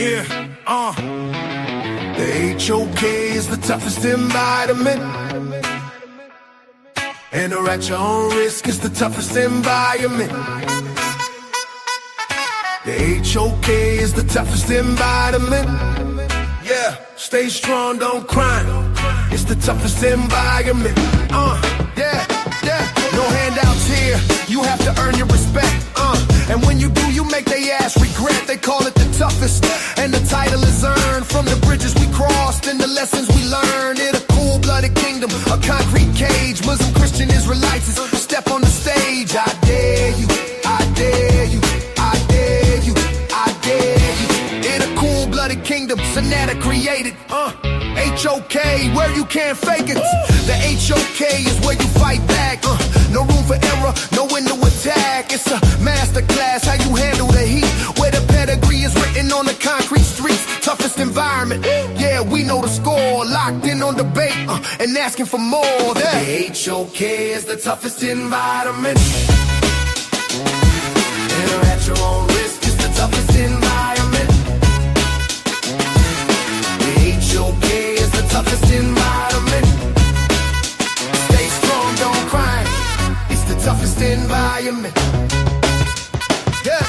Yeah, The HOK is the toughest environment. And or at your own risk is the toughest environment. The HOK is the toughest environment. Yeah, stay strong, don't cry. It's the toughest environment. Yeah. No handouts here, you have to earn your respect. And when you do, you make they ass regret. They call it the toughest, and the title is earned from the bridges we crossed and the lessons we learned. In a cold-blooded kingdom, a concrete cage. Muslim, Christian, Israelites step on the stage. I dare you, I dare you, I dare you, I dare you. In a cool-blooded kingdom, sa.neter created. HOK, where you can't fake it. The HOK is where you fight back. No room for error, no window attack. It's a masterclass, how you handle the heat. Where the pedigree is written on the concrete streets. Toughest environment, yeah, we know the score. Locked in on debate and asking for more. The HOK is the toughest environment. Enter at your own risk, it's the toughest environment. The HOK is the toughest environment. Stay strong, don't cry. It's the toughest environment. Yeah.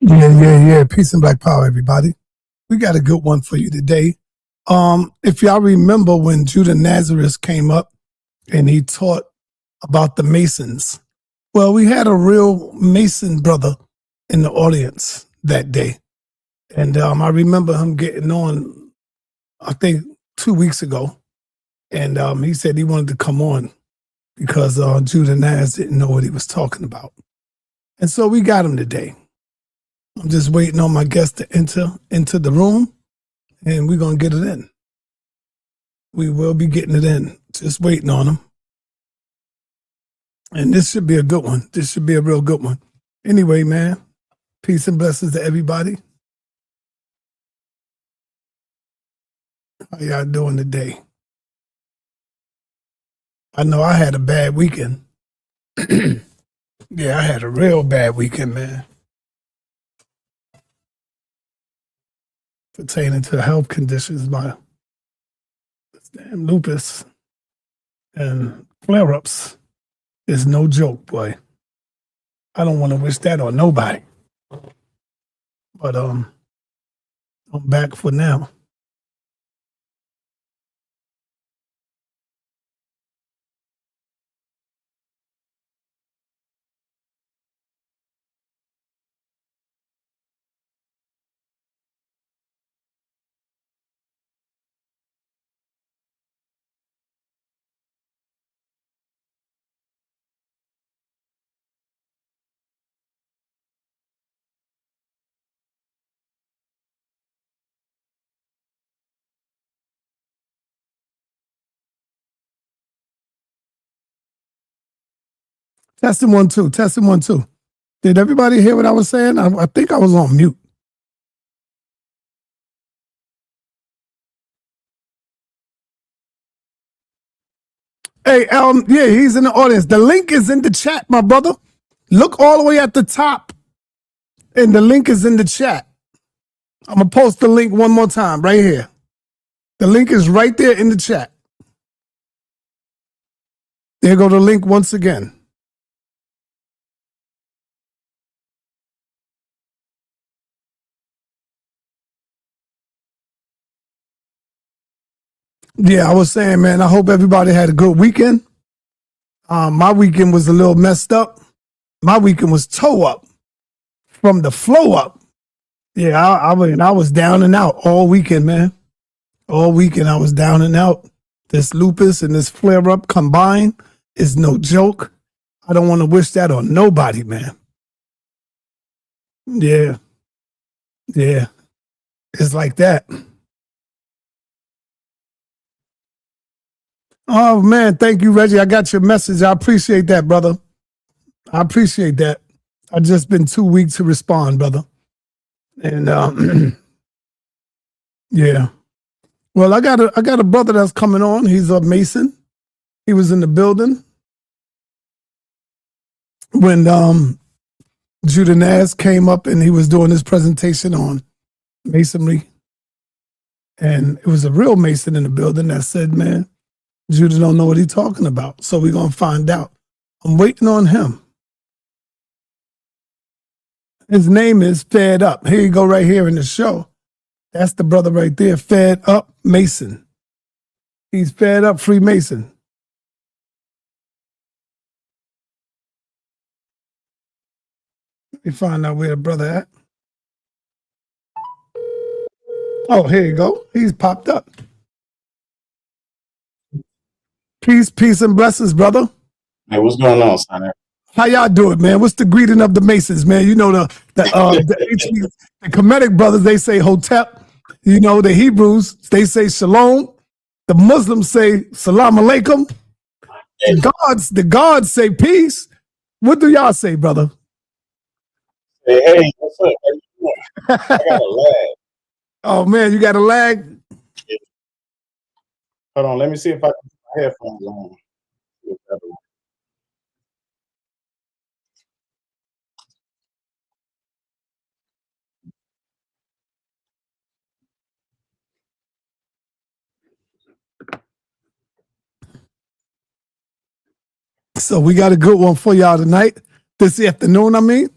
Yeah. Peace and black power, everybody. We got a good one for you today. If y'all remember when Judah Nazareth came up and he taught about the Masons. Well, we had a real Mason brother in the audience that day. And I remember him getting on, I think 2 weeks ago. And he said he wanted to come on because Judah Naz didn't know what he was talking about. And so we got him today. I'm just waiting on my guest to enter into the room, and we're going to get it in. We will be getting it in. Just waiting on him. And this should be a good one. This should be a real good one. Anyway, man, peace and blessings to everybody. How y'all doing today? I know I had a bad weekend. Yeah, I had a real bad weekend, man. Pertaining to health conditions, my damn lupus and flare-ups is no joke, boy. I don't want to wish that on nobody. But I'm back for now. Testing 1 2. Testing 1 2. Did everybody hear what I was saying? I think I was on mute. Hey, yeah, he's in the audience. The link is in the chat, my brother. Look all the way at the top, and the link is in the chat. I'm going to post the link one more time right here. The link is right there in the chat. There go the link once again. Yeah, I was saying, man, I hope everybody had a good weekend. My weekend was a little messed up. My weekend was toe up from the flow up. Yeah, I was down and out all weekend, man. All weekend I was down and out. This lupus and this flare up combined is no joke. I don't want to wish that on nobody, man. Yeah. It's like that. Oh man, thank you, Reggie. I got your message. I appreciate that, brother. I appreciate that. I've just been too weak to respond, brother. And yeah. Well, I got a brother that's coming on. He's a Mason. He was in the building when Judah Naz came up and he was doing his presentation on masonry. And it was a real Mason in the building that said, man, Judah don't know what he's talking about. So we're going to find out. I'm waiting on him. His name is Fedup. Here you go right here in the show. That's the brother right there, Fedup Mason. He's Fedup Freemason. Let me find out where the brother at. Oh, here you go. He's popped up. Peace, peace, and blessings, brother. Hey, what's going on, sa.neter? How y'all doing, man? What's the greeting of the Masons, man? You know the Kemetic brothers, they say Hotep. You know the Hebrews, they say Shalom. The Muslims say Salam Alaikum. The gods say peace. What do y'all say, brother? Hey, what's up? How you doing? I got a lag. Oh man, you got a lag? Hold on, let me see if I can put my headphones on. So we got a good one for y'all tonight, this afternoon, I mean.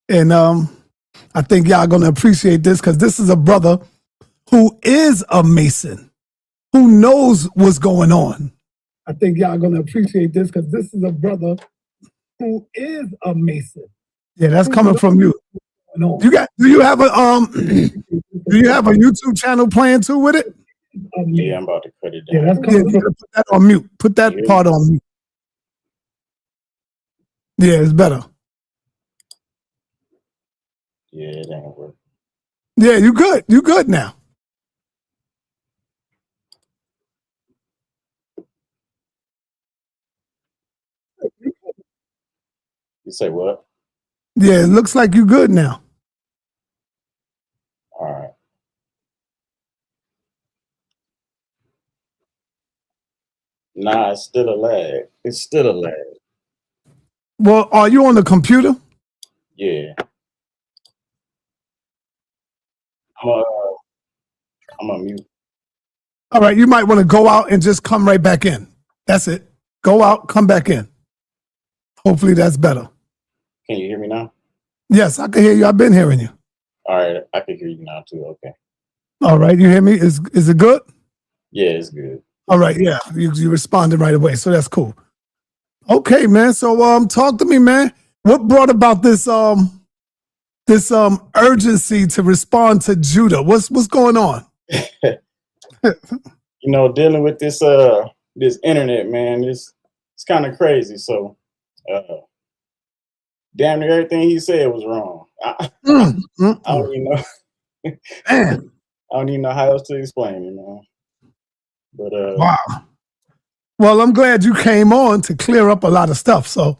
And I think y'all gonna appreciate this because this is a brother who is a Mason, who knows what's going on. I think y'all gonna appreciate this because this is a brother who is a Mason. Yeah, that's coming from you. Do you have a YouTube channel playing too with it? Yeah, I'm about to cut it down. Yeah, that's coming from. Put that on mute. Put that part on mute. Yeah, it's better. Yeah, it ain't working. Yeah, you good. You good now. You say what? Yeah, it looks like you good now. All right. Nah, it's still a lag. It's still a lag. Well, are you on the computer? Yeah. I'm on mute. All right, you might want to go out and just come right back in. That's it. Go out, come back in. Hopefully that's better. Can you hear me now? Yes, I can hear you. I've been hearing you. All right, I can hear you now too. Okay. All right, you hear me? Is it good? Yeah, it's good. All right, yeah, you responded right away, so that's cool. Okay, man. So talk to me, man. What brought about this urgency to respond to Judah? What's going on? You know, dealing with this this internet, man, it's kind of crazy. So damn near everything he said was wrong. I don't even know. I don't even know how else to explain it, man. But wow. Well, I'm glad you came on to clear up a lot of stuff. So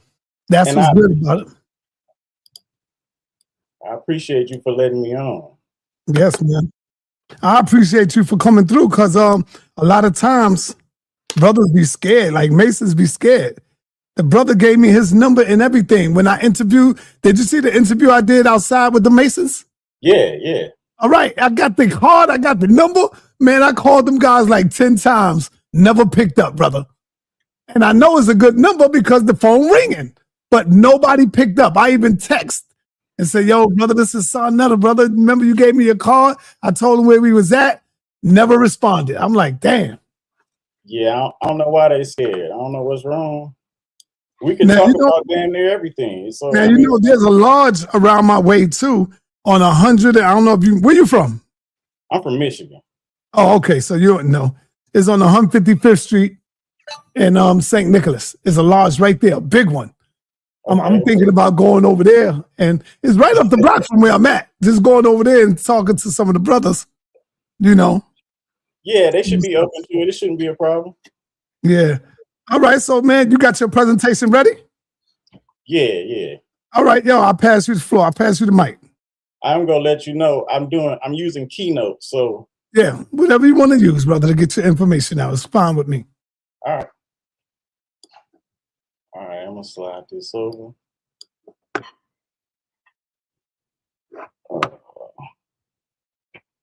that's what's good about it. I appreciate you for letting me on. Yes, man. I appreciate you for coming through because a lot of times brothers be scared, like Masons be scared. The brother gave me his number and everything. When I interviewed, did you see the interview I did outside with the Masons? Yeah, yeah. All right, I got the card, I got the number. Man, I called them guys like 10 times, never picked up, brother. And I know it's a good number because the phone ringing, but nobody picked up. I even text and said, yo, brother, this is sa.neter, brother. Remember you gave me your card? I told him where we was at, never responded. I'm like, damn. Yeah, I don't know why they scared. I don't know what's wrong. We can talk about damn near everything. So, now, you know, there's a lodge around my way too on 100. I don't know if where you from? I'm from Michigan. Oh, okay. So you don't know. It's on 155th Street in St. Nicholas. It's a lodge right there, a big one. Okay. I'm thinking about going over there, and it's right up the block from where I'm at. Just going over there and talking to some of the brothers, you know. Yeah, they should be open to it. It shouldn't be a problem. Yeah. All right. So, man, you got your presentation ready? Yeah. All right, yo, I'll pass you the floor. I'll pass you the mic. I'm gonna let you know I'm using Keynote, so yeah, whatever you want to use, brother, to get your information out. It's fine with me. All right, I'm gonna slide this over.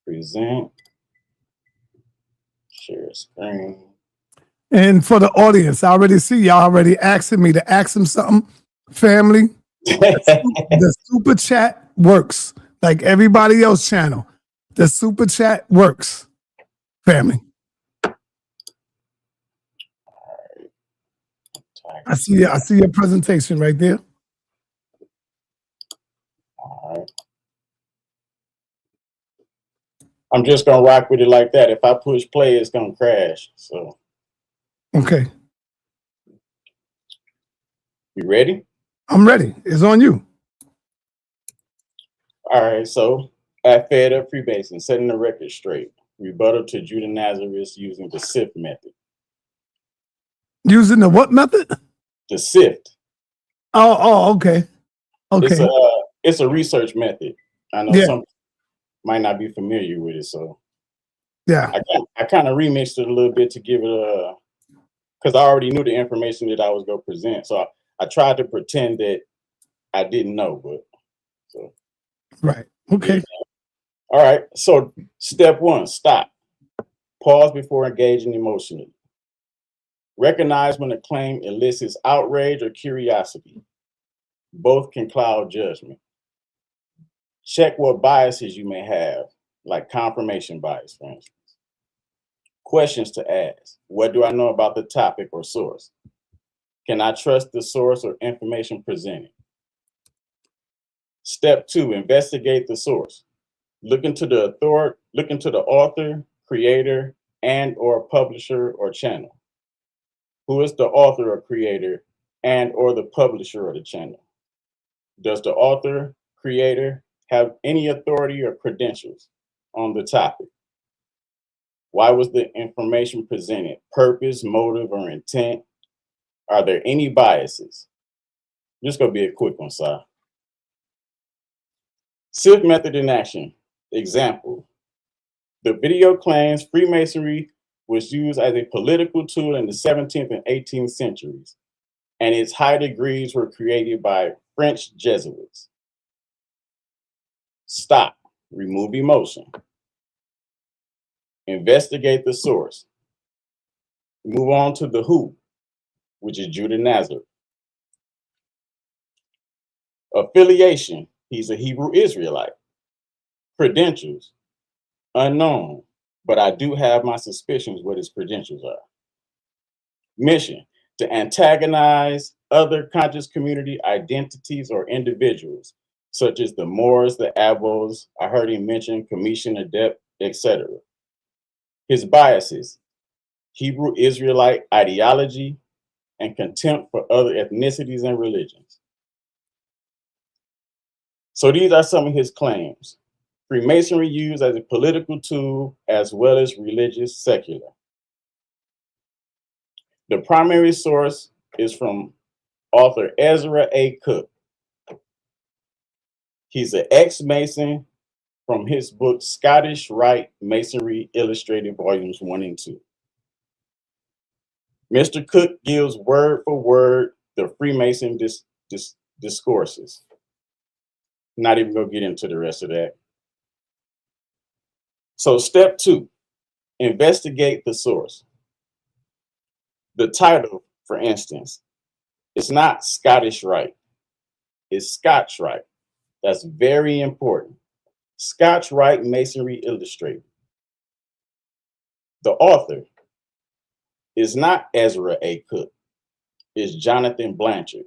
Present, share screen. And for the audience, I already see y'all already asking me to ask them something. Family, the super chat works like everybody else channel. The super chat works. Family. I see your presentation right there. All right. I'm just gonna rock with it like that. If I push play, it's gonna crash. So okay. You ready? I'm ready. It's on you. All right, so at Fedup Freemason, setting the record straight. Rebuttal to Judah Nazareth using the SIFT method. Using the what method? The SIFT. Oh, okay. Okay. It's a research method. I know some might not be familiar with it, so yeah. I kind of remixed it a little bit to give it because I already knew the information that I was going to present. So I tried to pretend that I didn't know, but so. Right. Okay. Yeah. All right. So step 1, stop. Pause before engaging emotionally. Recognize when a claim elicits outrage or curiosity. Both can cloud judgment. Check what biases you may have, like confirmation bias, for instance. Questions to ask. What do I know about the topic or source? Can I trust the source or information presented? Step 2, investigate the source. Look into the author, creator, and or publisher or channel. Who is the author or creator and or the publisher of the channel? Does the author, creator have any authority or credentials on the topic? Why was the information presented? Purpose, motive, or intent? Are there any biases? This is going to be a quick one, Si. SIFT method in action. Example. The video claims Freemasonry was used as a political tool in the 17th and 18th centuries, and its high degrees were created by French Jesuits. Stop. Remove emotion. Investigate the source. Move on to the who, which is Judah Nazareth. Affiliation. He's a Hebrew Israelite. Credentials. Unknown, but I do have my suspicions what his credentials are. Mission. To antagonize other conscious community identities or individuals, such as the Moors, the Abos, I heard him mention Commission Adept, etc. His biases, Hebrew Israelite ideology, and contempt for other ethnicities and religions. So these are some of his claims. Freemasonry used as a political tool as well as religious secular. The primary source is from author Ezra A. Cook. He's an ex-Mason from his book Scottish Rite Masonry Illustrated Volumes 1 and 2. Mr. Cook gives word for word the Freemason discourses. Not even gonna get into the rest of that. So step 2, investigate the source. The title, for instance, it's not Scottish Rite, it's Scotch Rite. That's very important. Scotch Rite Masonry Illustrated. The author is not Ezra A. Cook, it's Jonathan Blanchard.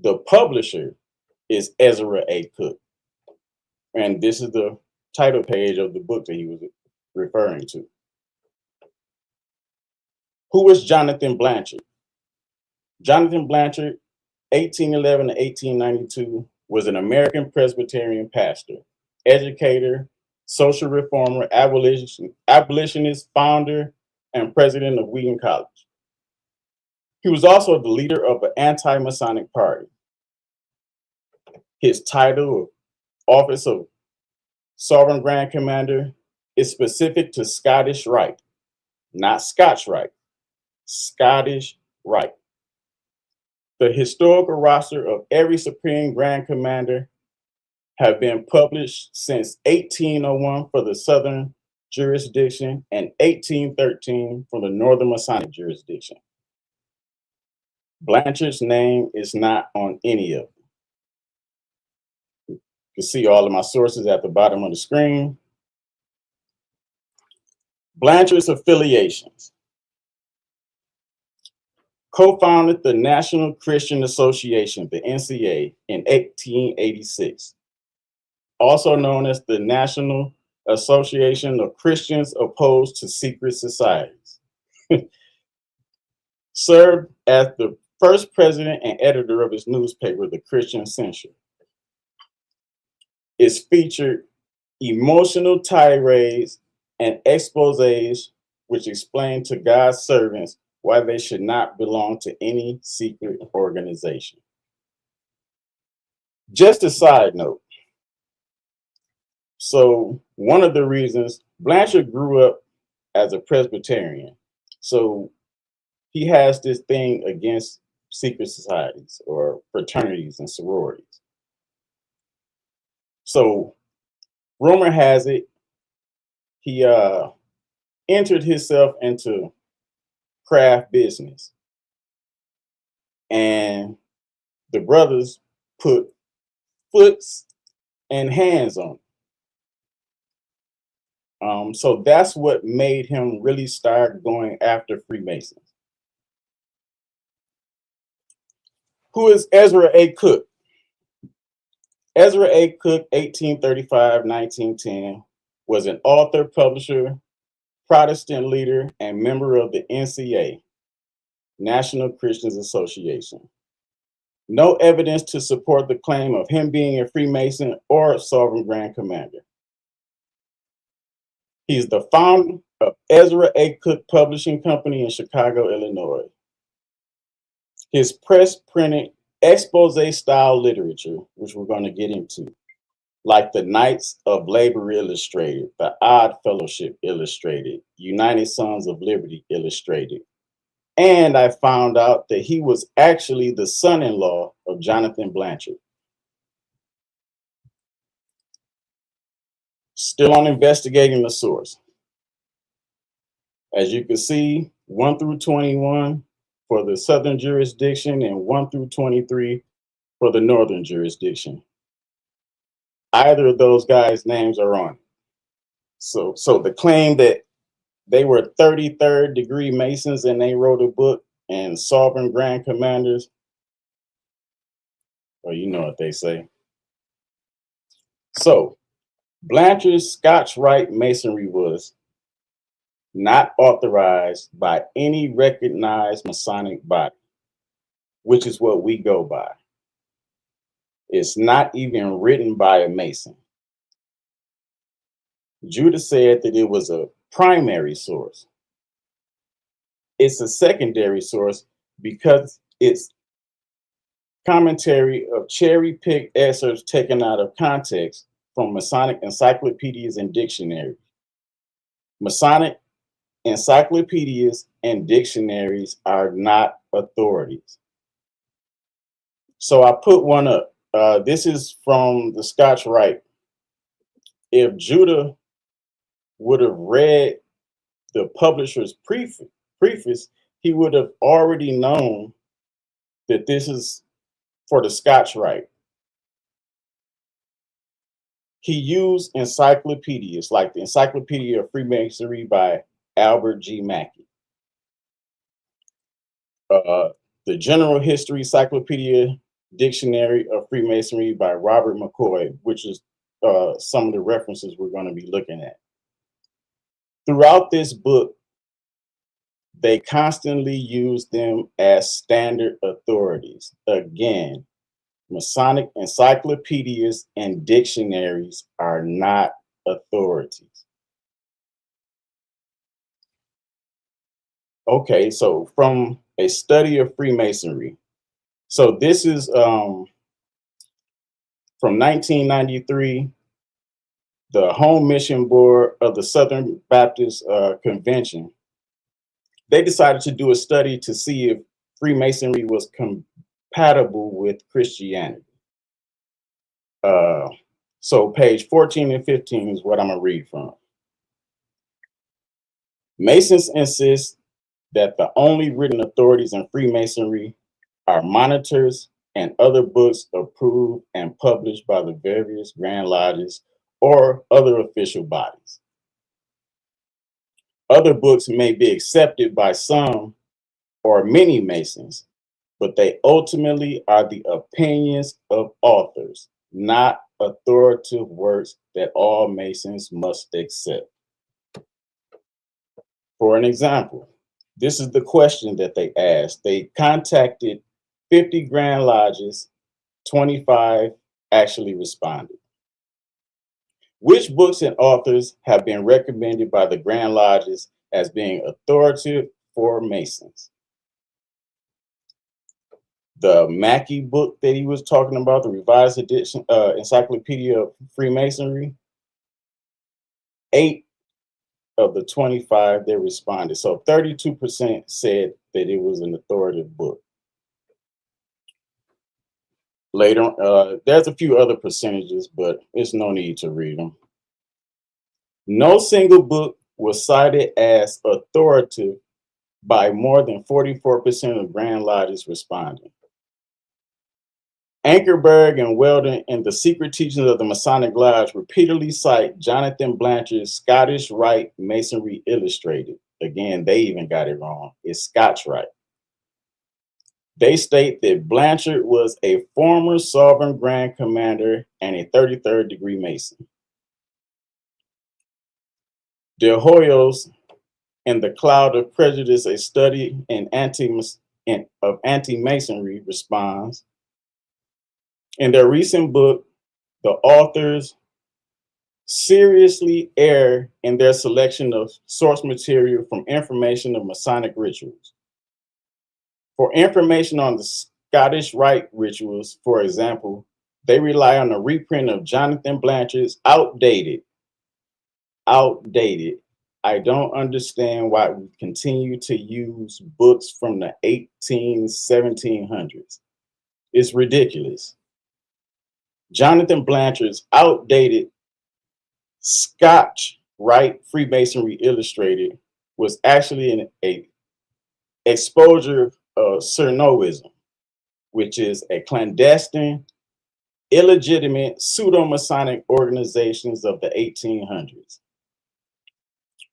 The publisher is Ezra A. Cook. And this is the title page of the book that he was referring to. Who is Jonathan Blanchard? Jonathan Blanchard, 1811 to 1892, was an American Presbyterian pastor, educator, social reformer, abolitionist, founder and president of Wheaton College. He was also the leader of an anti-Masonic party. His title of office of Sovereign Grand Commander is specific to Scottish Rite, not Scotch Rite, Scottish Rite. The historical roster of every Supreme Grand Commander have been published since 1801 for the Southern jurisdiction and 1813 for the Northern Masonic jurisdiction. Blanchard's name is not on any of them. You can see all of my sources at the bottom of the screen. Blanchard's affiliations. Co-founded the National Christian Association, the NCA, in 1886, also known as the National Association of Christians Opposed to Secret Societies. Served as the first president and editor of his newspaper, the Christian Censure. It's featured emotional tirades and exposés which explain to God's servants why they should not belong to any secret organization. Just a side note. So one of the reasons Blanchard grew up as a Presbyterian, so he has this thing against secret societies or fraternities and sororities. So rumor has it, he entered himself into craft business, and the brothers put foots and hands on him. So that's what made him really start going after Freemasons. Who is Ezra A. Cook? Ezra A. Cook, 1835-1910, was an author, publisher, Protestant leader, and member of the NCA, National Christians Association. No evidence to support the claim of him being a Freemason or a Sovereign Grand Commander. He's the founder of Ezra A. Cook Publishing Company in Chicago, Illinois. His press printed expose-style literature, which we're going to get into, like the Knights of Labor Illustrated, the Odd Fellowship Illustrated, United Sons of Liberty Illustrated. And I found out that he was actually the son-in-law of Jonathan Blanchard. Still on investigating the source. As you can see, 1 through 21 for the Southern jurisdiction and 1 through 23 for the Northern jurisdiction. Either of those guys' names are on it. So the claim that they were 33rd degree Masons and they wrote a book and Sovereign Grand Commanders, well, you know what they say. So Blanchard's Scotch Rite Masonry was not authorized by any recognized Masonic body, which is what we go by. It's not even written by a Mason. Judah said that it was a primary source. It's a secondary source because it's commentary of cherry-picked excerpts taken out of context from Masonic encyclopedias and dictionaries. Masonic encyclopedias and dictionaries are not authorities. So I put one up. This is from the Scotch Rite. If Judah would have read the publisher's preface, he would have already known that this is for the Scotch Rite. He used encyclopedias like the Encyclopedia of Freemasonry by Albert G. Mackey, the General History Encyclopedia Dictionary of Freemasonry by Robert McCoy, which is some of the references we're going to be looking at. Throughout this book, they constantly use them as standard authorities. Again, Masonic encyclopedias and dictionaries are not authorities. Okay, so from a study of Freemasonry. So this is from 1993, the Home Mission Board of the Southern Baptist Convention. They decided to do a study to see if Freemasonry was compatible with Christianity. So page 14 and 15 is what I'm gonna read from. Masons insist that the only written authorities in Freemasonry are monitors and other books approved and published by the various Grand Lodges or other official bodies. Other books may be accepted by some or many Masons, but they ultimately are the opinions of authors, not authoritative works that all Masons must accept. For an example, this is the question that they asked. They contacted 50 Grand Lodges, 25 actually responded. Which books and authors have been recommended by the Grand Lodges as being authoritative for Masons? The Mackey book that he was talking about, the revised edition, Encyclopedia of Freemasonry, 8 of the 25 that responded. So 32% said that it was an authoritative book. Later, there's a few other percentages, but it's no need to read them. No single book was cited as authoritative by more than 44% of Grand Lodges responding. Ankerberg and Weldon in The Secret Teachings of the Masonic Lodge repeatedly cite Jonathan Blanchard's Scottish Rite Masonry Illustrated. Again, they even got it wrong. It's Scotch Rite. They state that Blanchard was a former Sovereign Grand Commander and a 33rd degree Mason. De Hoyos in The Cloud of Prejudice, a study in anti-Masonry responds. In their recent book, the authors seriously err in their selection of source material from information of Masonic rituals. For information on the Scottish Rite rituals, for example, they rely on a reprint of Jonathan Blanchard's outdated. I don't understand why we continue to use books from the 1700s. It's ridiculous. Jonathan Blanchard's outdated Scotch Rite Freemasonry Illustrated was actually an exposure of Cernoism, which is a clandestine, illegitimate pseudo-Masonic organizations of the 1800s.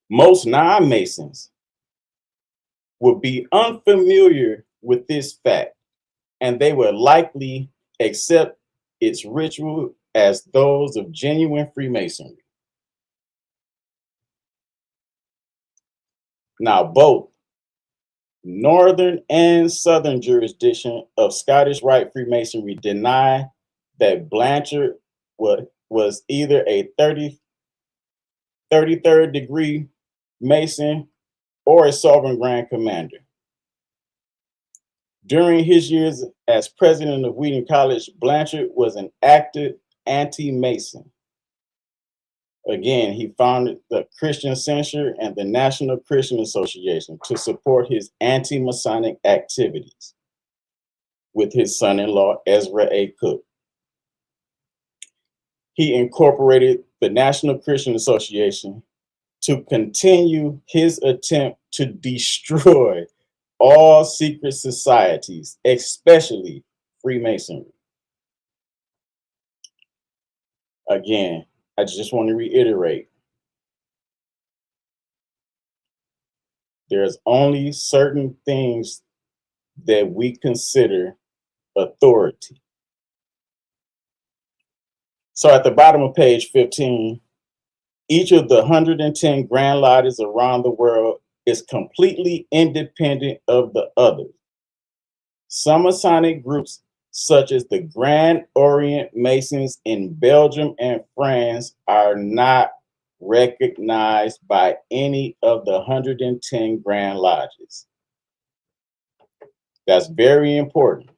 Most non-Masons would be unfamiliar with this fact, and they would likely accept its ritual as those of genuine Freemasonry. Now, both Northern and Southern jurisdiction of Scottish Rite Freemasonry deny that Blanchard was either a 33rd degree Mason or a Sovereign Grand Commander. During his years as president of Wheaton College, Blanchard was an active anti-Mason. Again, he founded the Christian Censure and the National Christian Association to support his anti-Masonic activities with his son-in-law, Ezra A. Cook. He incorporated the National Christian Association to continue his attempt to destroy all secret societies, especially Freemasonry. Again, I just want to reiterate, there's only certain things that we consider authority. So at the bottom of page 15, each of the 110 Grand Lodges around the world is completely independent of the others. Some Masonic groups, such as the Grand Orient Masons in Belgium and France, are not recognized by any of the 110 Grand Lodges. That's very important.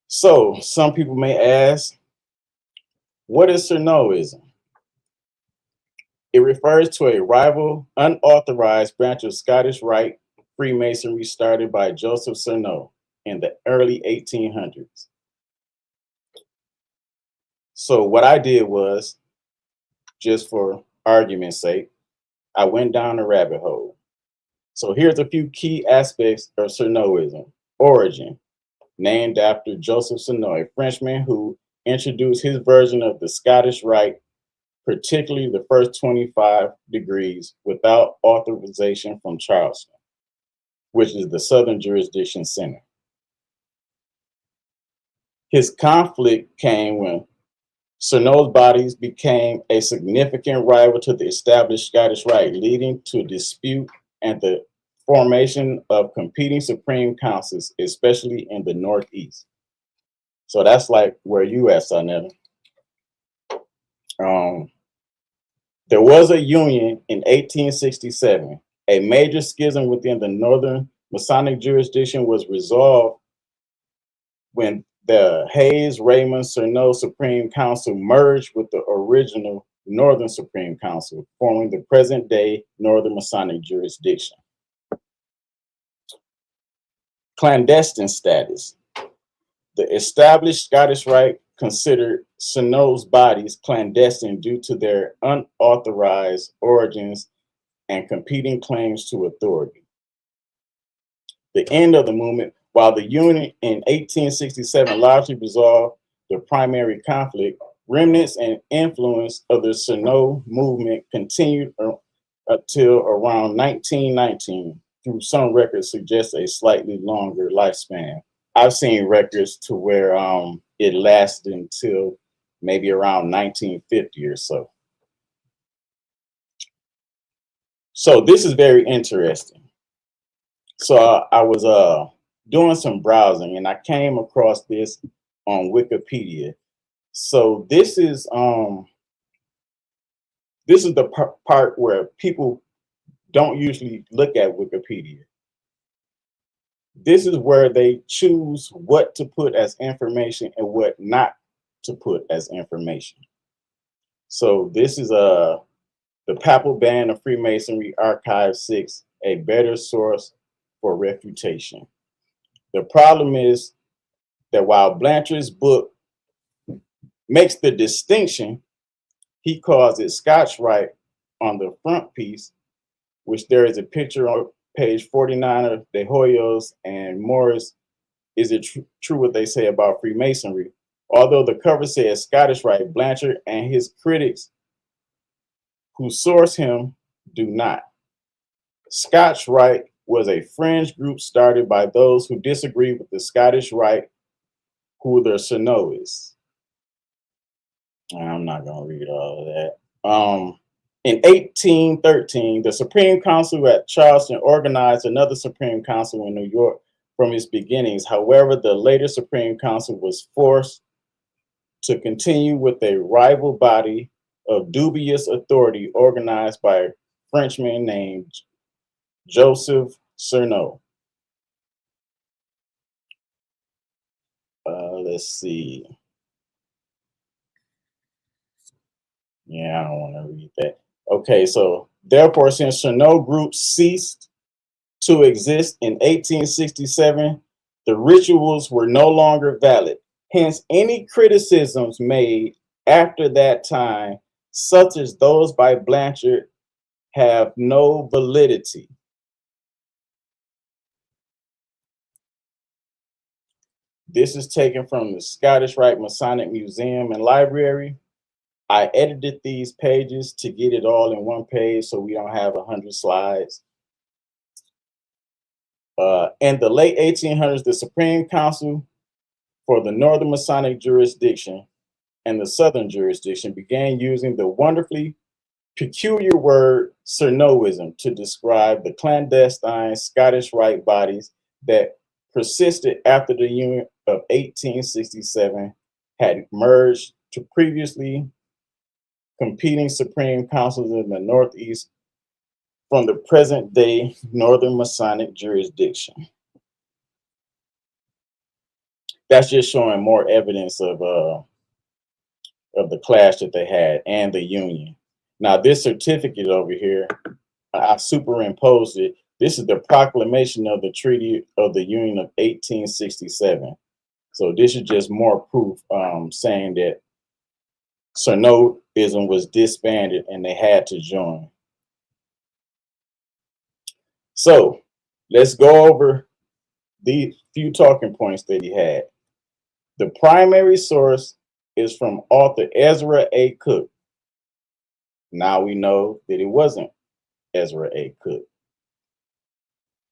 So some people may ask, what is sa.neter? It refers to a rival, unauthorized branch of Scottish Rite Freemasonry started by Joseph sa.neter in the early 1800s. So what I did was, just for argument's sake, I went down a rabbit hole. So here's a few key aspects of sa.neterism. Origin, named after Joseph sa.neter, a Frenchman who introduced his version of the Scottish Rite, particularly the first 25 degrees, without authorization from Charleston, which is the Southern Jurisdiction Center. His conflict came when sa.neter's bodies became a significant rival to the established Scottish Rite, leading to dispute and the formation of competing supreme councils, especially in the Northeast. So that's like where you at, sa.neter. There was a union in 1867. A major schism within the Northern Masonic jurisdiction was resolved when the Hayes-Raymond sa.neter Supreme Council merged with the original Northern Supreme Council, forming the present-day Northern Masonic jurisdiction. Clandestine status. The established Scottish Rite considered sa.neter's bodies clandestine due to their unauthorized origins and competing claims to authority. The end of the movement. While the Union in 1867 largely resolved the primary conflict, remnants and influence of the sa.neter movement continued until around 1919, through some records suggest a slightly longer lifespan. I've seen records to where it lasted until maybe around 1950 or so. So this is very interesting. So I was doing some browsing and I came across this on Wikipedia. So this is the part where people don't usually look at Wikipedia. This is where they choose what to put as information and what not to put as information. So this is the Papal Band of Freemasonry, Archive 6, a better source for refutation. The problem is that while Blanchard's book makes the distinction, he calls it Scotch Rite on the front piece, which there is a picture on page 49 of De Hoyos and Morris. Is it true what they say about Freemasonry? Although the cover says Scottish Rite, Blanchard and his critics who source him do not. Scotch Rite was a fringe group started by those who disagree with the Scottish Rite, who the sa.neters. I'm not going to read all of that. In 1813, the Supreme Council at Charleston organized another Supreme Council in New York from its beginnings. However, the later Supreme Council was forced to continue with a rival body of dubious authority organized by a Frenchman named Joseph sa.neter. Let's see. Yeah, I don't want to read that. Okay, so therefore, since sa.neter groups ceased to exist in 1867, the rituals were no longer valid. Hence, any criticisms made after that time, such as those by Blanchard, have no validity. This is taken from the Scottish Rite Masonic Museum and Library. I edited these pages to get it all in one page so we don't have 100 slides. In the late 1800s, the Supreme Council for the Northern Masonic jurisdiction and the Southern jurisdiction began using the wonderfully peculiar word sa.neterism to describe the clandestine Scottish Rite bodies that persisted after the Union of 1867 had merged to previously competing supreme councils in the Northeast from the present-day Northern Masonic jurisdiction. That's just showing more evidence of the clash that they had and the union. Now, this certificate over here, I superimposed it. This is the proclamation of the Treaty of the Union of 1867. So this is just more proof saying that sa.neterism was disbanded and they had to join. So let's go over the few talking points that he had. The primary source is from author Ezra A. Cook. Now we know that it wasn't Ezra A. Cook.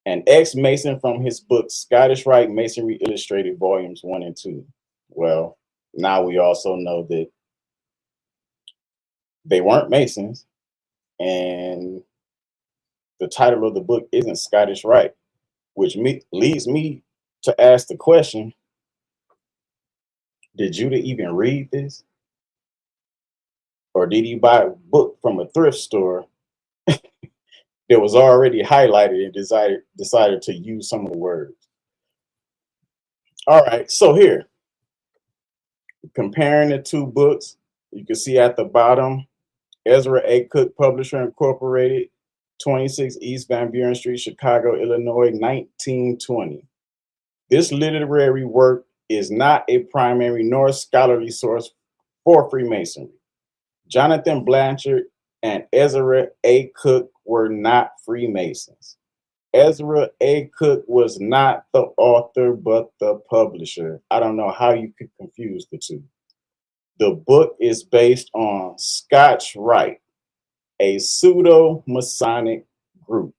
An ex-Mason from his book, Scottish Rite Masonry Illustrated, Volumes 1 and 2. Well, now we also know that they weren't Masons, and the title of the book isn't Scottish Rite, which leads me to ask the question, did Judah even read this? Or did he buy a book from a thrift store that was already highlighted and decided to use some of the words? All right, so here, comparing the two books, you can see at the bottom, Ezra A. Cook, Publisher Incorporated, 26 East Van Buren Street, Chicago, Illinois, 1920. This literary work is not a primary nor scholarly source for Freemasonry. Jonathan Blanchard and Ezra A. Cook were not Freemasons. Ezra A. Cook was not the author, but the publisher. I don't know how you could confuse the two. The book is based on Scotch Rite, a pseudo-Masonic group.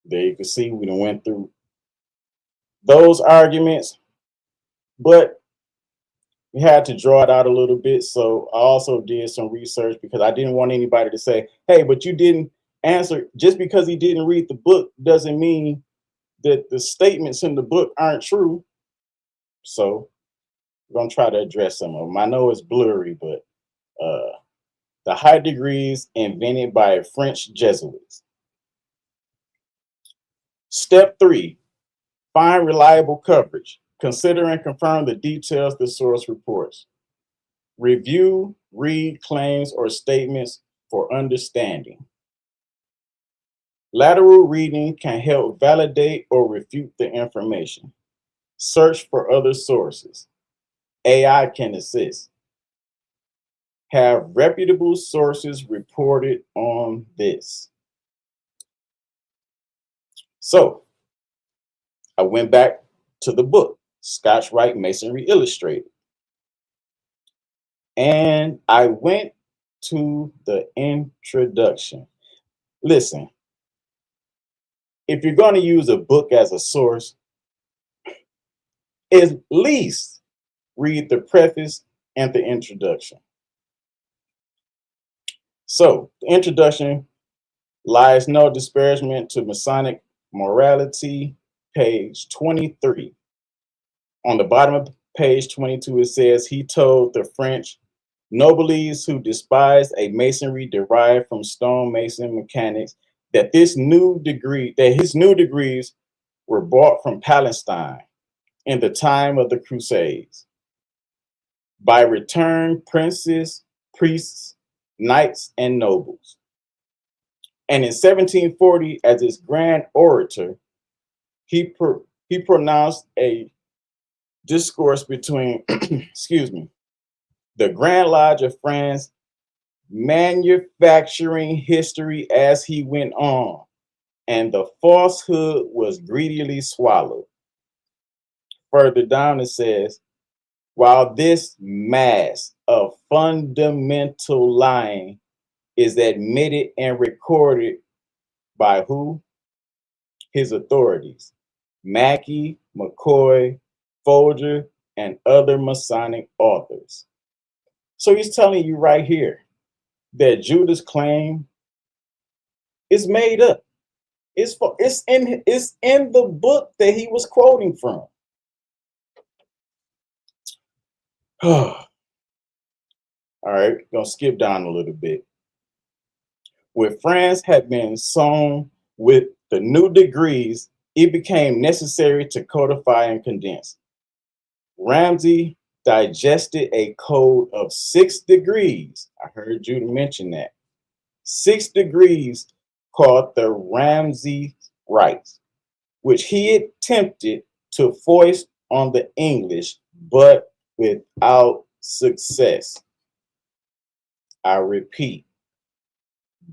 There you can see we done went through those arguments, but we had to draw it out a little bit. So I also did some research because I didn't want anybody to say, hey, but you didn't answer. Just because he didn't read the book doesn't mean that the statements in the book aren't true. So we're going to try to address some of them. I know it's blurry, but the high degrees invented by French Jesuits. Step 3, find reliable coverage. Consider and confirm the details the source reports. Review, read claims or statements for understanding. Lateral reading can help validate or refute the information. Search for other sources. AI can assist. Have reputable sources reported on this. So I went back to the book, Scotch Rite Masonry Illustrated. And I went to the introduction. Listen, if you're going to use a book as a source, at least read the preface and the introduction. So the introduction lies no disparagement to Masonic morality, page 23. On the bottom of page 22, it says, he told the French nobles who despised a masonry derived from stonemason mechanics that his new degrees were bought from Palestine in the time of the Crusades by returned princes, priests, knights, and nobles. And in 1740, as his grand orator, he pronounced a discourse between, excuse me, the Grand Lodge of France, manufacturing history as he went on, and the falsehood was greedily swallowed. Further down it says, while this mass of fundamental lying is admitted and recorded by who? His authorities, Mackey, McCoy, Folger, and other Masonic authors. So he's telling you right here that Judah's claim is made up. It's in the book that he was quoting from. All right, gonna skip down a little bit. When France had been sown with the new degrees, it became necessary to codify and condense. Ramsey digested a code of 6 degrees. I heard you mention that. 6 degrees called the Ramsey Rights, which he attempted to foist on the English, but without success. I repeat,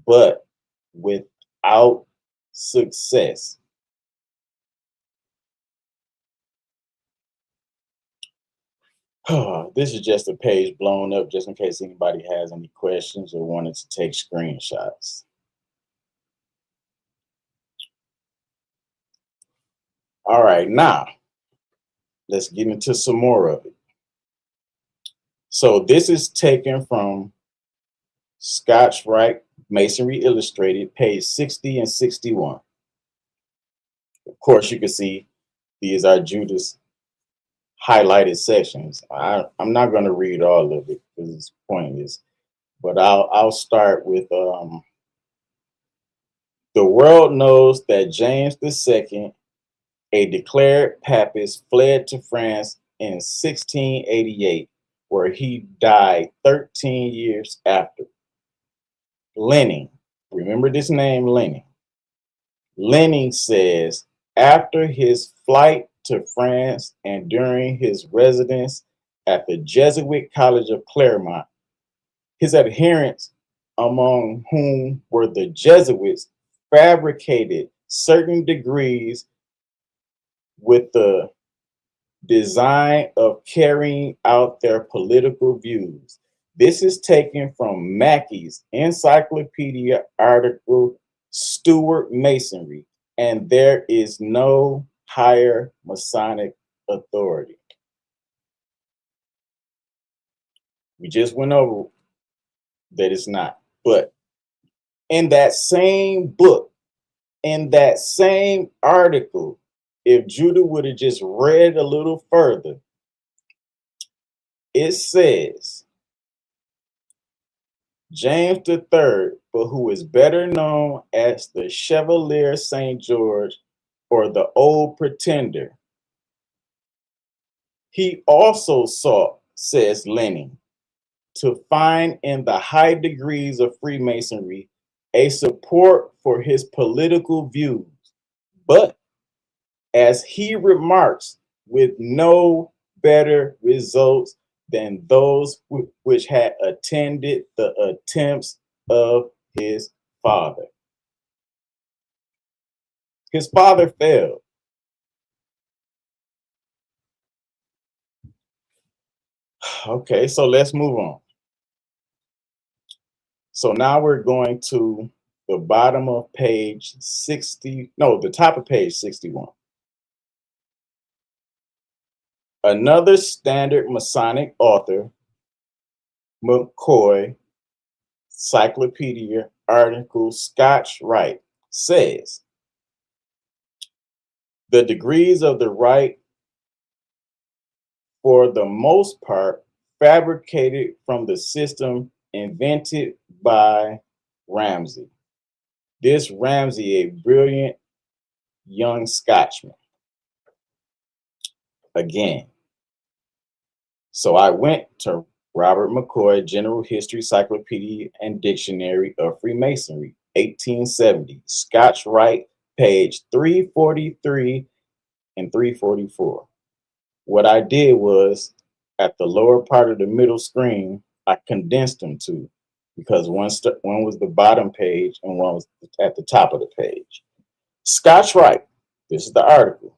but without success. This is just a page blown up just in case anybody has any questions or wanted to take screenshots. All right, now let's get into some more of it. So this is taken from Scotch Rite Masonry Illustrated, page 60 and 61. Of course, you can see these are Judah's highlighted sections. I'm not going to read all of it because it's pointless, but I'll start with the world knows that James II, a declared papist, fled to France in 1688, where he died 13 years after. Lenin, remember this name, Lenin. Lenin says, after his flight to France and during his residence at the Jesuit College of Claremont, his adherents, among whom were the Jesuits, fabricated certain degrees with the design of carrying out their political views. This is taken from Mackey's encyclopedia article, Stuart Masonry, and there is no higher Masonic authority. We just went over that it's not. But in that same book, in that same article, if Judah would have just read a little further, it says, James III, but who is better known as the Chevalier St. George or the Old Pretender, he also sought, says Lenin, to find in the high degrees of Freemasonry a support for his political views, but as he remarks, with no better results than those which had attended the attempts of his father. His father failed. Okay, so let's move on. So now we're going to the bottom of page 60, no, the top of page 61. Another standard Masonic author, McCoy, Encyclopedia article, Scotch Rite, says, the degrees of the rite, for the most part, fabricated from the system invented by Ramsey. This Ramsey, a brilliant young Scotchman. Again, so I went to Robert McCoy, General History, Encyclopedia, and Dictionary of Freemasonry, 1870, Scotch Rite, page 343 and 344. What I did was, at the lower part of the middle screen, I condensed them two, because one was the bottom page and one was at the top of the page. Scotch Rite, this is the article.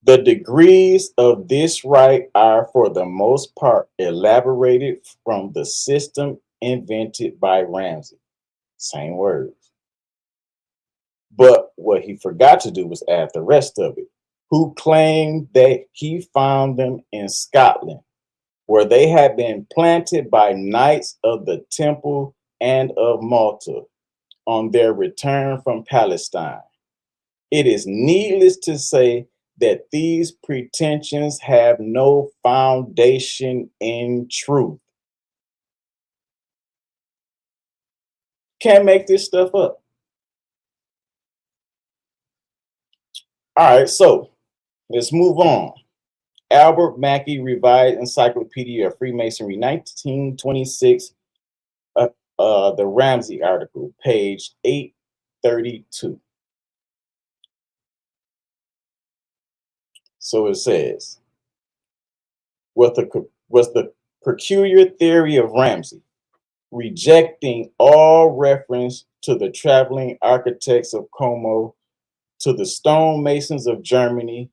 The degrees of this rite are for the most part elaborated from the system invented by Ramsey. Same words. But what he forgot to do was add the rest of it, who claimed that he found them in Scotland, where they had been planted by Knights of the Temple and of Malta on their return from Palestine. It is needless to say that these pretensions have no foundation in truth. Can't make this stuff up. All right, so let's move on. Albert Mackey, Revised Encyclopedia of Freemasonry, 1926, the Ramsey article, page 832. So it says, was the peculiar theory of Ramsey, rejecting all reference to the traveling architects of Como, to the stonemasons of Germany,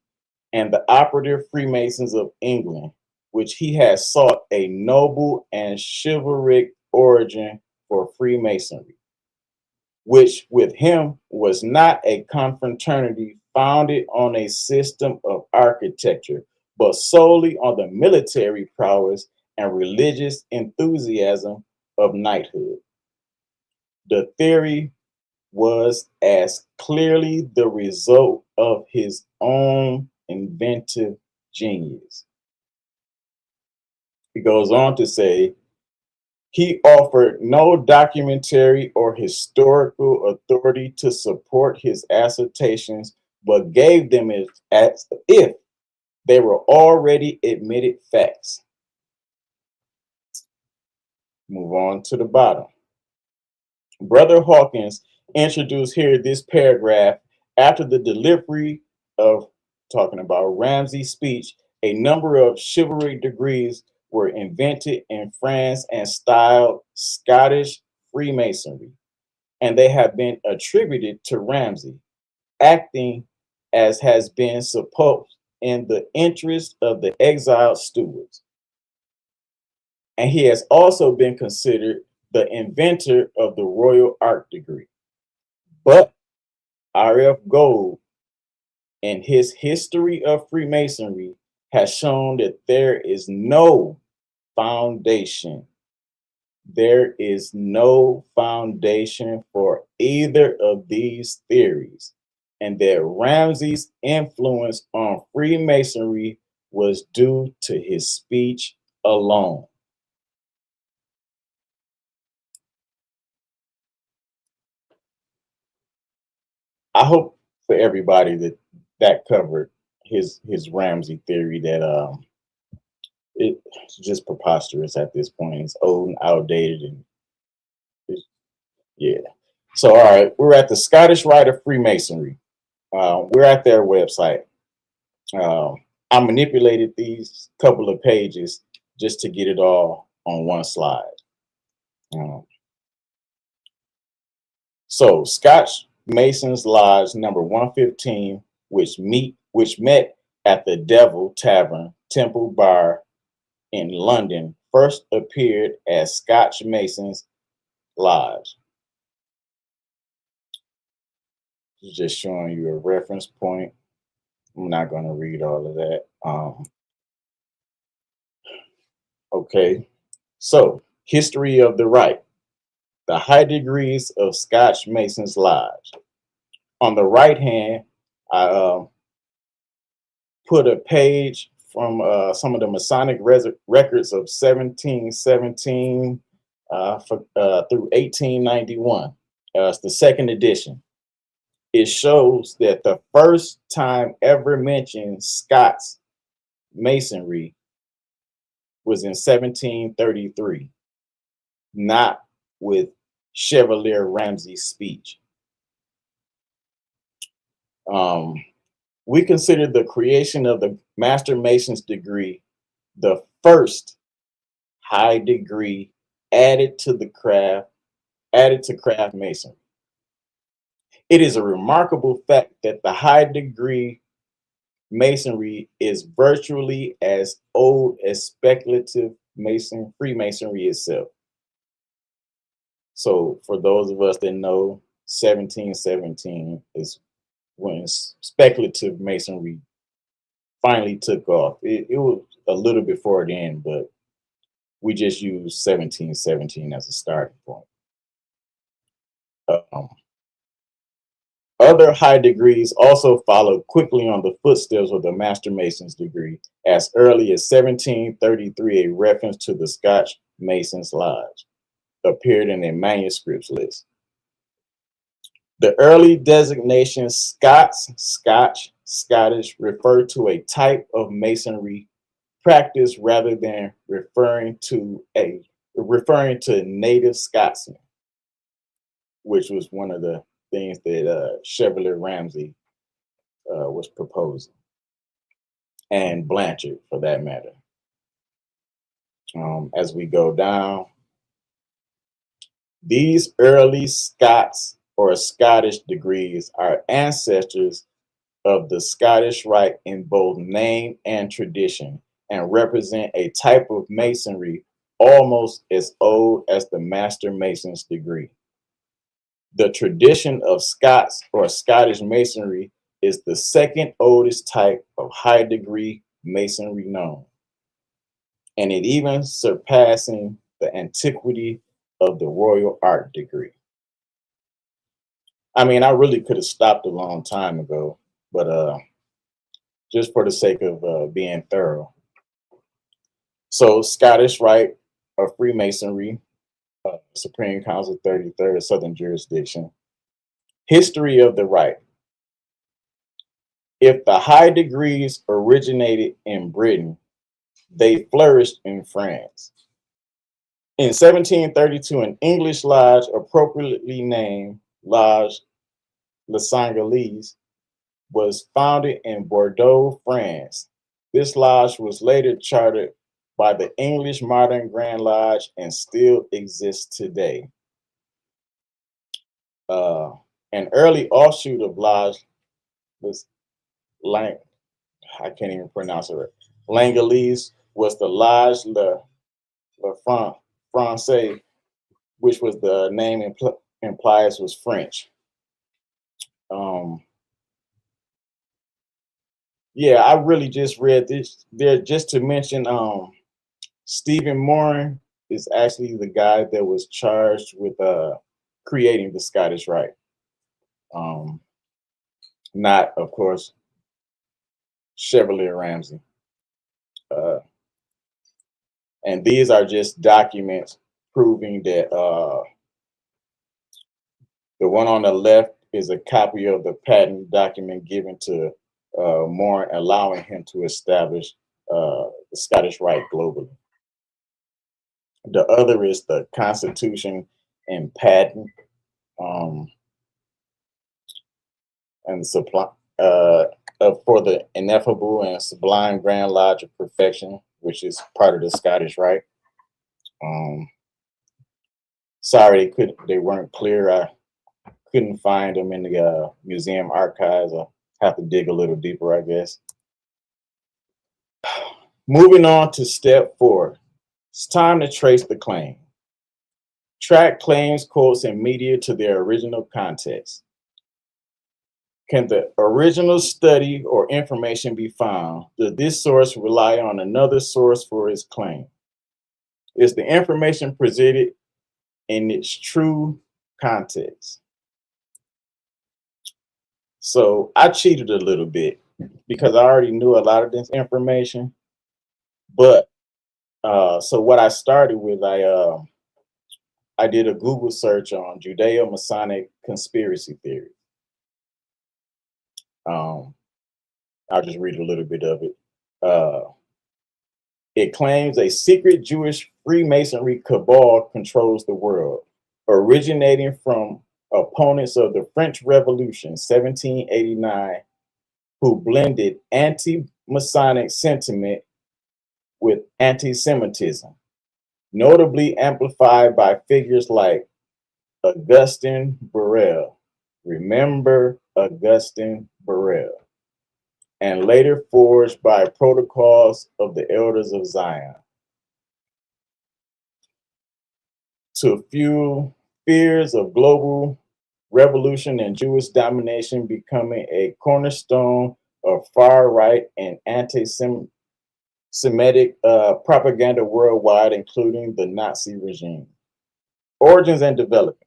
and the operative Freemasons of England, which he had sought a noble and chivalric origin for Freemasonry, which with him was not a confraternity founded on a system of architecture, but solely on the military prowess and religious enthusiasm of knighthood. The theory was as clearly the result of his own inventive genius. He goes on to say, he offered no documentary or historical authority to support his assertions, but gave them as if they were already admitted facts. Move on to the bottom. Brother Hawkins introduced here this paragraph after the delivery of, talking about Ramsey's speech, a number of chivalry degrees were invented in France and styled Scottish Freemasonry, and they have been attributed to Ramsey, acting as has been supposed in the interest of the exiled stewards. And he has also been considered the inventor of the Royal Arch degree. But R.F. Gold, in his History of Freemasonry, has shown that there is no foundation. There is no foundation for either of these theories, and that Ramsey's influence on Freemasonry was due to his speech alone. I hope for everybody that covered his Ramsey theory, that it's just preposterous at this point. It's old and outdated, and yeah. So all right, we're at the Scottish Rite of Freemasonry. We're at their website. I manipulated these couple of pages just to get it all on one slide. So Scotch Masons Lodge number 115, which met at the Devil Tavern, Temple Bar in London, first appeared as Scotch Masons Lodge. Just showing you a reference point. I'm not going to read all of that. Okay, so history of the rite. The high degrees of Scotch Masons Lodge. On the right hand, I put a page from some of the Masonic records of 1717 through 1891. It's the second edition. It shows that the first time ever mentioned Scots Masonry was in 1733, not with Chevalier Ramsey's speech. We consider the creation of the Master Mason's degree the first high degree added to craft masonry. It is a remarkable fact that the high degree masonry is virtually as old as speculative Freemasonry itself. So for those of us that know, 1717 is when speculative masonry finally took off. It was a little before then, but we just use 1717 as a starting point. Other high degrees also followed quickly on the footsteps of the Master Mason's degree. As early as 1733, a reference to the Scotch Masons Lodge appeared in a manuscripts list. The early designation Scots, Scotch, Scottish referred to a type of masonry practice rather than referring to native Scotsmen, which was one of the things that Chevalier Ramsay was proposing, and Blanchard for that matter. As we go down, these early Scots or Scottish degrees are ancestors of the Scottish Rite in both name and tradition, and represent a type of masonry almost as old as the Master Mason's degree. The tradition of Scots or Scottish masonry is the second oldest type of high degree masonry known, and it even surpassing the antiquity of the Royal Art degree. I mean, I really could have stopped a long time ago, but just for the sake of being thorough. So Scottish Rite of Freemasonry, Supreme Council 33rd Southern Jurisdiction. History of the Rite. If the high degrees originated in Britain, they flourished in France. In 1732, an English lodge, appropriately named Lodge Les Anglais, was founded in Bordeaux, France. This lodge was later chartered by the English Modern Grand Lodge and still exists today. An early offshoot of Lodge was I can't even pronounce it right. L'Anglais was the Lodge Le Français, which was the name implies was French. Yeah, I really just read this there just to mention Stephen Morin is actually the guy that was charged with creating the Scottish Rite. Not, of course, Chevalier Ramsay. And these are just documents proving that the one on the left is a copy of the patent document given to Morin, allowing him to establish the Scottish Rite globally. The other is the Constitution and Patent and supply for the ineffable and sublime Grand Lodge of Perfection, which is part of the Scottish Rite. Sorry, they weren't clear. I couldn't find them in the museum archives. I'll have to dig a little deeper, I guess. Moving on to step 4. It's time to trace the claim. Track claims, quotes, and media to their original context. Can the original study or information be found? Does this source rely on another source for its claim? Is the information presented in its true context? So I cheated a little bit because I already knew a lot of this information. But so what I started with, I did a Google search on Judeo-Masonic conspiracy theory. I'll just read a little bit of it. It claims a secret Jewish Freemasonry cabal controls the world, originating from opponents of the French Revolution, 1789, who blended anti-Masonic sentiment with anti-Semitism, notably amplified by figures like Augustin Burrell. Remember Augustin Burrell. And later forged by protocols of the Elders of Zion to fuel fears of global revolution and Jewish domination, becoming a cornerstone of far-right and anti-Semitic propaganda worldwide, including the Nazi regime. Origins and development.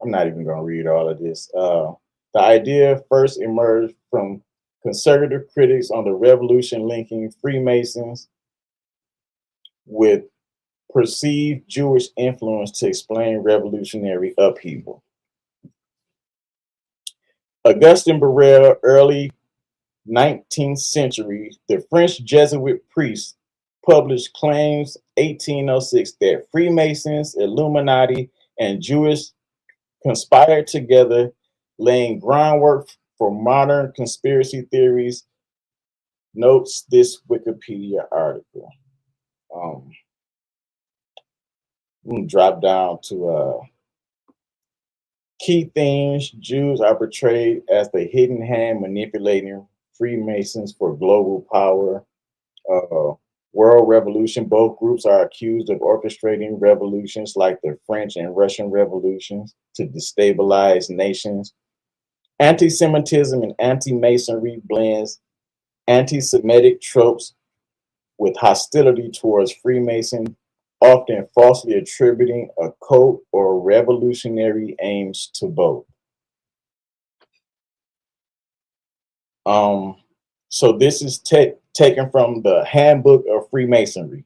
I'm not even going to read all of this. The idea first emerged from conservative critics on the revolution linking Freemasons with perceived Jewish influence to explain revolutionary upheaval. Augustin Borel, early 19th century, the French Jesuit priest published claims 1806 that Freemasons, Illuminati, and Jewish conspired together, laying groundwork for modern conspiracy theories, notes this Wikipedia article. I'm gonna drop down to key themes. Jews are portrayed as the hidden hand manipulating Freemasons for global power. World revolution. Both groups are accused of orchestrating revolutions like the French and Russian revolutions to destabilize nations. Anti-Semitism and anti-Masonry blends anti-Semitic tropes with hostility towards Freemason, often falsely attributing occult or revolutionary aims to both. So this is taken from the Handbook of Freemasonry.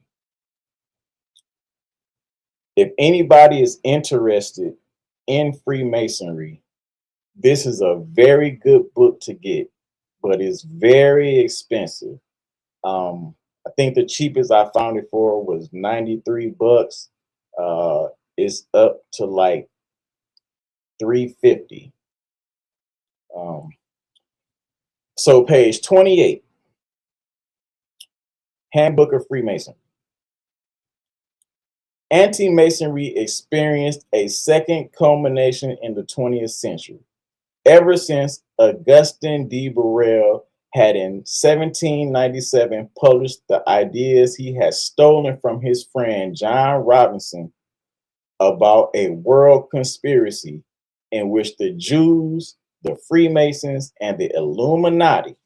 If anybody is interested in Freemasonry, this is a very good book to get, but it's very expensive. I think the cheapest I found it for was 93 bucks. It's up to like 350. So page 28, Handbook of Freemasonry. Anti-Masonry experienced a second culmination in the 20th century. Ever since Augustin de Borel had in 1797 published the ideas he had stolen from his friend John Robinson about a world conspiracy in which the Jews, the Freemasons, and the Illuminati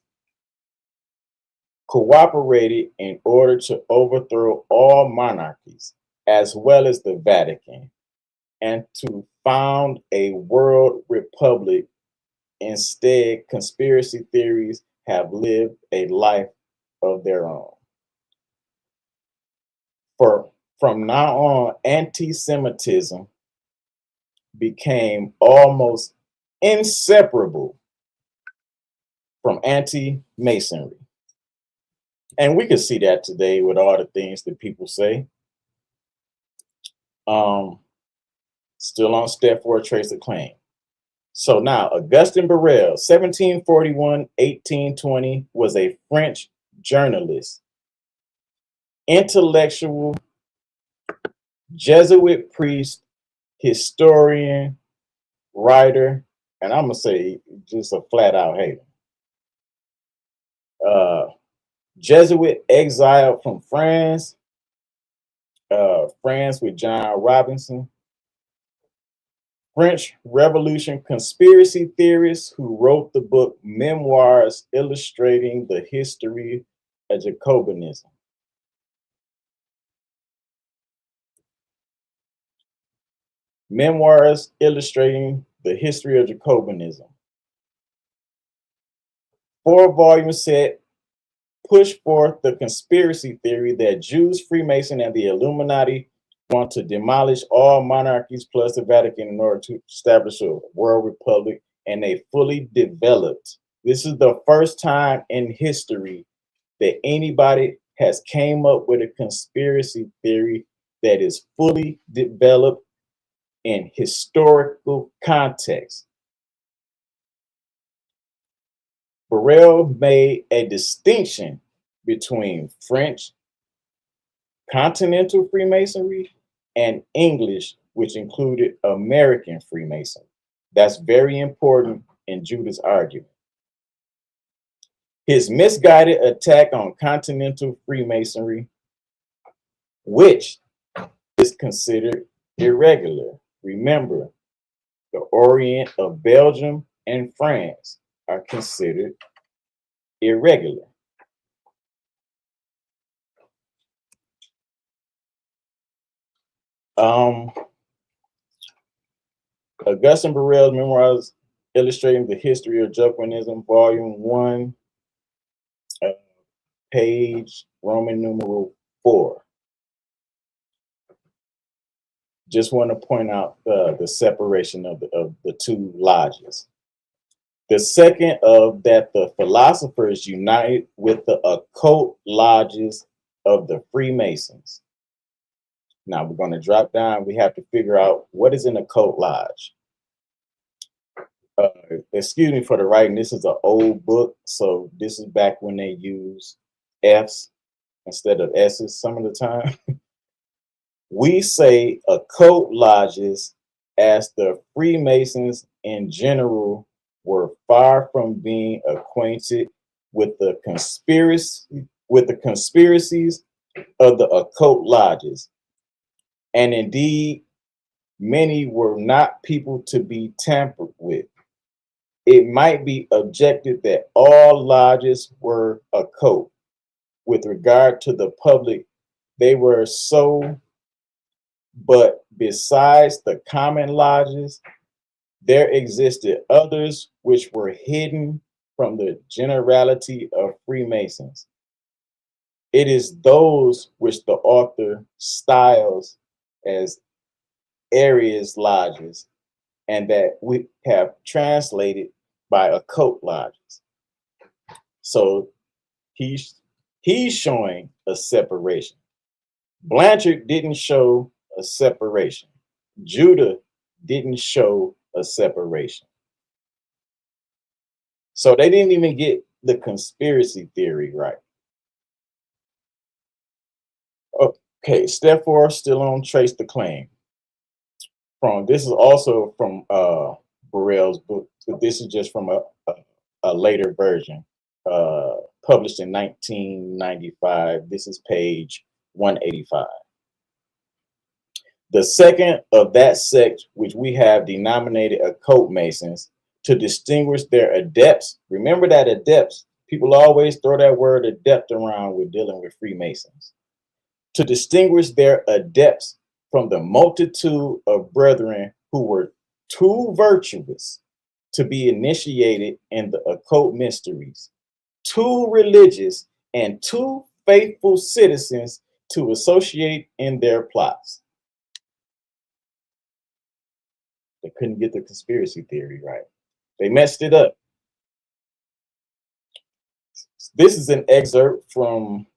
cooperated in order to overthrow all monarchies, as well as the Vatican, and to found a world republic. Instead, conspiracy theories have lived a life of their own. From now on, anti-Semitism became almost inseparable from anti-Masonry. And we can see that today with all the things that people say. Still on step 4, trace of claim. So now, Augustin Borel, 1741-1820, was a French journalist, intellectual, Jesuit priest, historian, writer, and I'm going to say just a flat out hater. Jesuit exiled from France, France with John Robinson. French Revolution conspiracy theorist who wrote the book Memoirs Illustrating the History of Jacobinism. Memoirs Illustrating the History of Jacobinism. 4-volume set pushed forth the conspiracy theory that Jews, Freemason, and the Illuminati want to demolish all monarchies plus the Vatican in order to establish a world republic, and they fully developed. This is the first time in history that anybody has came up with a conspiracy theory that is fully developed in historical context. Borel made a distinction between French continental Freemasonry and English, which included American Freemasonry. That's very important in Judah's argument. His misguided attack on continental Freemasonry, which is considered irregular. Remember, the Orient of Belgium and France are considered irregular. Augustine Burrell's memoirs illustrating the history of Jacobinism, Volume 1, page Roman numeral 4. Just want to point out the separation of the two lodges. The second of that the philosophers unite with the occult lodges of the Freemasons. Now we're going to drop down. We have to figure out what is an occult lodge. Excuse me for the writing. This is an old book, so this is back when they use F's instead of S's some of the time. We say occult lodges as the Freemasons in general were far from being acquainted with the conspiracies of the occult lodges. And indeed, many were not people to be tampered with. It might be objected that all lodges were occult. With regard to the public, they were so, but besides the common lodges, there existed others which were hidden from the generality of Freemasons. It is those which the author styles as Aries lodges, and that we have translated by occult lodges. So he's showing a separation. Blanchard didn't show a separation. Judah didn't show a separation. So they didn't even get the conspiracy theory right. Okay, step 4, still on Trace the Claim. This is also from Burrell's book, but this is just from a later version, published in 1995. This is page 185. The second of that sect, which we have denominated occult Masons, to distinguish their adepts. Remember that adepts, people always throw that word adept around with dealing with Freemasons. To distinguish their adepts from the multitude of brethren who were too virtuous to be initiated in the occult mysteries, too religious and too faithful citizens to associate in their plots. They couldn't get the conspiracy theory right. They messed it up. This is an excerpt from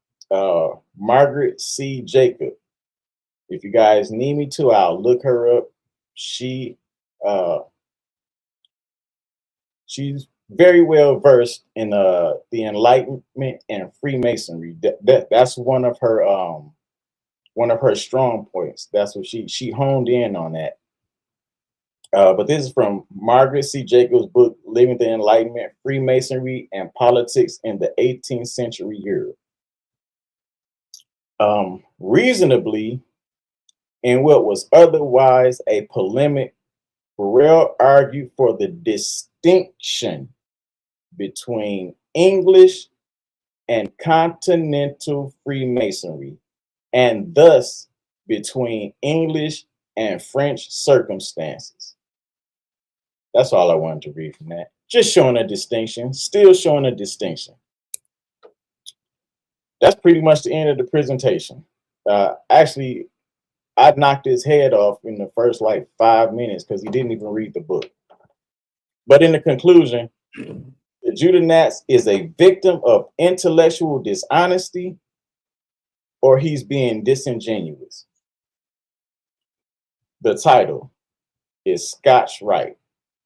Margaret C. Jacob. If you guys need me to, I'll look her up. She's very well versed in the Enlightenment and Freemasonry. That's one of her strong points. That's what she honed in on that. But this is from Margaret C. Jacobs' book, Living the Enlightenment, Freemasonry and Politics in the 18th Century Europe. Reasonably, in what was otherwise a polemic, Burrell argued for the distinction between English and continental Freemasonry, and thus between English and French circumstances. That's all I wanted to read from that. Just showing a distinction, still showing a distinction. That's pretty much the end of the presentation. Actually, I knocked his head off in the first 5 minutes because he didn't even read the book. But in the conclusion, Judah Natz is a victim of intellectual dishonesty, or he's being disingenuous. The title is Scotch Right,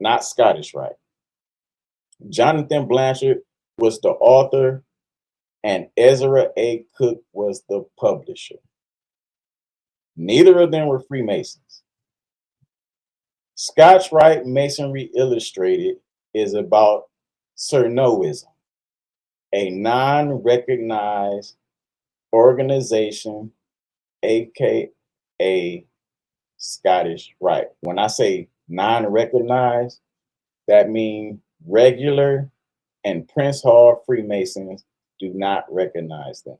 not Scottish Right. Jonathan Blanchard was the author and Ezra A. Cook was the publisher. Neither of them were Freemasons. Scotch Rite Masonry Illustrated is about Cernoism, a non-recognized organization, aka Scottish Rite. When I say non-recognized, that means regular and Prince Hall Freemasons do not recognize them.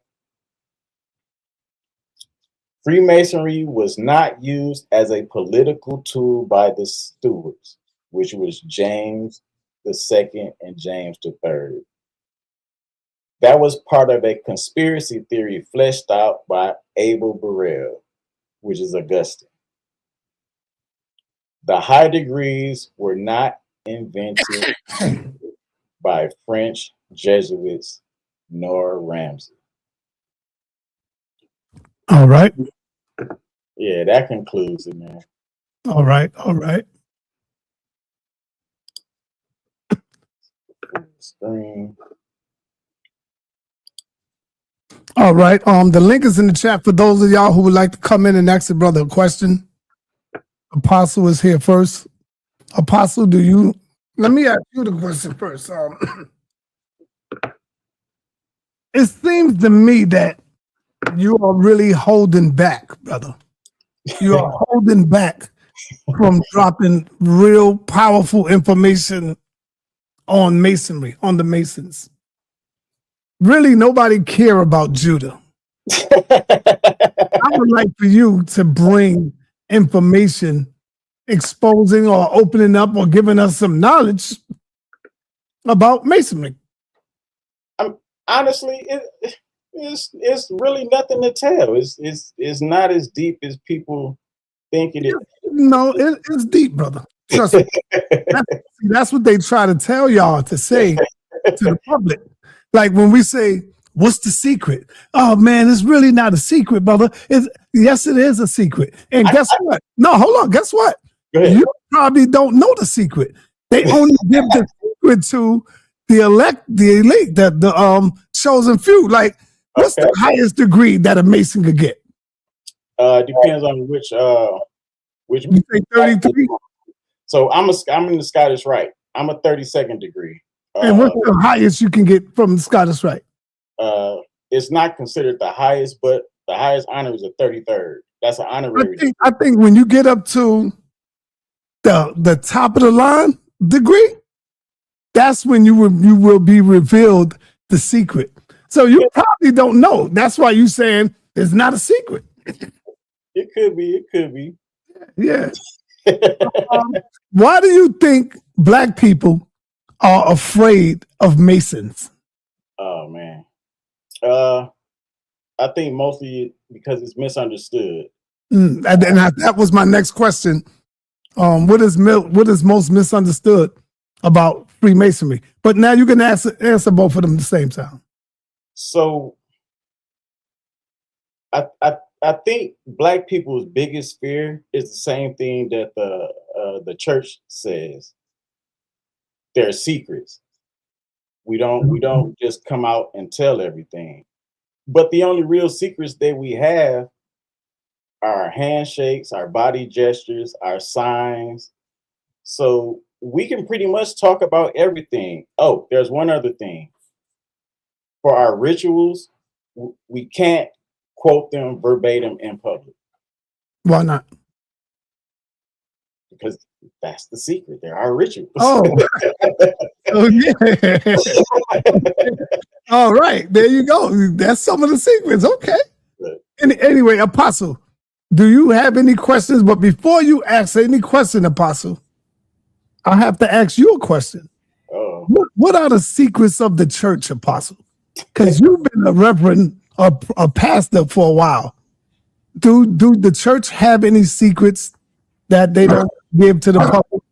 Freemasonry was not used as a political tool by the stewards, which was James II and James III. That was part of a conspiracy theory fleshed out by Abel Burrell, which is Augustine. The high degrees were not invented by French Jesuits nor Ramsey. All right. Yeah, that concludes it, man. All right. All right. Screen. All right. The link is in the chat for those of y'all who would like to come in and ask the brother a question. Apostle is here first. Apostle, let me ask you the question first. It seems to me that you are really holding back, brother. You are holding back from dropping real powerful information on Masonry, on the Masons. Really, nobody care about Judah. I would like for you to bring information exposing or opening up or giving us some knowledge about Masonry. Honestly, it's really nothing to tell. It's not as deep as people think it is. No, it's deep, brother. Trust me. That's what they try to tell y'all to say to the public. Like when we say, what's the secret? Oh, man, it's really not a secret, brother. Yes, it is a secret. And guess what? No, hold on. Guess what? You probably don't know the secret. They only give the secret to the elite, the chosen few. Like, what's the highest degree that a Mason could get? Depends on which you say 33. So I'm in the Scottish Rite. I'm a 32nd degree. And what's the highest you can get from the Scottish Rite? It's not considered the highest, but the highest honor is a 33rd. That's an honorary. I think when you get up to the top of the line degree, that's when you will be revealed the secret. So you probably don't know. That's why you saying it's not a secret. It could be. It could be. Yeah. Why do you think Black people are afraid of Masons? Oh man. I think mostly because it's misunderstood. That was my next question. What is most misunderstood about Freemasonry? But now you can answer both of them at the same time. So I think Black people's biggest fear is the same thing that the church says. They're secrets. We don't just come out and tell everything. But the only real secrets that we have are our handshakes, our body gestures, our signs. So we can pretty much talk about everything. Oh, there's one other thing. For our rituals, we can't quote them verbatim in public. Why not? Because that's the secret. They're our rituals. Oh, oh yeah. All right, there you go. That's some of the secrets. Okay. Anyway, Apostle, do you have any questions? But before you ask any question, Apostle, I have to ask you a question. Oh. What are the secrets of the church, Apostle? Because you've been a reverend, a pastor for a while. Do the church have any secrets that they don't give to the public?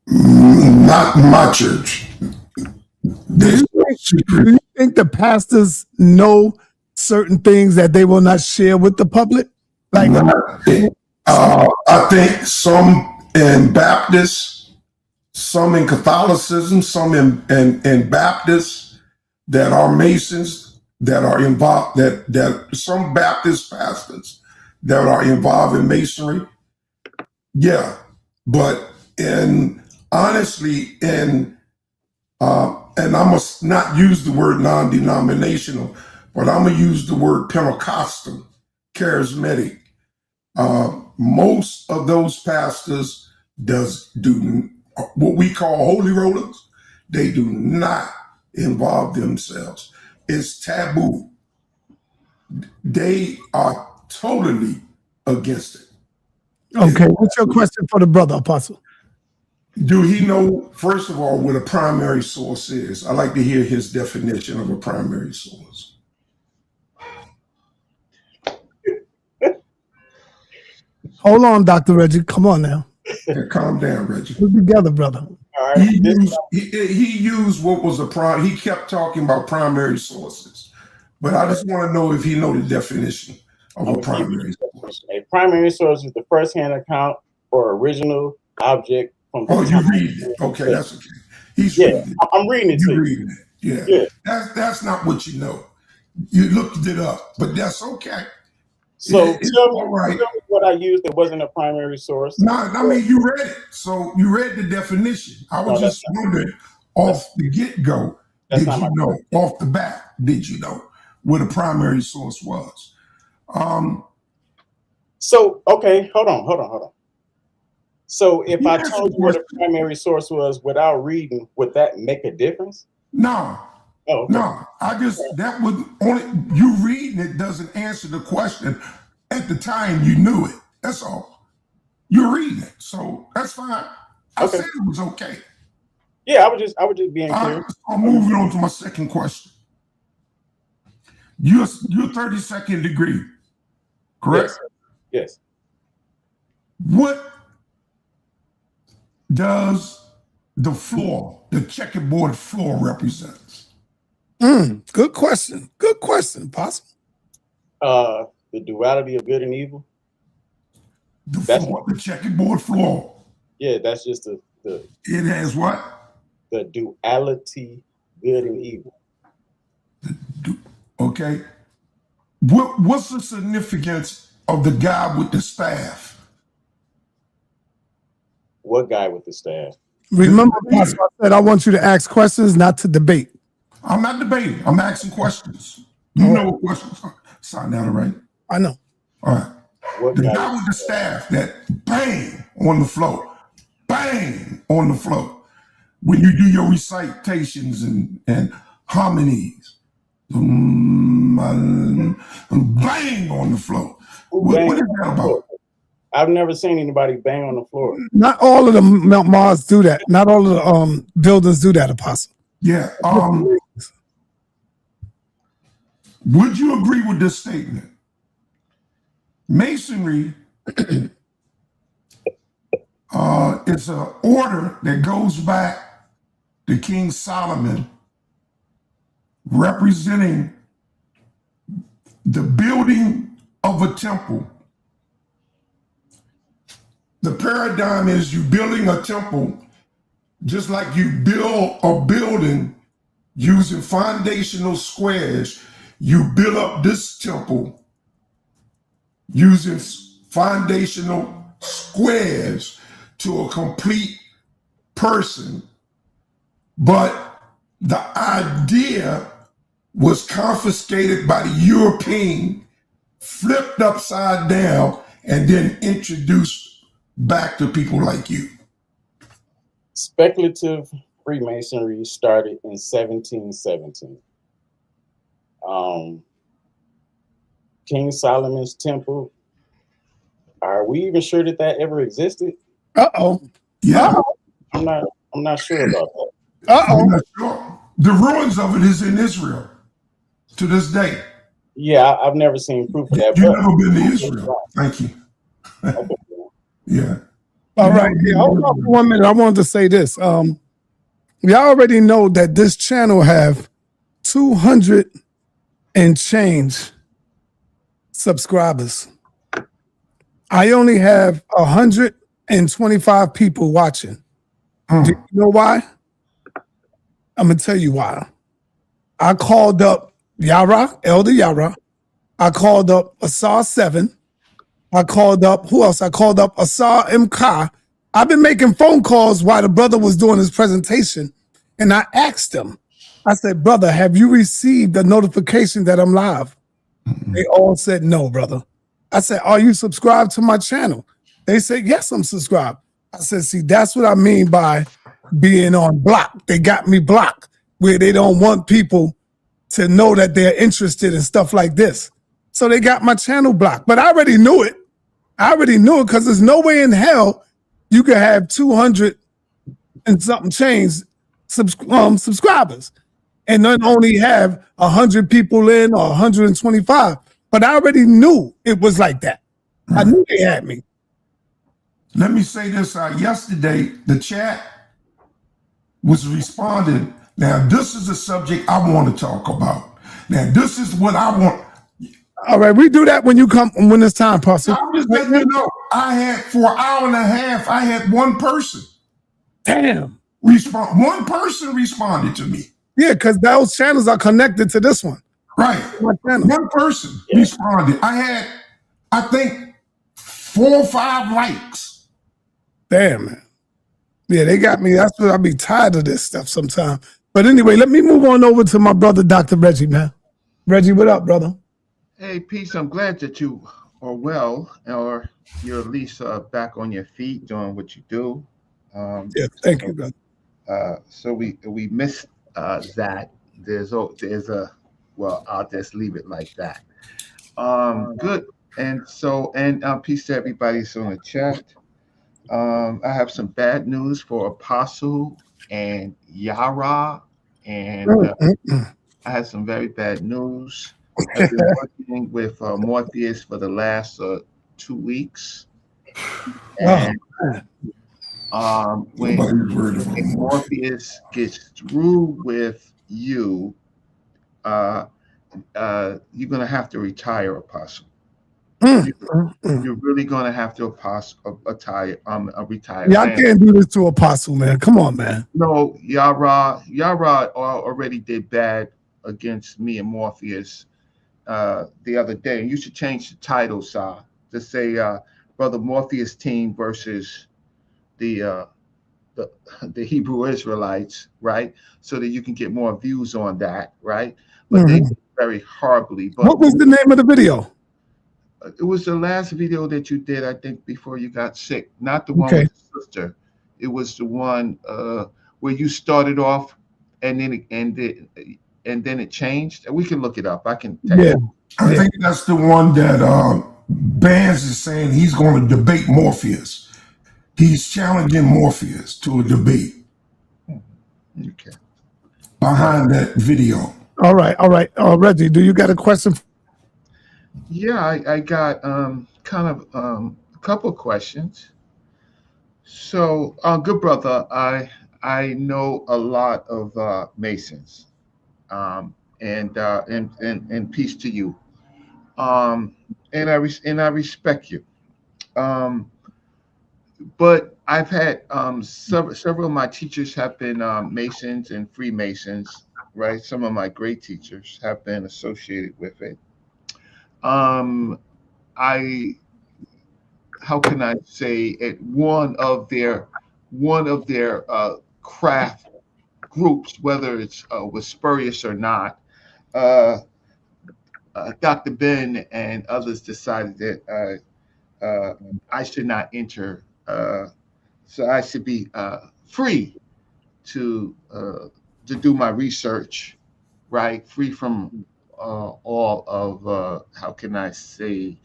Not my church. Do you think the pastors know certain things that they will not share with the public? Like, I think some in Baptists, some in Catholicism, some in Baptists that are Masons that are involved, that some Baptist pastors that are involved in Masonry. Yeah, but honestly, and I must not use the word non-denominational, but I'm gonna use the word Pentecostal, charismatic. Most of those pastors do what we call holy rollers. They do not involve themselves. It's taboo. They are totally against it. Okay, what's your question for the brother, Apostle? Do he know, first of all, what a primary source is? I like to hear his definition of a primary source. Hold on, Dr. Reggie. Come on now. Yeah, calm down, Reggie. We're together, brother. All right. He used what was he kept talking about primary sources. But I just want to know if he know the definition of a primary source. A primary source is the first-hand account or original object from the you read it. Okay, that's okay. He's reading it. I'm reading it to you. Reading it. Yeah. That's not what you know. You looked it up, but that's okay. So tell me what I used that wasn't a primary source. No, I mean, you read it. So you read the definition. I was just wondering off the get-go, did you know, off the bat, did you know what a primary source was? So, okay, hold on. So if I told you what a primary source was without reading, would that make a difference? No. Oh, okay. No, that would only, you reading it doesn't answer the question. At the time, you knew it. That's all. You're reading it, so that's fine. I said it was okay. Yeah, I was just being clear. I'm moving on to my second question. You're 32nd degree, correct? Yes. What does the floor, the checkerboard floor, represent? Good question. Good question, Apostle. The duality of good and evil. The checkerboard floor. Yeah, that's just the. It has what? The duality, good and evil. Okay. What's the significance of the guy with the staff? What guy with the staff? Remember, Apostle, I said I want you to ask questions, not to debate. I'm not debating. I'm asking questions. You know what questions are. sa.neter, right? I know. All right. The guy with the staff that bang on the floor. Bang on the floor. When you do your recitations and harmonies. Bang on the floor. What is that about? I've never seen anybody bang on the floor. Not all of the Mars do that. Not all of the buildings do that, Apostle. Yeah. Would you agree with this statement? Masonry is an order that goes back to King Solomon, representing the building of a temple. The paradigm is you building a temple just like you build a building using foundational squares. You build up this temple using foundational squares to a complete person. But the idea was confiscated by the European, flipped upside down, and then introduced back to people like you. Speculative Freemasonry started in 1717. King Solomon's temple. Are we even sure that ever existed? Yeah. I'm not sure about that. I'm not sure. The ruins of it is in Israel to this day. Yeah, I've never seen proof of that. You've never been to Israel. Thank you. Yeah. All right. Yeah, hold on for 1 minute. I wanted to say this. We already know that this channel have 200 and change subscribers. I only have 125 people watching. Do you know why? I'm gonna tell you why. I called up Yara, Elder Yara. I called up Asar 7. I called up, who else? I called up Asar MK. I've been making phone calls while the brother was doing his presentation, and I asked him, I said, brother, have you received a notification that I'm live? They all said, no, brother. I said, are you subscribed to my channel? They said, yes, I'm subscribed. I said, see, that's what I mean by being on block. They got me blocked, where they don't want people to know that they're interested in stuff like this. So they got my channel blocked. But I already knew it. Because there's no way in hell you could have 200 and something change subscribers and then only have 100 people in or 125. But I already knew it was like that. I knew they had me. Let me say this. Yesterday, the chat was responding. Now, this is a subject I want to talk about. Now, this is what I want. All right, we do that when you come, when it's time, Pastor. I'm just letting you know. I had, for an hour and a half, I had one person. Damn. One person responded to me. Yeah, because those channels are connected to this one. Right. One person responded. I had, I think, 4 or 5 likes. Damn, man. Yeah, they got me. That's what I'll be tired of this stuff sometime. But anyway, let me move on over to my brother, Dr. Reggie, man. Reggie, what up, brother? Hey, Peace. I'm glad that you are well, or you're at least back on your feet doing what you do. Yeah, thank you, brother. So we missed that. There's a well, I'll just leave it like that. Good. And so, peace to everybody that's on the chat. I have some bad news for Apostle and Yara, and I have some very bad news. I've been working with Morpheus for the last 2 weeks. And when Morpheus gets through with you, you're going to have to retire, Apostle. You're really going to have to retire. Yeah, I can't do this to Apostle, man. Come on, man. No, Yara already did bad against me and Morpheus the other day. And you should change the title, Sa, to say Brother Morpheus team versus the Hebrew Israelites, right? So that you can get more views on that, right? But they did very horribly. But what was the name of the video? It was the last video that you did, I think, before you got sick. Not the one with your sister. It was the one where you started off and then it changed. We can look it up. I can tell you. I think that's the one that Bands is saying he's going to debate Morpheus. He's challenging Morpheus to a debate. Okay. Behind that video. All right. Reggie, do you got a question? Yeah, I got kind of a couple of questions. So, good brother, I know a lot of Masons, and peace to you. And I respect you. But I've had several of my teachers have been Masons and Freemasons, right? Some of my great teachers have been associated with it. How can I say it? One of their craft groups, whether it's was spurious or not, Dr. Ben and others decided that I should not enter, so I should be free to do my research, right? Free from all of how can I say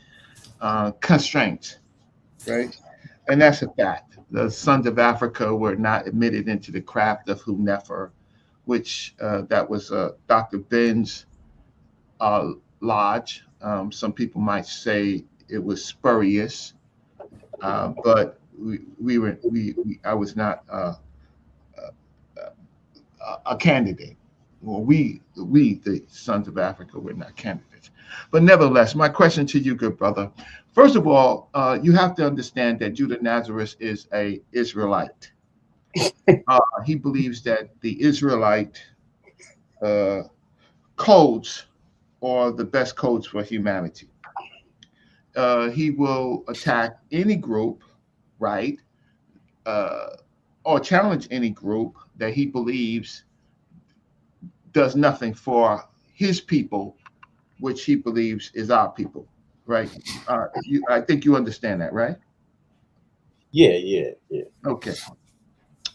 constraints, right? And that's a fact. The Sons of Africa were not admitted into the craft of sa.neter, which that was Dr. Ben's lodge. Some people might say it was spurious, but I was not a candidate. Well, we the Sons of Africa were not candidates. But nevertheless, my question to you, good brother. First of all, you have to understand that Judah Nazareth is an Israelite. He believes that the Israelite codes are the best codes for humanity. He will attack any group, right, or challenge any group that he believes does nothing for his people, which he believes is our people, right? I think you understand that, right? Yeah. Okay.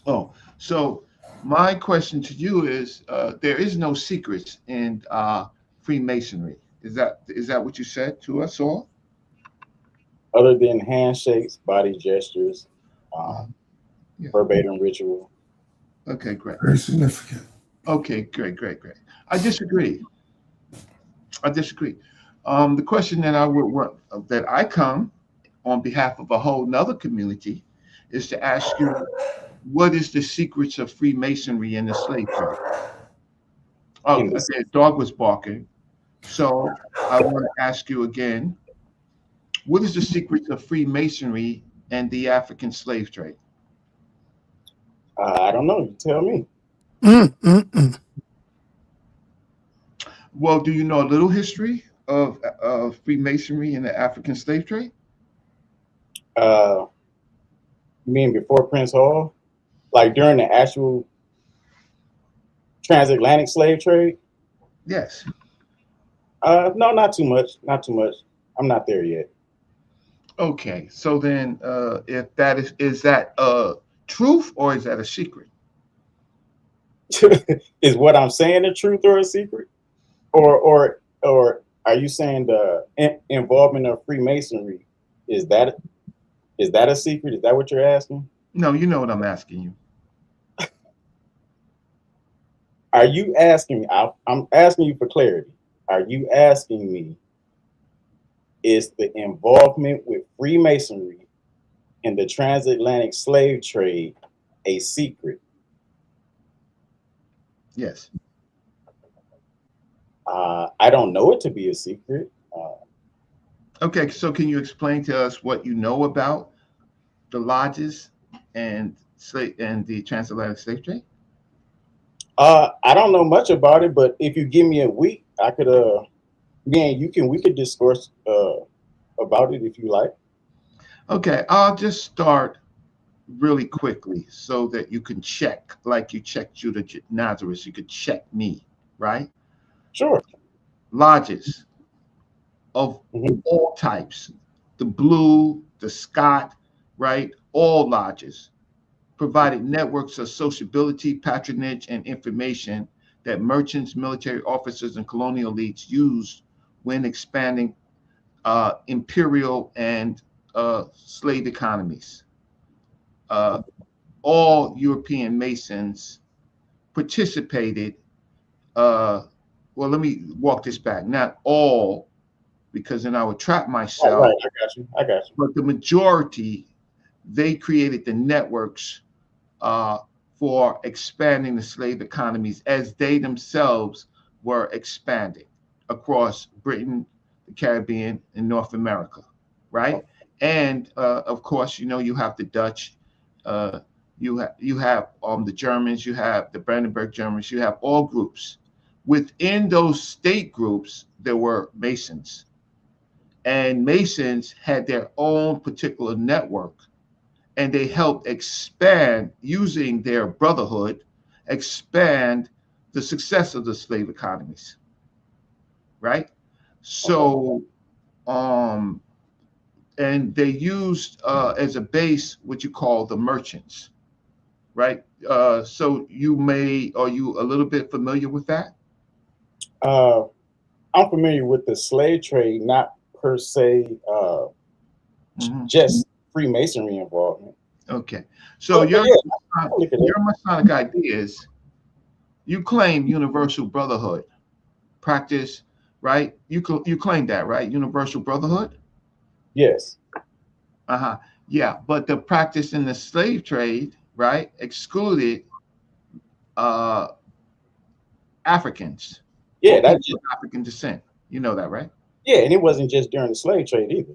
Oh, so my question to you is, there is no secrets in Freemasonry. Is that what you said to us all? Other than handshakes, body gestures, Yeah. verbatim ritual. Okay, great. Very significant. Okay, great. I disagree. The question that I come on behalf of a whole nother community is to ask you, what is the secrets of Freemasonry and the slave trade? Oh, In the okay, dog was barking. So I want to ask you again, what is the secrets of Freemasonry and the African slave trade? I don't know. You tell me. Well, do you know a little history of Freemasonry and the African slave trade? You mean before Prince Hall? Like during the actual transatlantic slave trade? Yes. No, not too much. Not too much. I'm not there yet. Okay. So then, if that is that truth or is that a secret? Is what I'm saying the truth or a secret? Or are you saying the involvement of Freemasonry is that a secret? Is that what you're asking? No, you know what I'm asking you. Are you asking me? I'm asking you for clarity. Are you asking me, is the involvement with Freemasonry in the transatlantic slave trade a secret? Yes. I don't know it to be a secret. Okay, so can you explain to us what you know about the lodges and the transatlantic slave trade? I don't know much about it, but if you give me a week, I could we could discourse about it if you like. Okay, I'll just start really quickly so that you can check, like you checked Judah Natzarah, you could check me, right? Sure. Lodges of all types, the blue, the Scott, right? All lodges provided networks of sociability, patronage, and information that merchants, military officers, and colonial elites used when expanding imperial and slave economies. All European Masons participated. Well, let me walk this back. Not all, because then I would trap myself. Right, I got you. But the majority, they created the networks for expanding the slave economies as they themselves were expanding across Britain, the Caribbean, and North America, right? And of course, you have the Dutch, you have the Germans, you have the Brandenburg Germans, you have all groups. Within those state groups, there were Masons, and Masons had their own particular network, and they helped expand, using their brotherhood, expand the success of the slave economies, right? So, and they used as a base what you call the merchants, right? So are you a little bit familiar with that? I'm familiar with the slave trade, not per se just Freemasonry involvement. Okay, so your Masonic ideas, you claim universal brotherhood practice, right? You claim that, right? Universal brotherhood. Yes. Yeah, but the practice in the slave trade, right, excluded Africans. Yeah, that's African descent. You know that, right? Yeah, and it wasn't just during the slave trade either.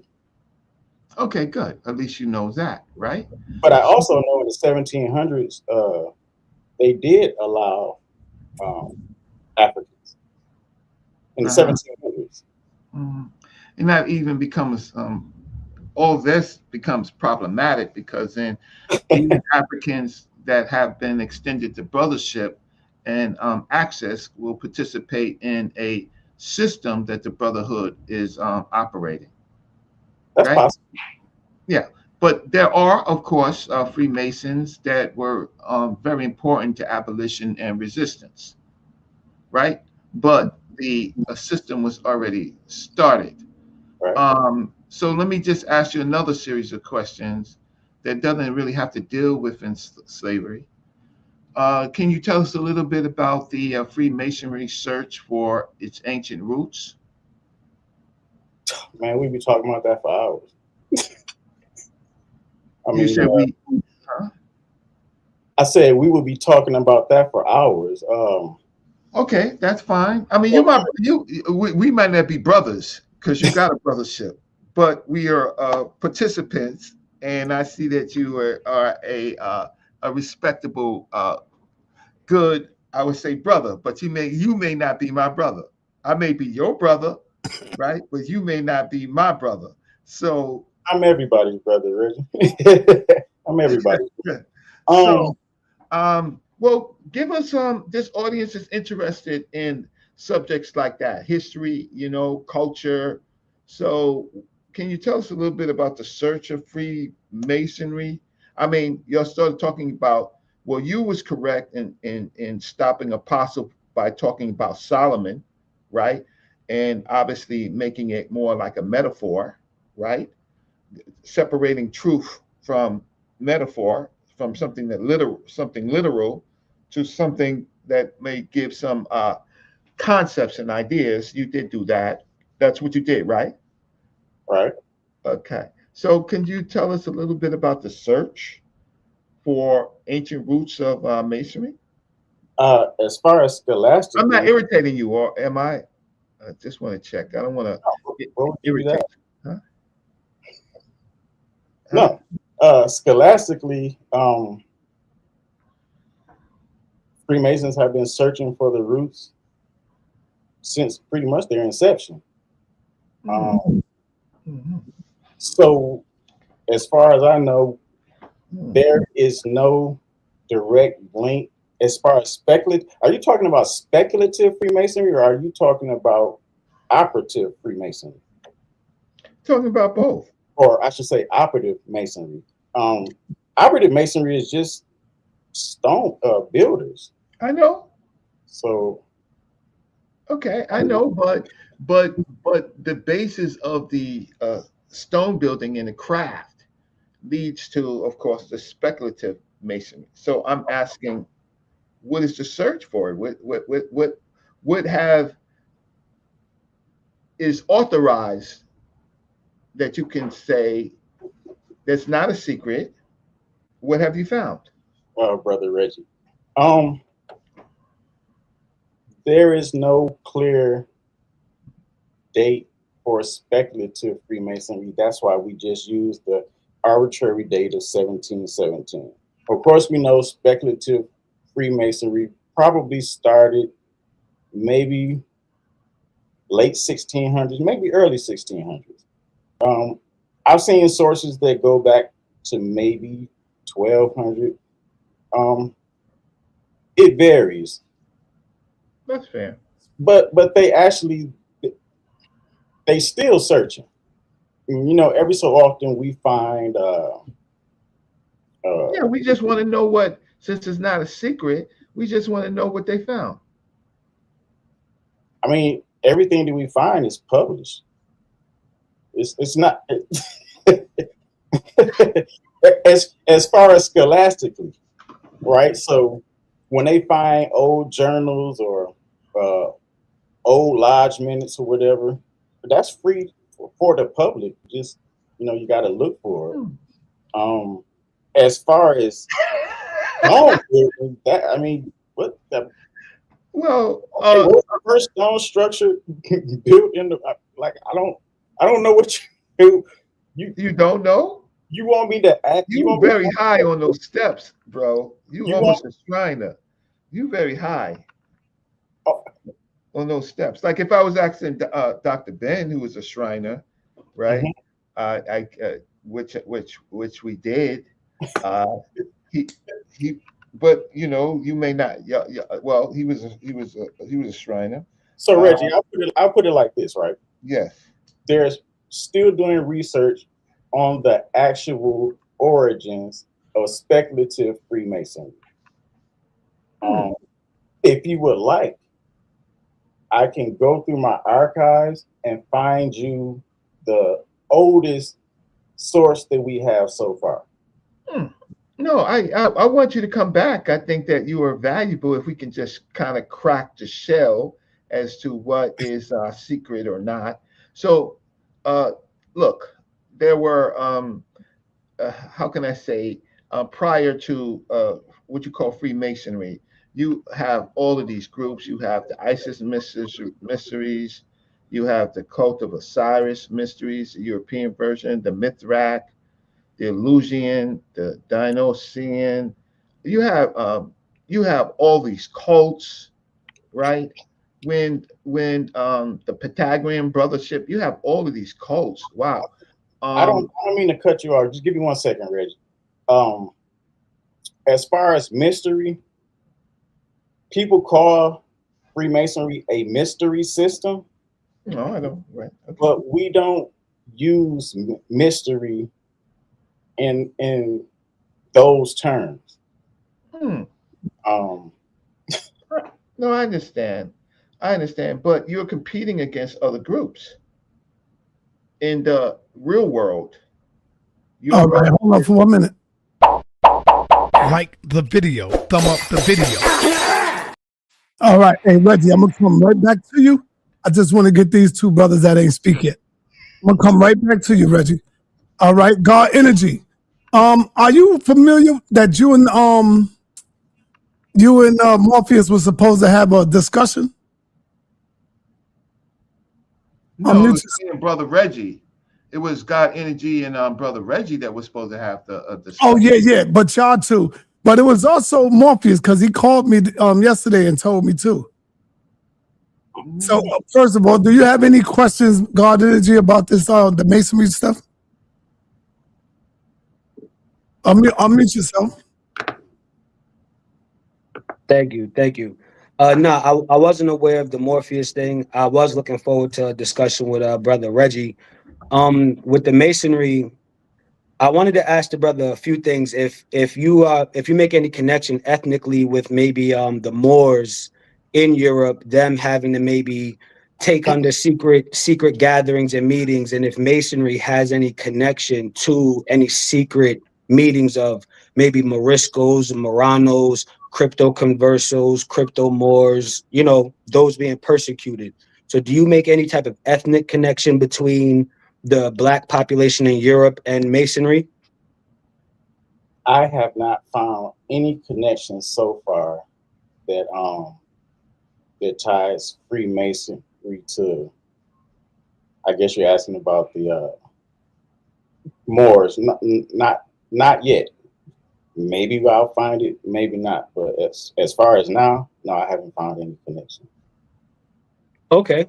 Okay, good. At least you know that, right? But I also know in the 1700s, they did allow Africans in the 1700s. And that even becomes all this becomes problematic, because then even Africans that have been extended to brothership and access will participate in a system that the brotherhood is operating. That's right? possible. Yeah, but there are, of course, Freemasons that were very important to abolition and resistance, right? But the system was already started. Right. So let me just ask you another series of questions that doesn't really have to deal with slavery. Can you tell us a little bit about the Freemasonry search for its ancient roots? Man, we be talking about that for hours. I You mean, said we. Huh? I said we would be talking about that for hours. Okay, that's fine. I mean, we might not be brothers because you got a brothership, but we are participants, and I see that you are a respectable, good, I would say, brother. But you may not be my brother. I may be your brother, right? But you may not be my brother. So, I'm everybody's brother, Reggie. I'm everybody's. Um, so well, give us this audience is interested in subjects like that, history, culture. So, can you tell us a little bit about the search of Freemasonry? I mean, you started talking about, well, you was correct in stopping apostle by talking about Solomon, right? And obviously making it more like a metaphor, right? Separating truth from metaphor, from something literal to something that may give some concepts and ideas. You did do that. That's what you did, right? right. Okay. So can you tell us a little bit about the search for ancient roots of masonry? As far as I'm not scholastically, irritating you, or am I? I just want to check. I don't want to what would give you irritate that? you. Huh? Huh? No. Scholastically, Freemasons have been searching for the roots since pretty much their inception. Mm-hmm. Um, Mm-hmm. so, as far as I know, Mm-hmm. there is no direct link. As far as speculative, are you talking about speculative Freemasonry or are you talking about operative Freemasonry? Talking about both. Or I should say operative Masonry. Operative Masonry is just stone builders. I know. So, Okay, I know, but the basis of the stone building and the craft leads to, of course, the speculative masonry. So I'm asking, what is the search for it? What have is authorized that you can say that's not a secret? What have you found? Brother Reggie, um, there is no clear date for speculative Freemasonry. That's why we just use the arbitrary date of 1717. Of course, we know speculative Freemasonry probably started maybe late 1600s, maybe early 1600s. Um, I've seen sources that go back to maybe 1200. Um, it varies, That's fair. but they still searching. You know, every so often we find Yeah, we just want to know what, since it's not a secret, we just want to know what they found. I mean, everything that we find is published. It's not as far as scholastically, right? So when they find old journals or uh, old lodge minutes or whatever, that's free for the public. Just you got to look for it. Hmm. As far as stone building, that I mean, what the Well, okay, what's the first stone structure built in the like? I don't know what you you don't know? you want me to act? You You want me very high to on those steps, bro. You you want almost a Shriner. You very high oh, on those steps. Like if I was asking Dr. Ben, who was a Shriner, right? mhm. Which we did. Uh, he he, but you may not. Yeah, yeah. Well, he was a Shriner. So Uh, Reggie, I'll put it like this, right? yes. There's still doing research on the actual origins of speculative Freemasonry. Hmm. Um, if you would like, I can go through my archives and find you the oldest source that we have so far. No, I want you to come back. I think that you are valuable if we can just kind of crack the shell as to what is secret or not. So, look, there were how can I say, prior to what you call Freemasonry, you have all of these groups. You have the Isis mysteries, you have the Cult of Osiris mysteries, the European version, the Mithrak, the Eleusinian, the Dionysian. You have all these cults, right? When the Pythagorean brothership, you have all of these cults. Wow. I don't mean to cut you off. Just give me 1 second, Reggie. As far as mystery, people call Freemasonry a mystery system. No, I don't. Right. Okay. But we don't use mystery in those terms. No, I understand. But you're competing against other groups in the real world. All right, hold on for 1 minute. Like the video, thumb up the video. All right, hey Reggie, I'm gonna come right back to you. I just want to get these two brothers that ain't speak yet. I'm gonna come right back to you, Reggie. All right, God Energy. Are you familiar that you and Morpheus was supposed to have a discussion? No, it was me and Brother Reggie. It was God Energy and Brother Reggie that was supposed to have the discussion. Oh yeah, but y'all too. But it was also Morpheus because he called me yesterday and told me too. So first of all, do you have any questions, God Energy, about this the masonry stuff? Unmute yourself. Thank you. No, I wasn't aware of the Morpheus thing. I was looking forward to a discussion with Brother Reggie. With the masonry, I wanted to ask the brother a few things. If you make any connection ethnically with maybe the Moors in Europe, them having to maybe take under secret gatherings and meetings, and if masonry has any connection to any secret meetings of maybe Moriscos, Moranos, crypto conversos, crypto Moors, those being persecuted. So do you make any type of ethnic connection between the Black population in Europe and masonry? I have not found any connection so far that that ties Freemasonry to. I guess you're asking about the Moors. Not yet. Maybe I'll find it, maybe not. But as far as now, no, I haven't found any connection. Okay.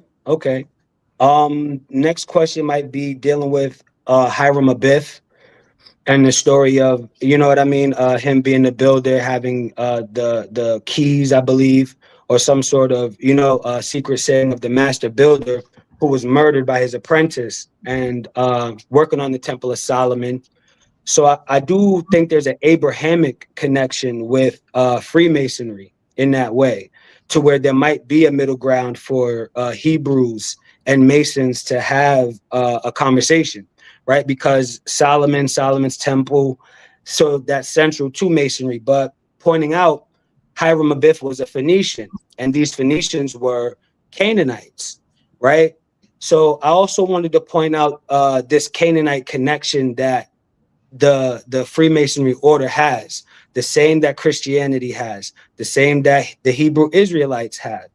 Next question might be dealing with Hiram Abiff and the story of, him being the builder, having the keys, I believe, or some sort of, secret saying of the master builder who was murdered by his apprentice and working on the Temple of Solomon. So I do think there's an Abrahamic connection with Freemasonry in that way, to where there might be a middle ground for Hebrews and Masons to have a conversation, right? Because Solomon's temple, so that's central to Masonry. But pointing out, Hiram Abiff was a Phoenician, and these Phoenicians were Canaanites, right? So I also wanted to point out this Canaanite connection that the Freemasonry order has, the same that Christianity has, the same that the Hebrew Israelites had.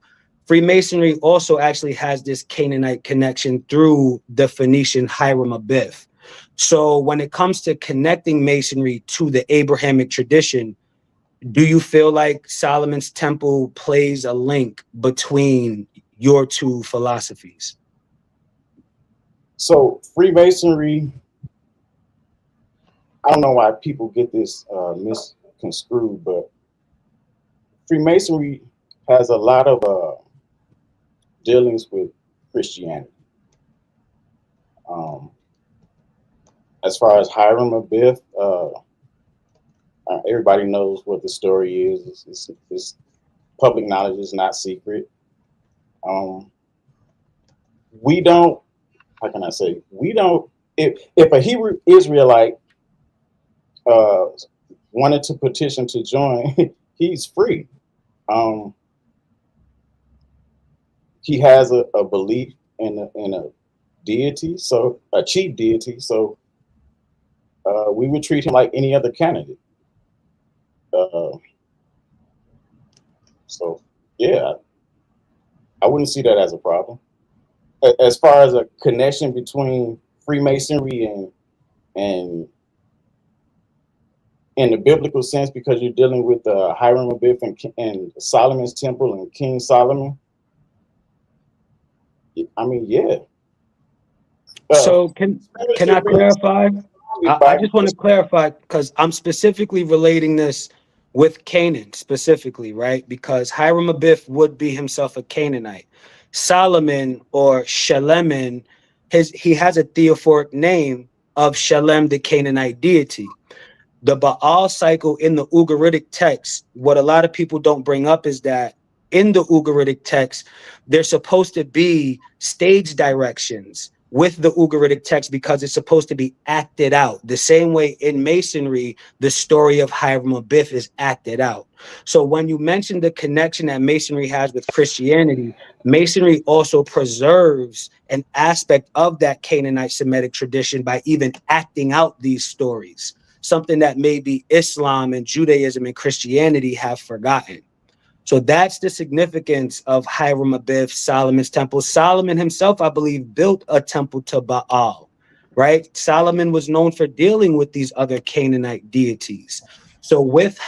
Freemasonry also actually has this Canaanite connection through the Phoenician Hiram Abiff. So when it comes to connecting Masonry to the Abrahamic tradition, do you feel like Solomon's Temple plays a link between your two philosophies? So Freemasonry, I don't know why people get this misconstrued, but Freemasonry has a lot of dealings with Christianity. As far as Hiram Abiff, everybody knows what the story is. It's public knowledge, is not secret. We don't, how can I say, we don't, if a Hebrew Israelite wanted to petition to join, he's free. He has a belief in a deity, so a chief deity, so we would treat him like any other candidate. So yeah, I wouldn't see that as a problem. As far as a connection between Freemasonry and in the biblical sense, because you're dealing with Hiram Abiff and Solomon's temple and King Solomon. I mean, yeah. So can I clarify? I just want to clarify because I'm specifically relating this with Canaan specifically, right? Because Hiram Abiff would be himself a Canaanite. Solomon or Shelemin, he has a theophoric name of Shelem, the Canaanite deity. The Baal cycle in the Ugaritic text, what a lot of people don't bring up is that in the Ugaritic text, there's supposed to be stage directions with the Ugaritic text because it's supposed to be acted out. The same way in Masonry, the story of Hiram Abiff is acted out. So when you mention the connection that Masonry has with Christianity, Masonry also preserves an aspect of that Canaanite Semitic tradition by even acting out these stories, something that maybe Islam and Judaism and Christianity have forgotten. So that's the significance of Hiram Abiff, Solomon's temple. Solomon himself, I believe, built a temple to Baal, right? Solomon was known for dealing with these other Canaanite deities. So with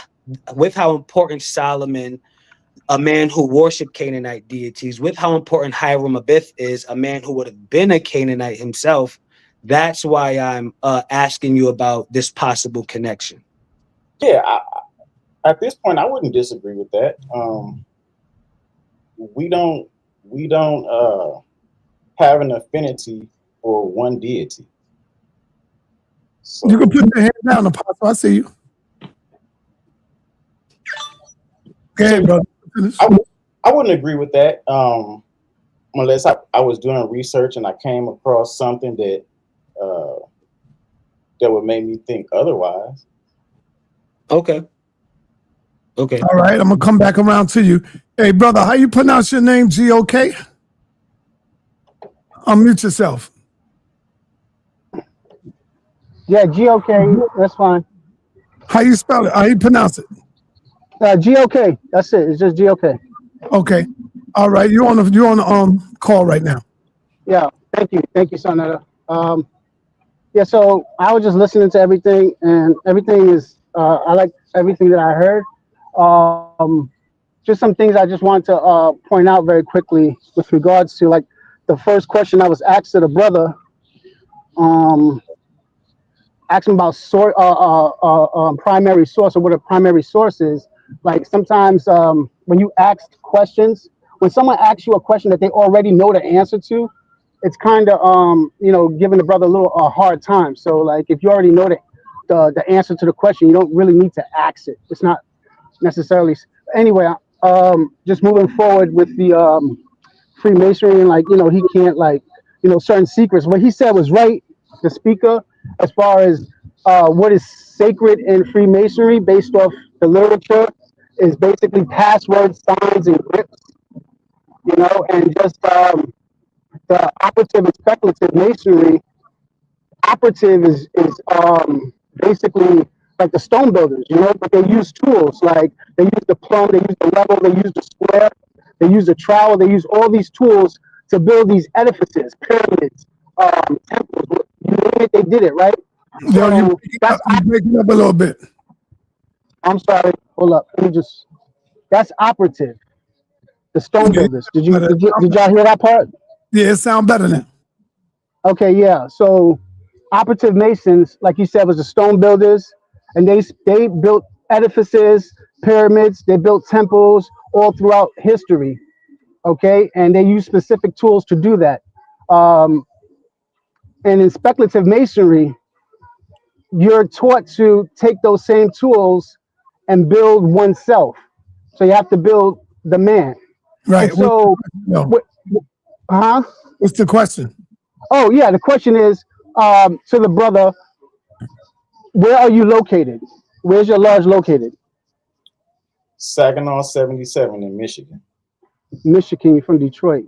how important Solomon, a man who worshiped Canaanite deities, with how important Hiram Abiff is, a man who would have been a Canaanite himself, that's why I'm asking you about this possible connection. Yeah, at this point, I wouldn't disagree with that. We don't have an affinity for one deity. So, you can put your hand down, Apostle. I see you. Go ahead, brother. I wouldn't agree with that unless I was doing research and I came across something that would make me think otherwise. Okay. All right, I'm gonna come back around to you. Hey, brother, how you pronounce your name? G-O-K? Unmute yourself. Yeah, G-O-K. That's fine. How you spell it? How you pronounce it? G-O-K. That's it. It's just G-O-K. Okay. All right. You're on the call right now. Yeah. Thank you, sa.neter. Yeah. So I was just listening to everything, and everything is. I like everything that I heard. Just some things I just want to point out very quickly with regards to like the first question I was asked to the brother. Asking about primary source or what a primary source is. Like sometimes when you ask questions, when someone asks you a question that they already know the answer to, it's kind of giving the brother a hard time. So like if you already know the answer to the question, you don't really need to ask it. It's not necessarily. Anyway, just moving forward with the Freemasonry and he can't certain secrets. What he said was right. The speaker, as far as what is sacred in Freemasonry based off the literature, is basically passwords, signs, and grips, and just the operative and speculative masonry. Operative is basically like the stone builders, but they use tools like they use the plumb, they use the level, they use the square, they use the trowel, they use all these tools to build these edifices, pyramids, temples. You name it, they did it, right? Yo, you're breaking up a little bit. I'm sorry. Hold up. That's operative. The stone builders. Did y'all hear that part? Yeah, it sounds better now. Okay, yeah. So operative masons, like you said, was the stone builders, and they built edifices, pyramids, they built temples all throughout history. Okay, and they use specific tools to do that. And in speculative masonry, you're taught to take those same tools and build oneself. So you have to build the man. Right. And so, No. huh? What's the question? Oh yeah, the question is to the brother, where are you located? Where's your lodge located? Saginaw 77 in Michigan. Michigan, you're from Detroit.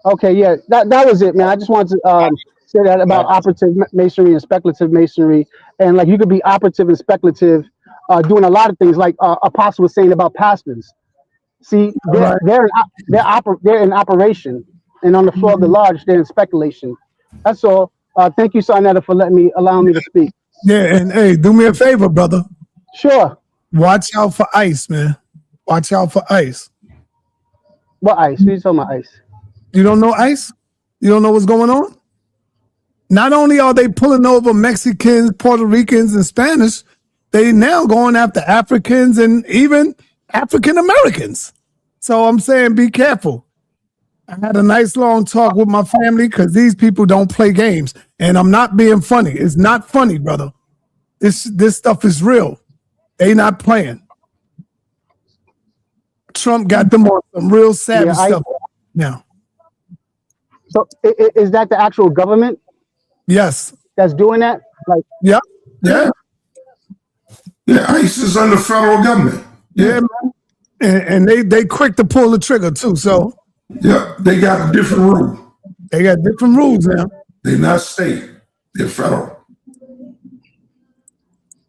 Okay, yeah, that was it, man. I just wanted to say that about operative masonry and speculative masonry, and like you could be operative and speculative, doing a lot of things. Like Apostle was saying about pastors. See, All right. they're in operation, and on the floor of the lodge, they're in speculation. That's all. Thank you, sa.neter, for allowing me to speak. Yeah, and hey, do me a favor, brother. Sure. Watch out for ICE, man. Watch out for ICE. What ICE? Who you talking about ICE? You don't know ICE? You don't know what's going on? Not only are they pulling over Mexicans, Puerto Ricans, and Spanish, they now going after Africans and even African Americans. So I'm saying be careful. I had a nice long talk with my family because these people don't play games. And I'm not being funny. It's not funny, brother. This stuff is real. They not playing. Trump got them on some real savage stuff now. So is that the actual government Yes. that's doing that? Like, Yeah. Yeah. Yeah, ICE is under federal government. Yeah, man. And they quick to pull the trigger too. So yeah, they got a different rule. They got different rules now. They're not state, they're federal.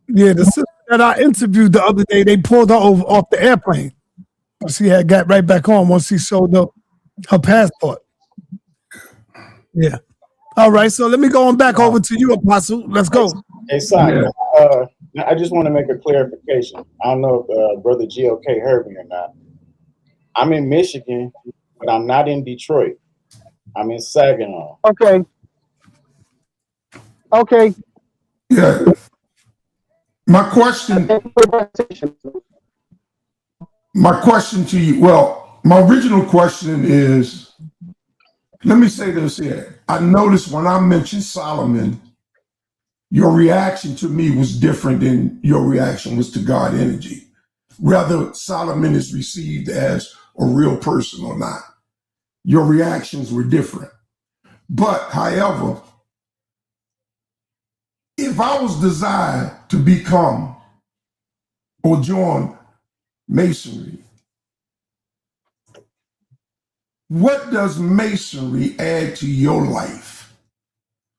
Yeah, the sister that I interviewed the other day, they pulled her off the airplane. She had got right back on once she showed up her passport. Yeah. All right, so let me go on back over to you, Apostle. Let's go. Hey, son, I just want to make a clarification. I don't know if Brother GOK heard me or not. I'm in Michigan, but I'm not in Detroit. I'm in Saginaw. okay. Okay. Yeah. My question to you, well, my original question is, let me say this here. I noticed when I mentioned Solomon, your reaction to me was different than your reaction was to God energy. Whether Solomon is received as a real person or not. Your reactions were different. But, however, if I was designed to become or join Masonry, what does Masonry add to your life?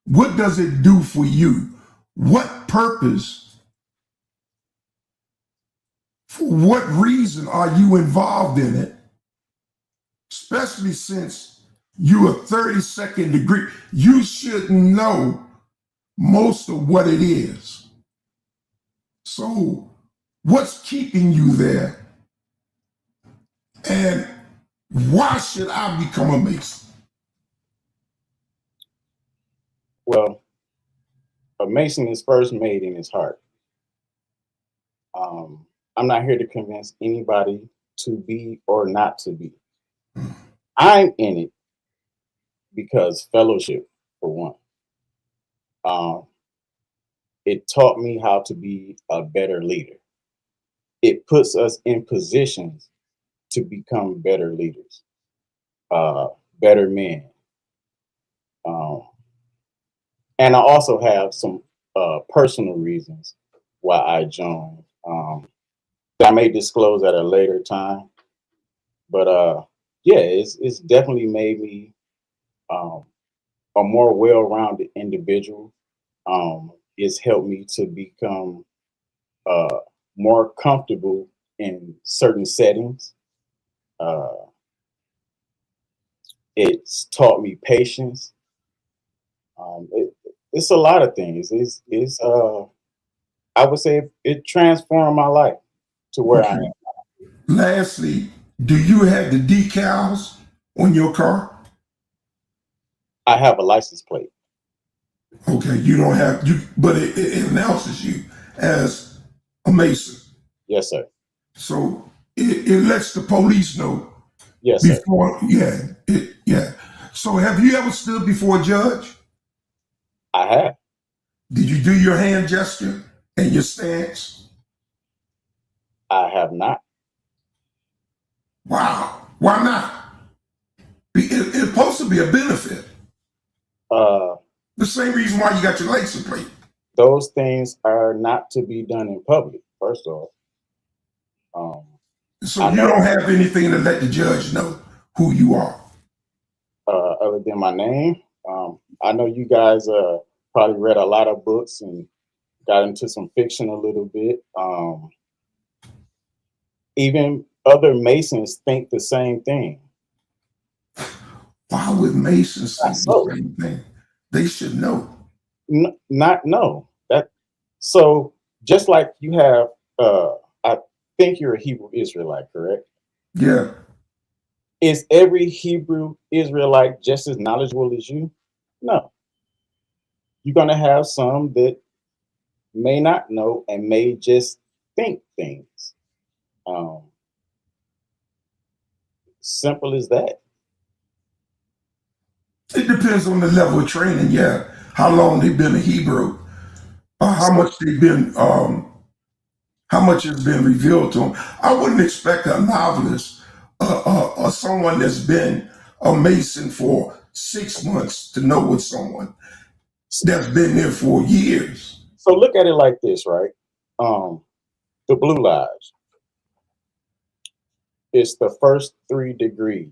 What does it do for you? What purpose, for what reason are you involved in it? Especially since you're a 32nd degree, you should know most of what it is. So what's keeping you there? And why should I become a Mason? Well, a Mason is first made in his heart. I'm not here to convince anybody to be or not to be. I'm in it because fellowship, for one. It taught me how to be a better leader. It puts us in positions to become better leaders, better men. And I also have some personal reasons why I joined. I may disclose at a later time, but yeah, it's definitely made me a more well-rounded individual. It's helped me to become more comfortable in certain settings. It's taught me patience. It's a lot of things. It's I would say it transformed my life to where I am. Lastly, do you have the decals on your car? I have a license plate. Okay, you don't have, but it announces you as a Mason. Yes, sir. So it lets the police know. Yes, sir. Before, yeah. So have you ever stood before a judge? I have. Did you do your hand gesture and your stance? I have not. Wow. Why not? It's supposed to be a benefit. The same reason why you got your license plate. Those things are not to be done in public, first off. So you don't have anything to let the judge know who you are? Other than my name. I know you guys probably read a lot of books and got into some fiction a little bit. Even other Masons think the same thing. Why would Masons think the same thing? They should know. Not know that. So just like you have, I think you're a Hebrew Israelite, correct? Yeah. Is every Hebrew Israelite just as knowledgeable as you? No. You're going to have some that may not know and may just think things. Simple as that. It depends on the level of training, yeah. How long they've been a Hebrew, how much they've been, how much has been revealed to them. I wouldn't expect a novelist or someone that's been a Mason for 6 months to know what someone that's been there for years. So look at it like this, right? The Blue Lodge. It's the first 3 degrees.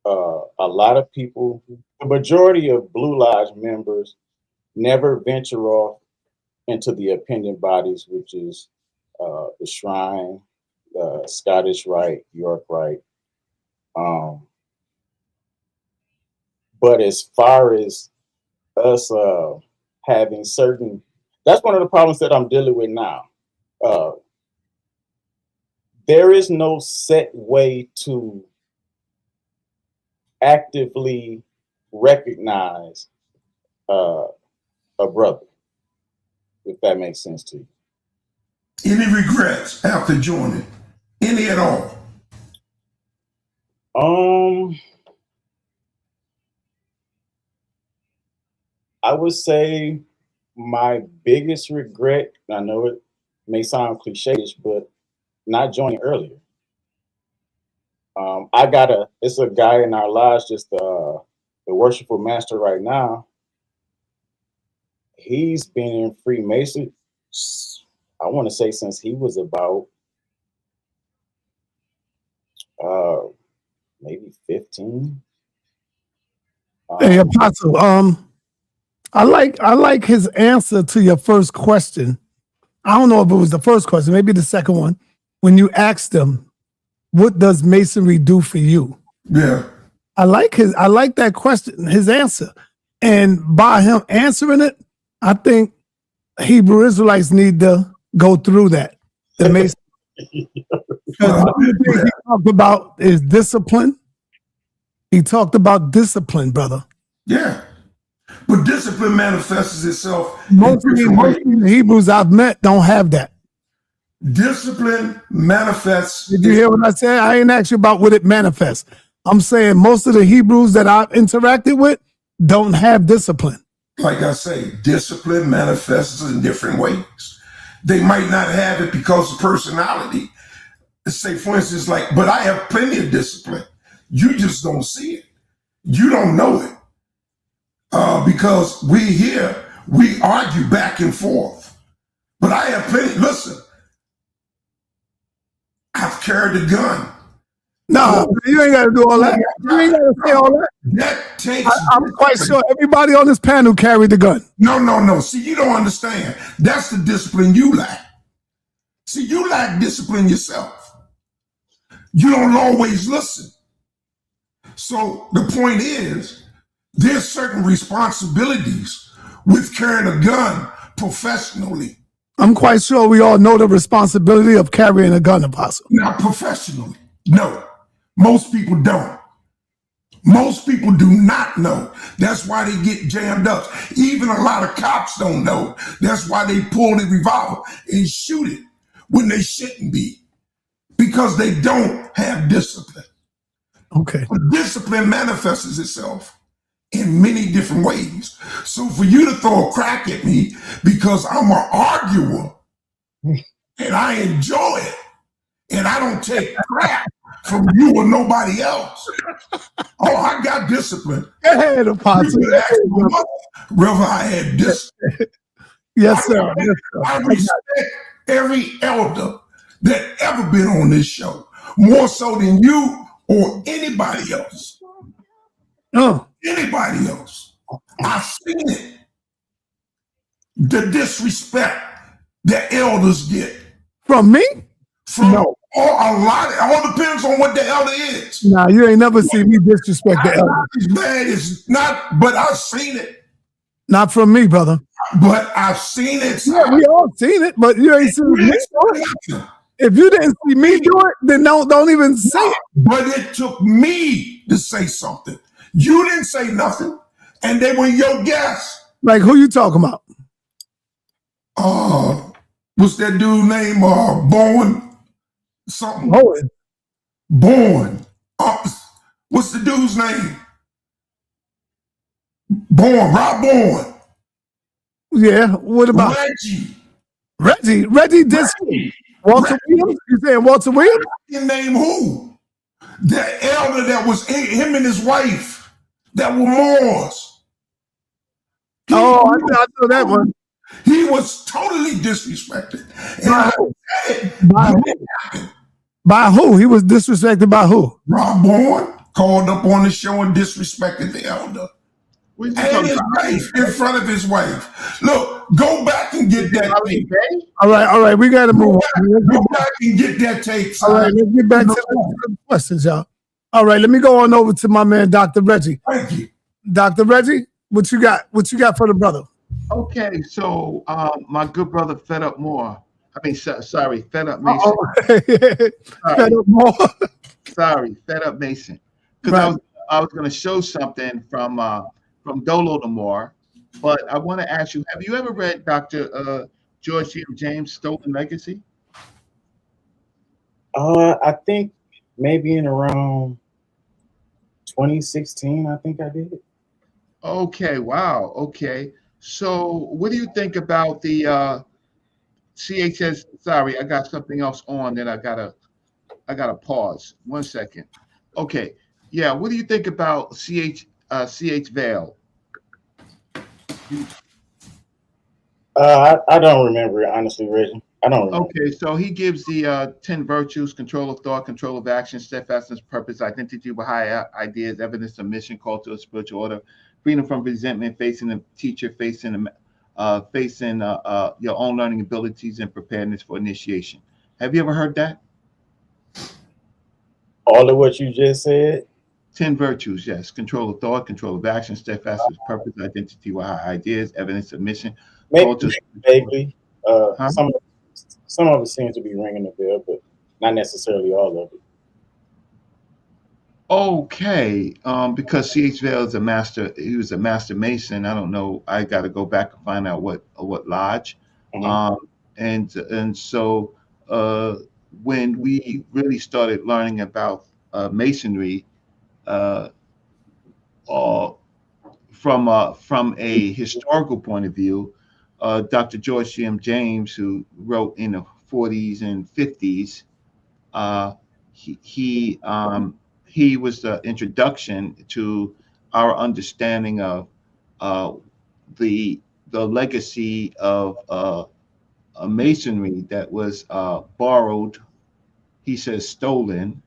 A lot of people, the majority of Blue Lodge members never venture off into the opinion bodies, which is the Shrine, Scottish Rite, York Rite. But as far as us having certain, that's one of the problems that I'm dealing with now. There is no set way to actively recognize a brother, if that makes sense to you. Any regrets after joining? Any at all? I would say my biggest regret, I know it may sound cliche-ish, but not joining earlier. It's a guy in our lodge, just the worshipful master right now. He's been in Freemason, I want to say since he was about maybe 15. Hey, Apostle, I like his answer to your first question. I don't know if it was the first question, maybe the second one. When you asked him, what does Masonry do for you? Yeah. I like that question, his answer. And by him answering it, I think Hebrew Israelites need to go through that. The Mason. Because one of the things he talked about is discipline. He talked about discipline, brother. Yeah. But discipline manifests itself. Most of the Hebrews I've met don't have that. Discipline manifests. Did you hear what I said? I ain't asked you about what it manifests. I'm saying most of the Hebrews that I've interacted with don't have discipline. Like I say, discipline manifests in different ways. They might not have it because of personality. Say, for instance, but I have plenty of discipline. You just don't see it. You don't know it. Because we argue back and forth. But I have plenty. Listen, I've carried a gun. No, you ain't got to do all that. You ain't got to say all that. That takes. I'm quite sure everybody on this panel carried the gun. No. See, you don't understand. That's the discipline you lack. See, you lack discipline yourself. You don't always listen. So the point is, there's certain responsibilities with carrying a gun professionally. I'm quite sure we all know the responsibility of carrying a gun, Apostle. Not professionally. No. Most people don't. Most people do not know. That's why they get jammed up. Even a lot of cops don't know. That's why they pull the revolver and shoot it when they shouldn't be. Because they don't have discipline. Okay. But discipline manifests itself in many different ways. So for you to throw a crack at me because I'm an arguer and I enjoy it and I don't take crap from you or nobody else. Oh, I got discipline. Go ahead, Apostle. You could ask my mother whether I had discipline. Yes, sir. Yes, sir. I respect every elder that ever been on this show, more so than you or anybody else. Anybody else. I've seen it. The disrespect that elders get. From me? From all depends on what the elder is. Nah, you ain't never seen me disrespect the elder. As bad as not, but I've seen it. Not from me, brother. But I've seen it. Yeah, we all seen it, but you ain't seen me do it. If you didn't see me do it, then don't even say it. But it took me to say something. You didn't say nothing, and they were your guests. Like, who you talking about? What's that dude named Bowen? Something. Bowen. What's the dude's name? Rob Bowen. Yeah, what about Reggie? Reggie did Walter Williams? You saying Walter Williams? You name who? The elder that was him and his wife that were Moors. I know that one. He was totally disrespected. By who? He was disrespected by who? Rob Bowen called up on the show and disrespected the elder. And his wife, in front of his wife. Look, go back and get that tape. All right, we got to move on. Go back and get that tape. All right, let's get back to the questions, y'all. All right, let me go on over to my man, Dr. Reggie. Thank you. Dr. Reggie, what you got? What you got for the brother? Okay, so my good brother Fedup Fedup Mason. Fedup Moore. Sorry, Fedup Mason. Because I was going to show something from Dolo the Moore, but I want to ask you: have you ever read Dr. George C. James' Stolen Legacy? I think maybe in around 2016. I think I did it. Okay. Wow. Okay. So, what do you think about the CHS? Sorry, I got something else on that I gotta pause. 1 second. Okay. Yeah. What do you think about CH Vale? I don't remember it, honestly, Reggie. I don't remember. Okay, so he gives the 10 virtues: control of thought, control of action, steadfastness, purpose, identity with high ideas, evidence of mission, culture, spiritual order, freedom from resentment, facing the teacher, facing your own learning abilities, and preparedness for initiation. Have you ever heard that? All of what you just said? 10 virtues, yes. Control of thought, control of action, steadfastness, purpose, identity with high ideas, evidence of mission, culture. Vaguely. Some of it seems to be ringing a bell, but not necessarily all of it. Okay, because C.H. Vale is he was a master mason. I don't know. I got to go back and find out what lodge. And so when we really started learning about masonry, from a historical point of view, Dr. George C.M. James, who wrote in the 40s and 50s, he was the introduction to our understanding of the legacy of masonry that was borrowed, he says stolen,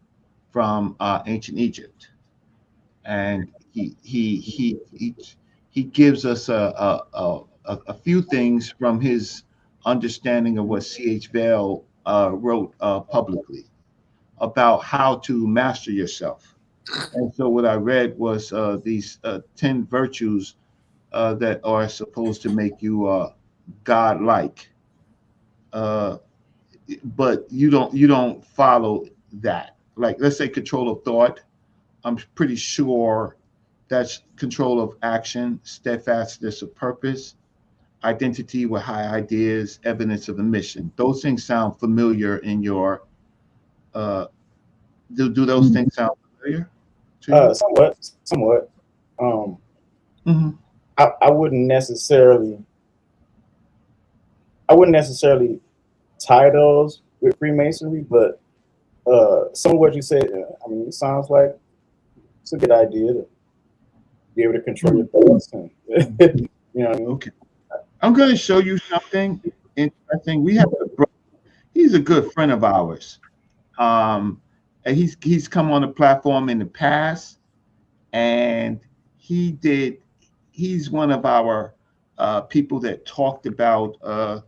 from ancient Egypt, and he gives us a few things from his understanding of what C.H. Vale wrote publicly about how to master yourself. And so what I read was these 10 virtues that are supposed to make you God-like, but you don't follow that. Like, let's say control of thought. I'm pretty sure that's control of action, steadfastness of purpose, identity with high ideas, evidence of a mission. Those things sound familiar in your. Do those things sound familiar to you? Somewhat. I wouldn't necessarily tie those with Freemasonry, but some of what you said, I mean, it sounds like it's a good idea to be able to control your thoughts. And, you know what I mean? Okay. I'm going to show you something interesting. We have a brother. He's a good friend of ours. And he's come on the platform in the past, and he's one of our people that talked about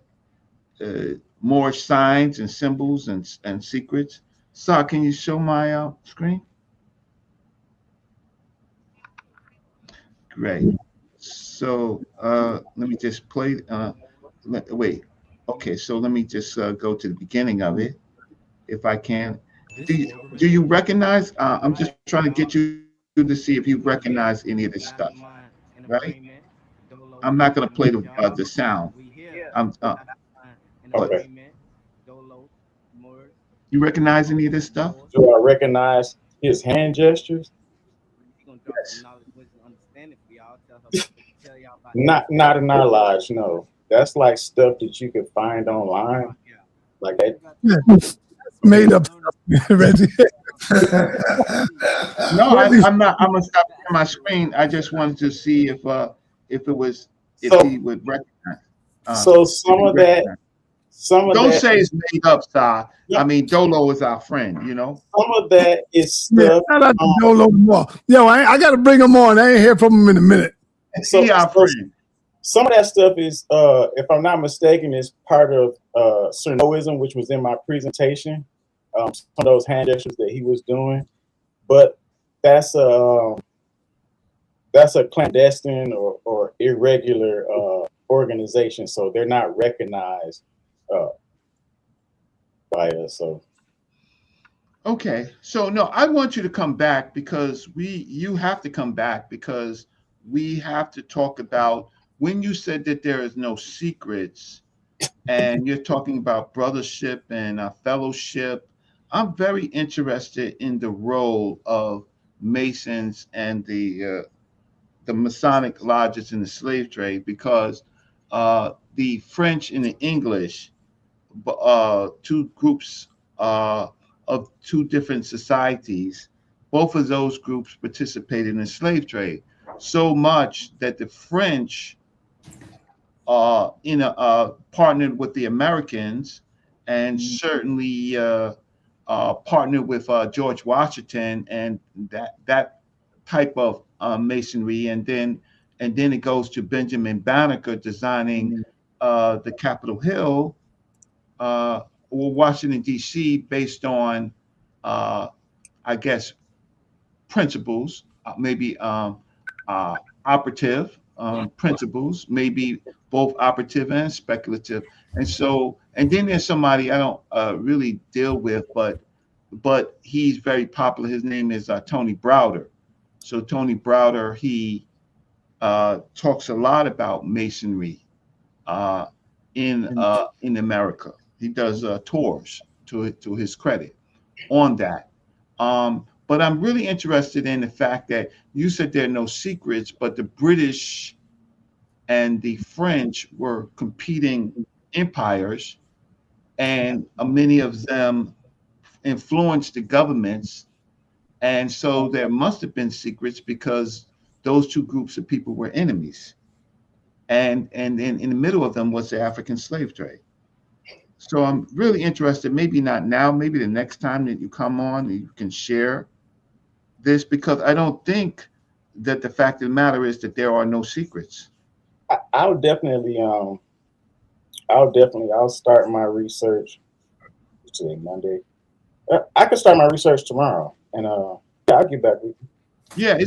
more signs and symbols and secrets. So, can you show my screen? Great. So let me just play. Wait. Okay. So let me just go to the beginning of it, if I can. Do you recognize? I'm just trying to get you to see if you recognize any of this stuff, right? I'm not going to play the sound. I'm, but Okay. you recognize any of this stuff? Do I recognize his hand gestures? Yes. Not in our lives, no. That's like stuff that you could find online. Like that. Yeah. Made up stuff, Reggie. No, I'm not. I'm gonna stop my screen. I just wanted to see if So he would recognize. so If some he of that recognized. some of Don't that say it's made up, Star. yeah, I mean, Dolo is our friend. You know. some of that is Yeah, stuff. shout out to Dolo more. Yo, I got to bring him on. I ain't hear from him in a minute. So, He our so friend. some of that stuff is, if I'm not mistaken, is part of Cernoism, which was in my presentation. Some of those hand gestures that he was doing, but that's a clandestine or irregular organization, so they're not recognized uh, by us. So Okay. So no, I want you to come back because you have to come back because we have to talk about when you said that there is no secrets and you're talking about brothership and fellowship. I'm very interested in the role of Masons and the Masonic lodges in the slave trade because the French and the English, two groups of two different societies, both of those groups participated in the slave trade so much that the French partnered with the Americans and certainly partnered with George Washington and that type of masonry, and then it goes to Benjamin Banneker designing the Capitol Hill or Washington D.C. based on I guess principles, maybe operative principles, maybe both operative and speculative. And then there's somebody I don't really deal with, but he's very popular. His name is Tony Browder. So Tony Browder, he talks a lot about masonry in America. He does tours to his credit on that. But I'm really interested in the fact that you said there are no secrets, but the British and the French were competing empires, and many of them influenced the governments. And so there must have been secrets because those two groups of people were enemies. And in the middle of them was the African slave trade. So I'm really interested, maybe not now, maybe the next time that you come on, you can share this because I don't think that the fact of the matter is that there are no secrets. I'll definitely I'll start my research today, Monday. I can start my research tomorrow, and yeah, I'll get back with you. Yeah,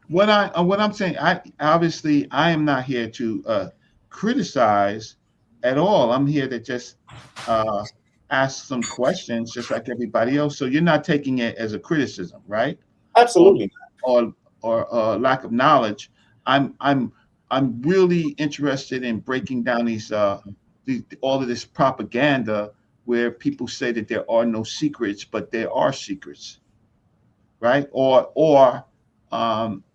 what I'm saying. I obviously I am not here to criticize at all. I'm here to just ask some questions, just like everybody else. So you're not taking it as a criticism, right? Absolutely. Or lack of knowledge. I'm really interested in breaking down these all of this propaganda where people say that there are no secrets, but there are secrets, right?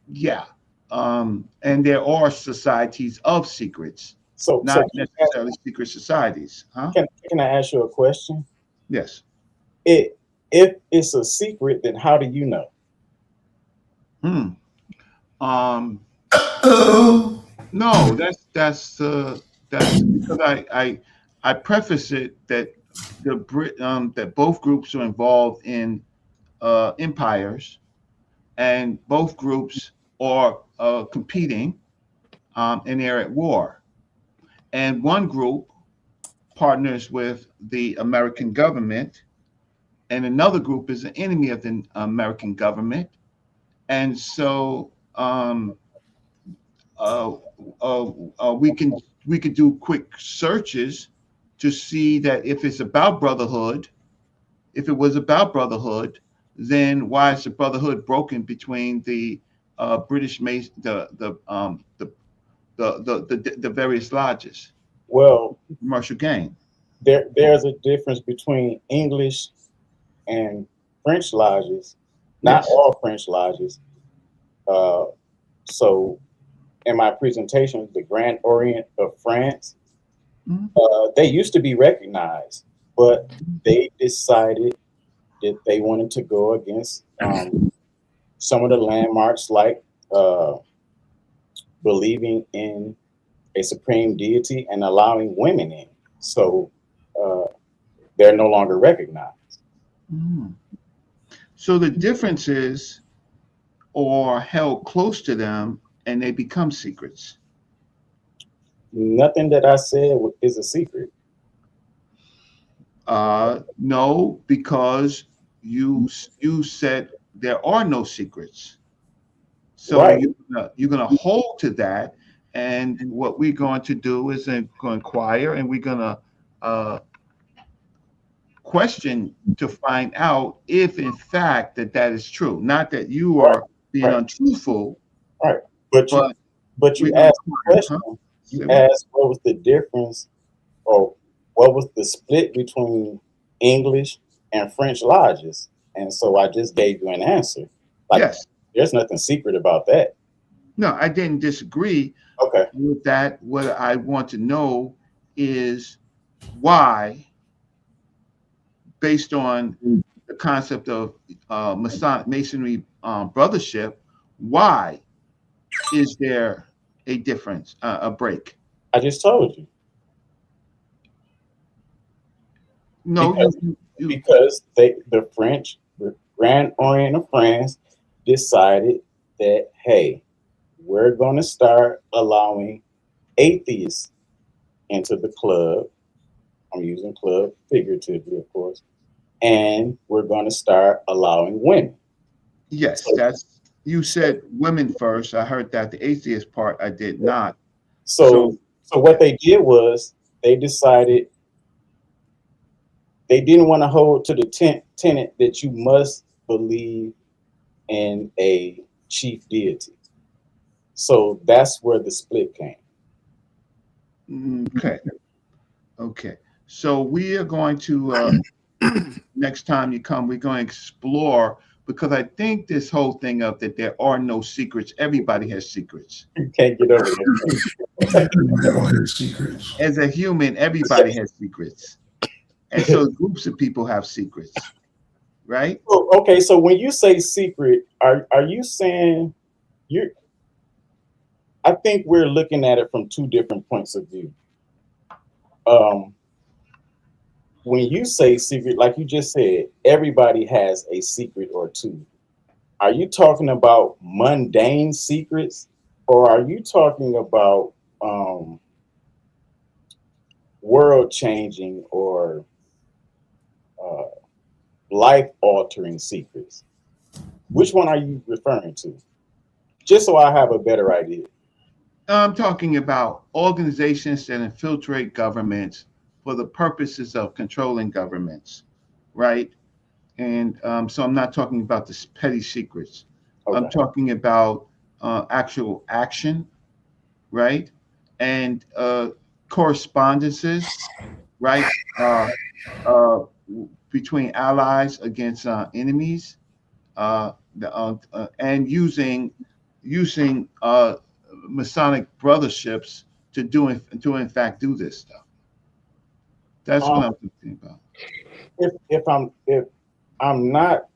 Yeah, and there are societies of secrets, So not necessarily secret societies, huh? can I ask you a question? Yes. It If it's a secret, then how do you know? Oh, No, that's because I preface it that that both groups are involved in empires, and both groups are competing, and they're at war. And one group partners with the American government, and another group is an enemy of the American government. And so uh, we could do quick searches to see that if it's about brotherhood, if it was about brotherhood, then why is the brotherhood broken between the British Mason, the various lodges, Well, commercial gain? there's a difference between English and French lodges. Not Yes. all French lodges. Uh, so in my presentation, the Grand Orient of France, Mhm. they used to be recognized, but they decided that they wanted to go against some of the landmarks, like uh, believing in a supreme deity and allowing women in. So uh, they're no longer recognized. Mm. So the differences are held close to them, and they become secrets. Nothing that I said is a secret. No, because you said there are no secrets. So Right. you're gonna hold to that, and what we're going to do is going to inquire, and we're gonna uh, question to find out if, in fact, that is true. Not that you Right. are being Right. untruthful, Right. But you but but we're you gonna asked the inquire. question. Huh? You Say what? asked what was the difference, or what was the split between English and French lodges, and so I just gave you an answer. Like, Yes. there's nothing secret about that. No, I didn't disagree Okay. with that. What I want to know is why, based on the concept of Masonry brothership, why is there a difference, a break? I just told you. No, Because the French, the Grand Orient of France, decided that, hey, we're going to start allowing atheists into the club. I'm using club figuratively, of course. And we're going to start allowing women. yes, So, that's you said women first. I heard that the atheist part I did not. so, So so what they did was they decided they didn't want to hold to the tenet that you must believe in a chief deity. So that's where the split came. okay, okay. So we are going to next time you come, we're going to explore, because I think this whole thing of that there are no secrets. Everybody has secrets. You can't get over that. everybody don't have secrets. As a human, everybody has secrets, and so groups of people have secrets, right? Okay, so when you say secret, are you saying you're? I think we're looking at it from two different points of view. Um, when you say secret, like you just said, everybody has a secret or two. Are you talking about mundane secrets, or are you talking about world changing or uh, life altering secrets? Which one are you referring to? Just so I have a better idea. I'm talking about organizations that infiltrate governments for the purposes of controlling governments, right? And so I'm not talking about the petty secrets. I'm Okay. talking about actual action, right? And correspondences, right? Uh, between allies against enemies, and using Masonic brotherships to in fact do this stuff. That's Um, what I'm thinking about. if I'm not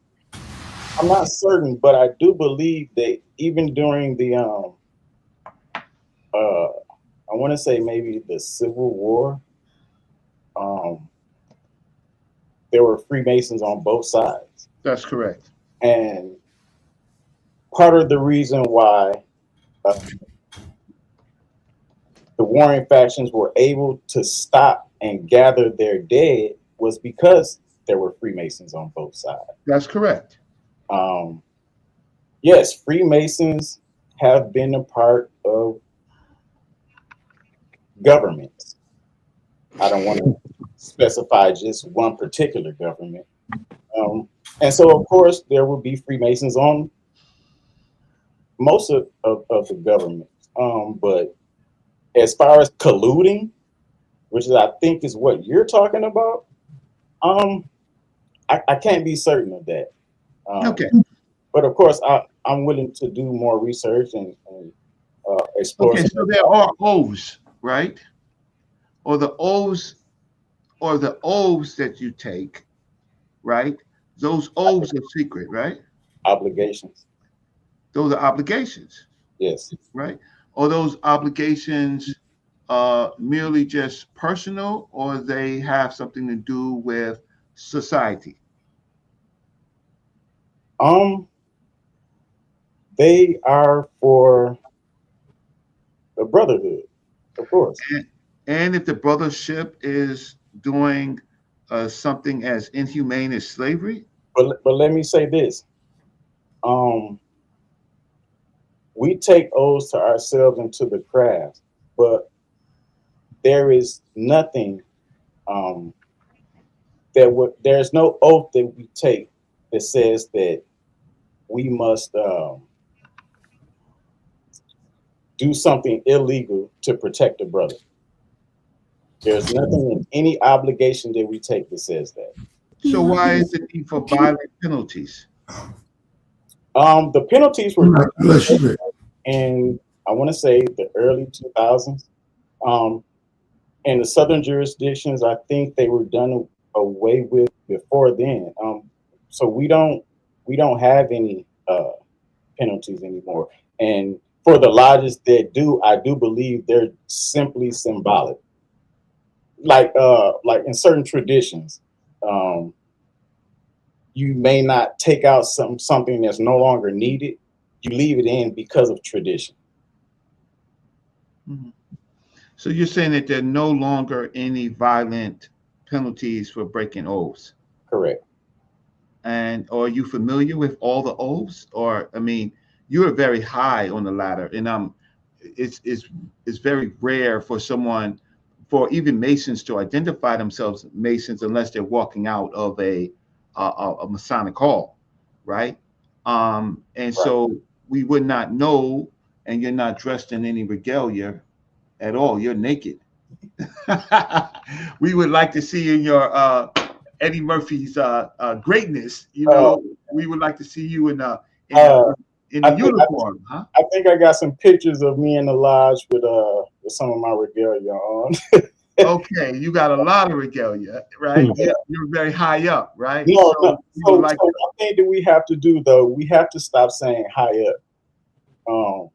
certain, but I do believe that even during the I want to say maybe the Civil War, there were Freemasons on both sides. That's correct. And part of the reason why the warring factions were able to stop and gather their dead was because there were Freemasons on both sides. That's correct. Yes, Freemasons have been a part of governments. I don't want to specify just one particular government. And so, of course, there will be Freemasons on most of the government. But as far as colluding, which is, I think is what you're talking about, I can't be certain of that. Okay. But of course, I'm willing to do more research and explore. Okay, so there are oaths, right? Or the oaths that you take, right? Those oaths are secret, right? Obligations. Those are obligations. Yes. Right? Are those obligations merely just personal, or they have something to do with society? They are for the brotherhood, of course. And if the brothership is doing something as inhumane as slavery? But let me say this. We take oaths to ourselves and to the craft, but there is nothing there's no oath that we take that says that we must do something illegal to protect a brother. There's nothing in any obligation that we take that says that. So why is the need for violent penalties? The penalties were Let's in, I want to say, the early 2000s. In the southern jurisdictions, I think they were done away with before then. So we don't have any penalties anymore. And for the lodges that do, I do believe they're simply symbolic. Like in certain traditions, you may not take out something that's no longer needed. You leave it in because of tradition. Mm-hmm. So you're saying that there are no longer any violent penalties for breaking oaths? Correct. And are you familiar with all the oaths? Or, I mean, you're very high on the ladder, and it's very rare for someone, for even Masons, to identify themselves Masons unless they're walking out of a Masonic hall, right? And so we would not know, and you're not dressed in any regalia at all. You're naked. We would like to see in your Eddie Murphy's greatness. You know, we would like to see you in a uniform, huh? I think I got some pictures of me in the lodge with some of my regalia on. Okay, you got a lot of regalia, right? Yeah, you're very high up, right? No, so one thing that we have to do, though, we have to stop saying high up.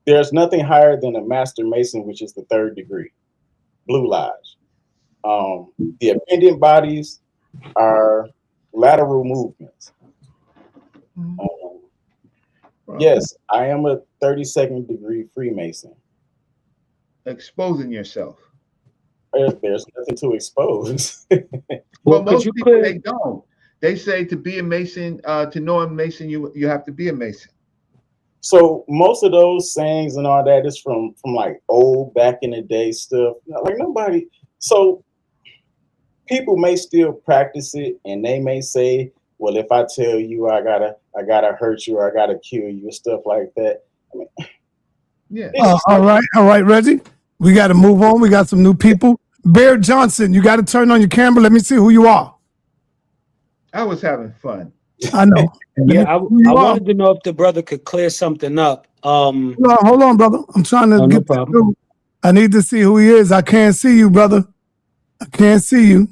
There's nothing higher than a Master Mason, which is the 3rd degree, Blue Lodge. The appendant bodies are lateral movements. Yes, I am a 32nd degree Freemason. Exposing yourself. There's nothing to expose. Well, most people, they don't. They say to be a Mason, to know a Mason, you have to be a Mason. So most of those sayings and all that is from like old back in the day stuff. Like nobody. So people may still practice it, and they may say, "Well, if I tell you, I gotta hurt you, or I gotta kill you," stuff like that. I mean, yeah. All right, Reggie. We got to move on. We got some new people. Bear Johnson, you got to turn on your camera. Let me see who you are. I was having fun. I know. Yeah, I wanted to know if the brother could clear something up. Hold on, brother. I'm trying to get through. I need to see who he is. I can't see you, brother. I can't see you.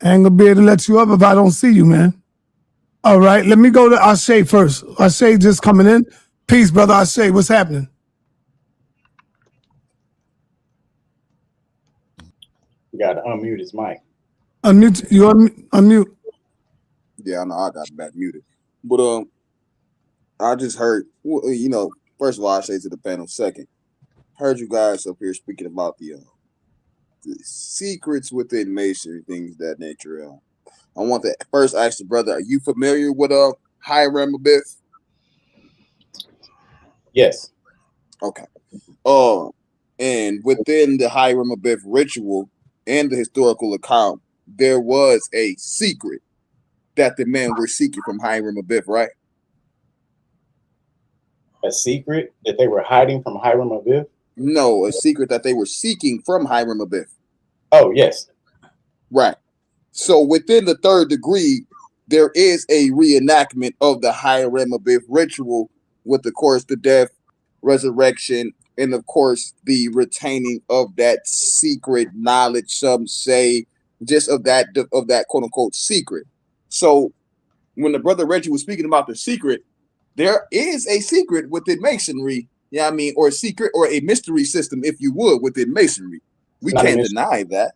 I ain't gonna be able to let you up if I don't see you, man. All right, let me go to Ashe first. Ashe just coming in. Peace, brother Ashe. What's happening? You got to unmute his mic. Unmute. You unmute. Yeah, I know I got back muted. But I just heard, you know, first of all, I say to the panel, second, heard you guys up here speaking about the secrets within Masonry, things of that nature. I want to first ask the brother, are you familiar with Hiram Abiff? Yes. Okay. And within the Hiram Abiff ritual and the historical account, there was a secret that the men were seeking from Hiram Abiff, right? A secret that they were hiding from Hiram Abiff? No, a secret that they were seeking from Hiram Abiff. Oh, yes. Right. So within the third degree, there is a reenactment of the Hiram Abiff ritual with, of course, the death, resurrection, and of course, the retaining of that secret knowledge, some say, just of that quote unquote secret. So when the brother Reggie was speaking about the secret, there is a secret within Masonry, you know what I mean, or a secret or a mystery system, if you would, within Masonry. We can't deny that.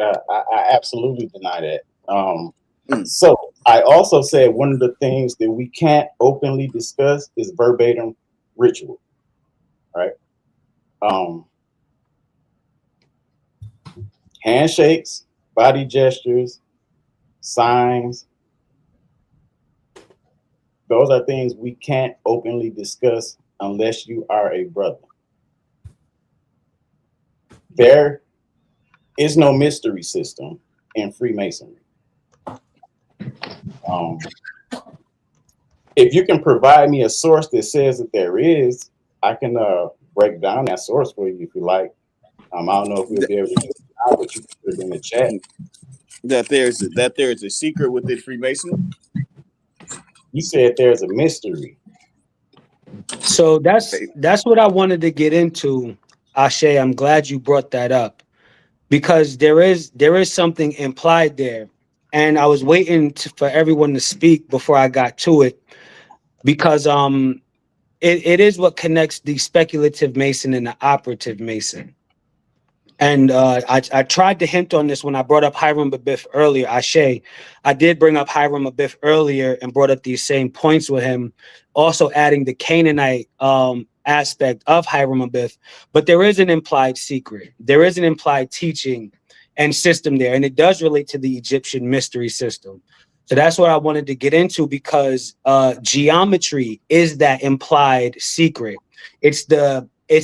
I absolutely deny that. So I also said one of the things that we can't openly discuss is verbatim ritual, right? Handshakes, body gestures, signs, those are things we can't openly discuss unless you are a brother. There is no mystery system in Freemasonry. If you can provide me a source that says that there is, I can break down that source for you if you like. I don't know if we'll be able to do it now, but you can put it in the chat. That there's a secret within Freemasonry? You said there's a mystery. So that's what I wanted to get into, Ashe. I'm glad you brought that up, because there is something implied there, and I was waiting for everyone to speak before I got to it, because it is what connects the speculative Mason and the operative Mason. And I tried to hint on this when I brought up Hiram Abiff earlier. Ashe, I did bring up Hiram Abiff earlier and brought up these same points with him, also adding the Canaanite aspect of Hiram Abiff. But there is an implied secret. There is an implied teaching and system there, and it does relate to the Egyptian mystery system. So that's what I wanted to get into, because geometry is that implied secret. It's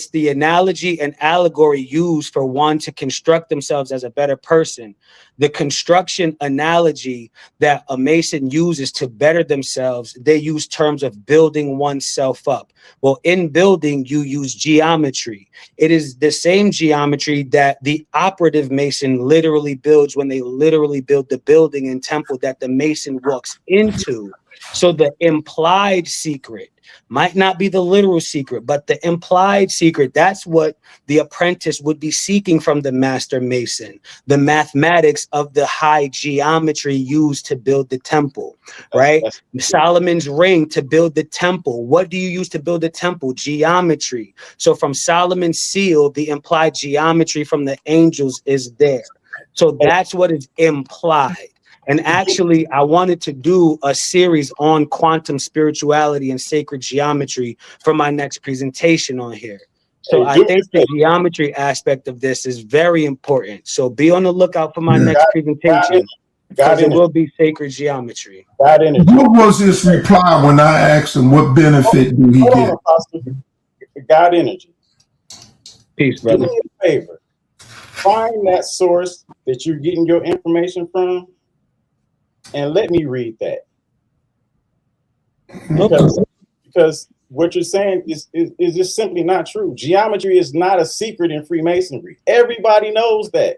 the analogy and allegory used for one to construct themselves as a better person. The construction analogy that a Mason uses to better themselves, they use terms of building oneself up. Well, in building, you use geometry. It is the same geometry that the operative Mason literally builds when they literally build the building and temple that the Mason walks into. So the implied secret might not be the literal secret, but the implied secret, that's what the apprentice would be seeking from the master Mason, the mathematics of the high geometry used to build the temple, right? Solomon's ring to build the temple. What do you use to build the temple? Geometry. So from Solomon's seal, the implied geometry from the angels is there. So that's what is implied. And actually, I wanted to do a series on quantum spirituality and sacred geometry for my next presentation on here. So I think the geometry aspect of this is very important. So be on the lookout for my next presentation, because it will be sacred geometry. What was his reply when I asked him what benefit do he get? God energy. Peace, brother. Do me a favor. Find that source that you're getting your information from, and let me read that. Because what you're saying is just simply not true. Geometry is not a secret in Freemasonry. Everybody knows that.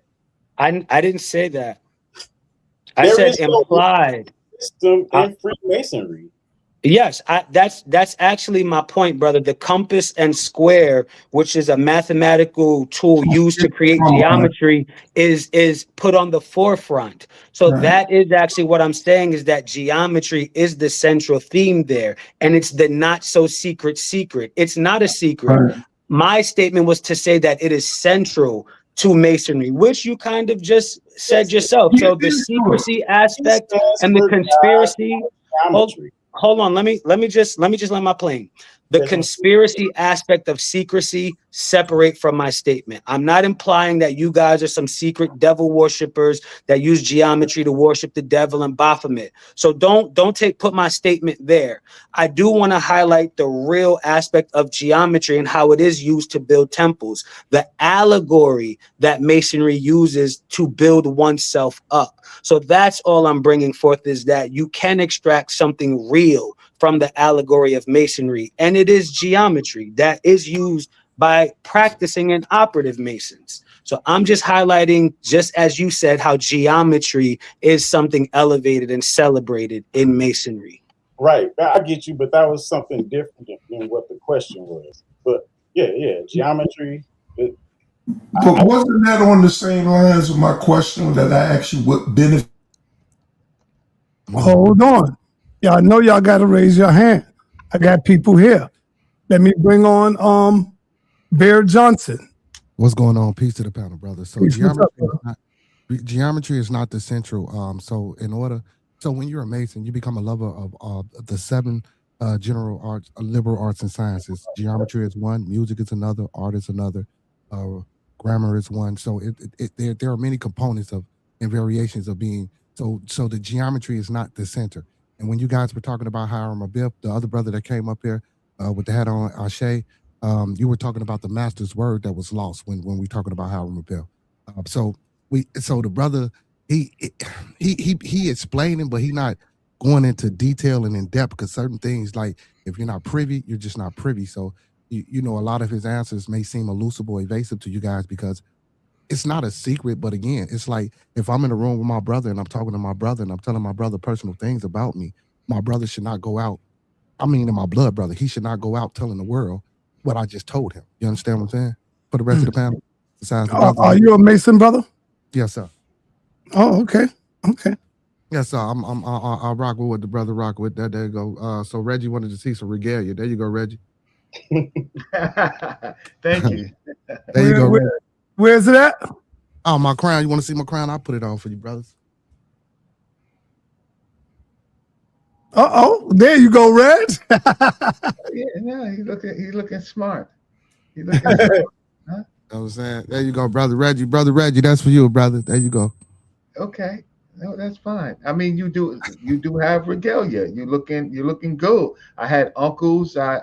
I didn't say that. I said implied. System in Freemasonry. Yes, that's actually my point, brother. The compass and square, which is a mathematical tool used to create geometry, is put on the forefront. So that is actually what I'm saying, is that geometry is the central theme there, and it's the not so secret. It's not a secret. Right. My statement was to say that it is central to masonry, which you kind of just said yourself. So the secrecy aspect and the conspiracy. Hold on, let me just land my plane. The conspiracy aspect of secrecy separate from my statement. I'm not implying that you guys are some secret devil worshippers that use geometry to worship the devil and Baphomet. So don't put my statement there. I do want to highlight the real aspect of geometry and how it is used to build temples. The allegory that masonry uses to build oneself up. So that's all I'm bringing forth, is that you can extract something real from the allegory of masonry, and it is geometry that is used by practicing and operative masons. So I'm just highlighting, just as you said, how geometry is something elevated and celebrated in masonry. Right, I get you, but that was something different than what the question was. But yeah, geometry. But wasn't that on the same lines of my question that I asked you what benefit? Hold on. Y'all know y'all got to raise your hand. I got people here. Let me bring on Bear Johnson. What's going on? Peace to the panel, brother. So Peace, geometry is not the central. So when you're a Mason, you become a lover of the 7 general arts, liberal arts and sciences. Geometry is one, music is another, art is another, grammar is one. So there are many components of and variations of being. So the geometry is not the center. And when you guys were talking about Hiram Abiff, the other brother that came up here with the hat on, Ashe, you were talking about the master's word that was lost when we talking about Hiram Abiff. So the brother he explaining, but he not going into detail and in depth, because certain things, like if you're not privy, you're just not privy. So you know, a lot of his answers may seem elusive or evasive to you guys because it's not a secret. But again, it's like if I'm in a room with my brother and I'm talking to my brother and I'm telling my brother personal things about me, my brother should not go out. I mean, in my blood brother, he should not go out telling the world what I just told him. You understand what I'm saying? For the rest of the panel, besides the brother. Are you a Mason, brother? Yes, sir. Oh, okay. Yes, sir. I rock with what the brother rock with. There you go. So Reggie wanted to see some regalia. There you go, Reggie. Thank you. There you go, Reggie. Where's it at? Oh, my crown. You want to see my crown? I'll put it on for you, brothers. There you go, Reg. Yeah, he's looking smart. He's looking smart. Huh? You know what I'm saying? There you go, brother Reggie. Brother Reggie, that's for you, brother. There you go. Okay. No, that's fine. I mean, you do have regalia. You're looking good. I had uncles. I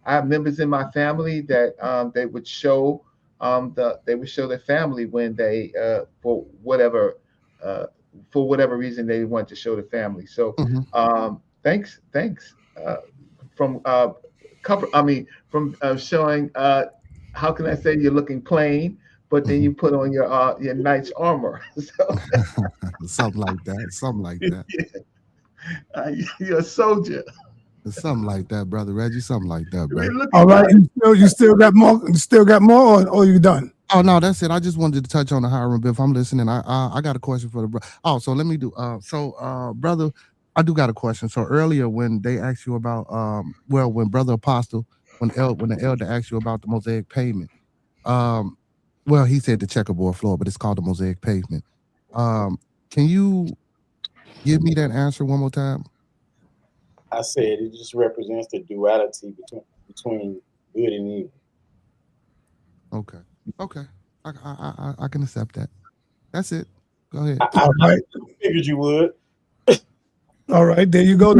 have members in my family that they would show their family when they for whatever reason they wanted to show the family. So thanks from showing how can I say you're looking plain, but then you put on your knight's armor. So something like that. Yeah. You're a soldier. Something like that, brother Reggie. Something like that, bro. All right, you still got more. You still got more, or you done? Oh no, that's it. I just wanted to touch on the Hiram Abiff. I'm listening. I got a question for the brother. Oh, so let me do. Brother, I do got a question. So earlier when they asked you about, when Brother Apostle, when the elder asked you about the mosaic pavement, he said the checkerboard floor, but it's called the mosaic pavement. Can you give me that answer one more time? I said it just represents the duality between good and evil. Okay. I can accept that. That's it. Go ahead. I figured you would. All right, there you go.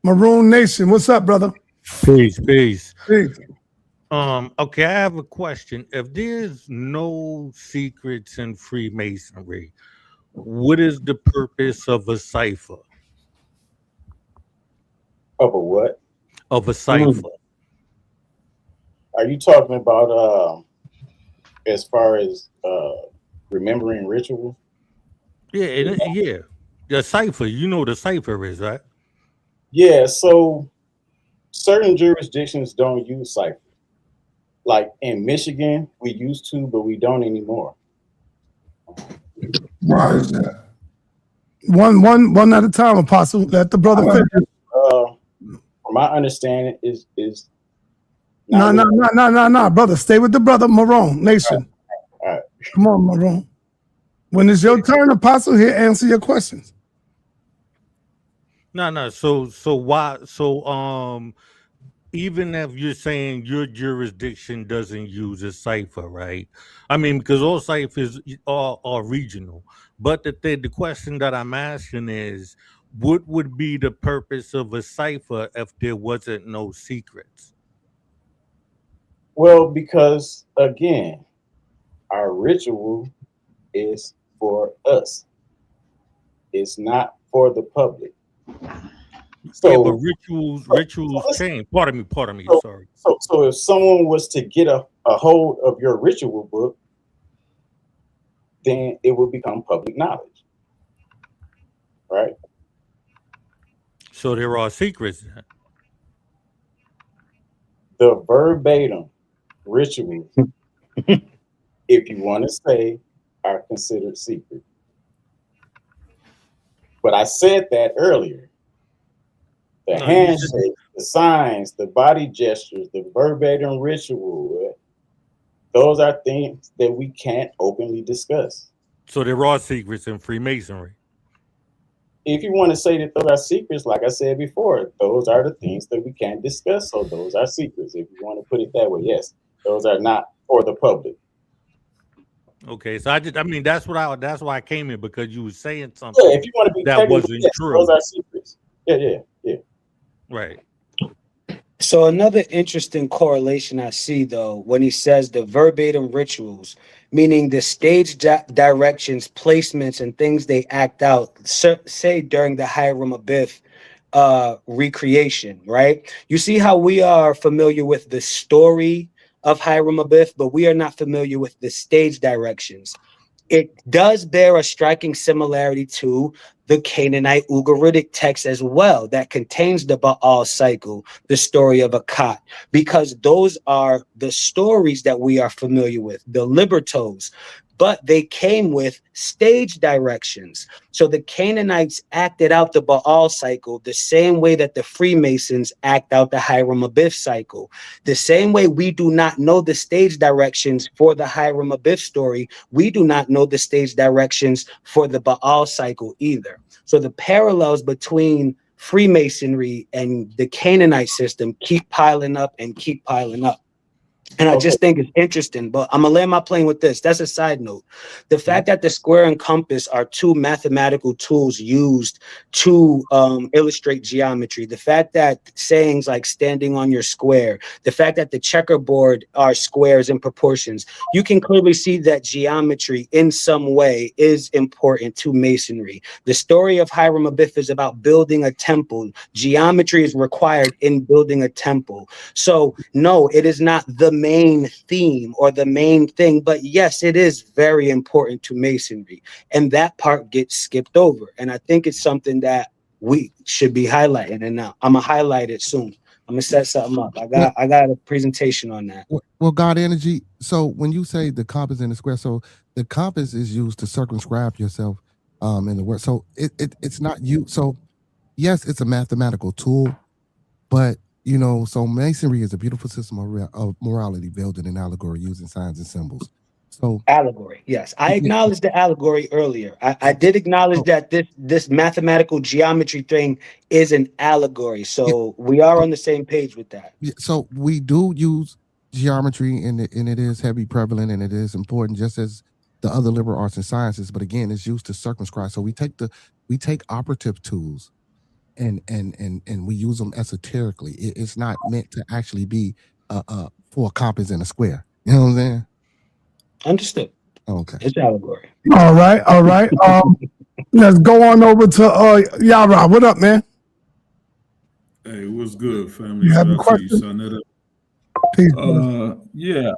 Maroon Nation, what's up, brother? Peace. Peace. Okay, I have a question. If there's no secrets in Freemasonry, what is the purpose of a cipher? Of a what? Of a cipher. Are you talking about as far as remembering ritual? Yeah. The cipher, you know what a cipher is, right? Yeah, so certain jurisdictions don't use cipher. Like in Michigan, we used to, but we don't anymore. Why is that? One at a time, Apostle. Let the brother finish. From my understanding, is No, brother. Stay with the brother, Marone Nation. All right. Come on, Marone. When it's your turn, Apostle, here answer your questions. No. So why? So even if you're saying your jurisdiction doesn't use a cipher, right? I mean, because all ciphers are regional. But the question that I'm asking is, what would be the purpose of a cipher if there wasn't no secrets? Well, because again, our ritual is for us. It's not for the public. So, yeah, but rituals change. Pardon me. Sorry. So if someone was to get a hold of your ritual book, then it would become public knowledge, right? So there are secrets. The verbatim rituals, if you want to say, are considered secret. But I said that earlier. The handshake, the signs, the body gestures, the verbatim ritual, those are things that we can't openly discuss. So there are secrets in Freemasonry. If you want to say that those are secrets, like I said before, those are the things that we can't discuss. So those are secrets. If you want to put it that way, yes, those are not for the public. Okay, so that's why I came in, because you were saying something. Yeah, if you want to be that wasn't true. Those are secrets. Yeah. Right. So another interesting correlation I see, though, when he says the verbatim rituals, meaning the stage directions, placements, and things they act out, say during the Hiram Abiff recreation, right? You see how we are familiar with the story of Hiram Abiff, but we are not familiar with the stage directions. It does bear a striking similarity to the Canaanite Ugaritic text as well, that contains the Baal cycle, the story of Akkad, because those are the stories that we are familiar with, the libertos, but they came with stage directions. So the Canaanites acted out the Baal cycle the same way that the Freemasons act out the Hiram Abiff cycle. The same way we do not know the stage directions for the Hiram Abiff story, we do not know the stage directions for the Baal cycle either. So the parallels between Freemasonry and the Canaanite system keep piling up and keep piling up. And I just think it's interesting, but I'm gonna land my plane with this. That's a side note. The fact that the square and compass are two mathematical tools used to illustrate geometry, the fact that sayings like standing on your square, the fact that the checkerboard are squares and proportions, you can clearly see that geometry in some way is important to masonry. The story of Hiram Abiff is about building a temple. Geometry is required in building a temple. So no, it is not the main theme or the main thing, but yes, it is very important to masonry, and that part gets skipped over. And I think it's something that we should be highlighting. And now I'm gonna highlight it soon. I'm gonna set something up. I got a presentation on that. Well, God energy. So when you say the compass in the square, so the compass is used to circumscribe yourself in the word. So it's not you. So yes, it's a mathematical tool, but you know, so masonry is a beautiful system of morality built in an allegory using signs and symbols. So allegory, yes, I acknowledged the allegory earlier. I did acknowledge that this mathematical geometry thing is an allegory. So we are on the same page with that. So we do use geometry, and it is heavy prevalent, and it is important, just as the other liberal arts and sciences. But again, it's used to circumscribe. So we take operative tools and we use them esoterically. It's not meant to actually be for a compass and a square. You know what I'm saying? Understood. Okay. It's allegory. All right. Let's go on over to Yara. What up, man? Hey, what's good, family? You have a question? Peace, yeah.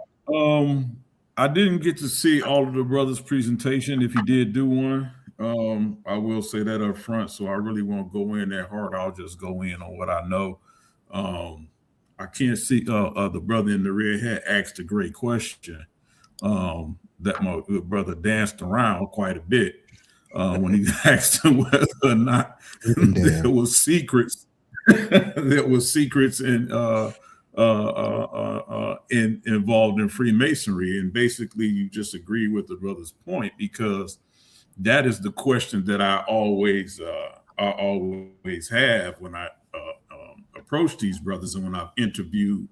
I didn't get to see all of the brothers' presentation, if he did do one. I will say that up front, so I really won't go in that hard. I'll just go in on what I know. I can't see the brother in the red hat asked a great question that my good brother danced around quite a bit when he asked him whether or not there was secrets. There was secrets involved in Freemasonry, and basically you just agree with the brother's point, because that is the question that I always have when I approach these brothers, and when I've interviewed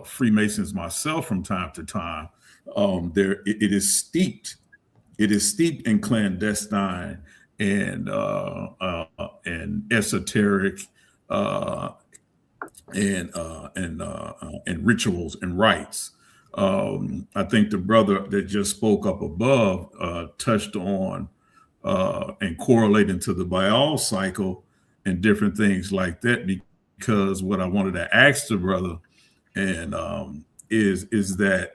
Freemasons myself from time to time. It is steeped in clandestine and esoteric and rituals and rites. I think the brother that just spoke up above touched on and correlating to the Baal cycle and different things like that, because what I wanted to ask the brother and is that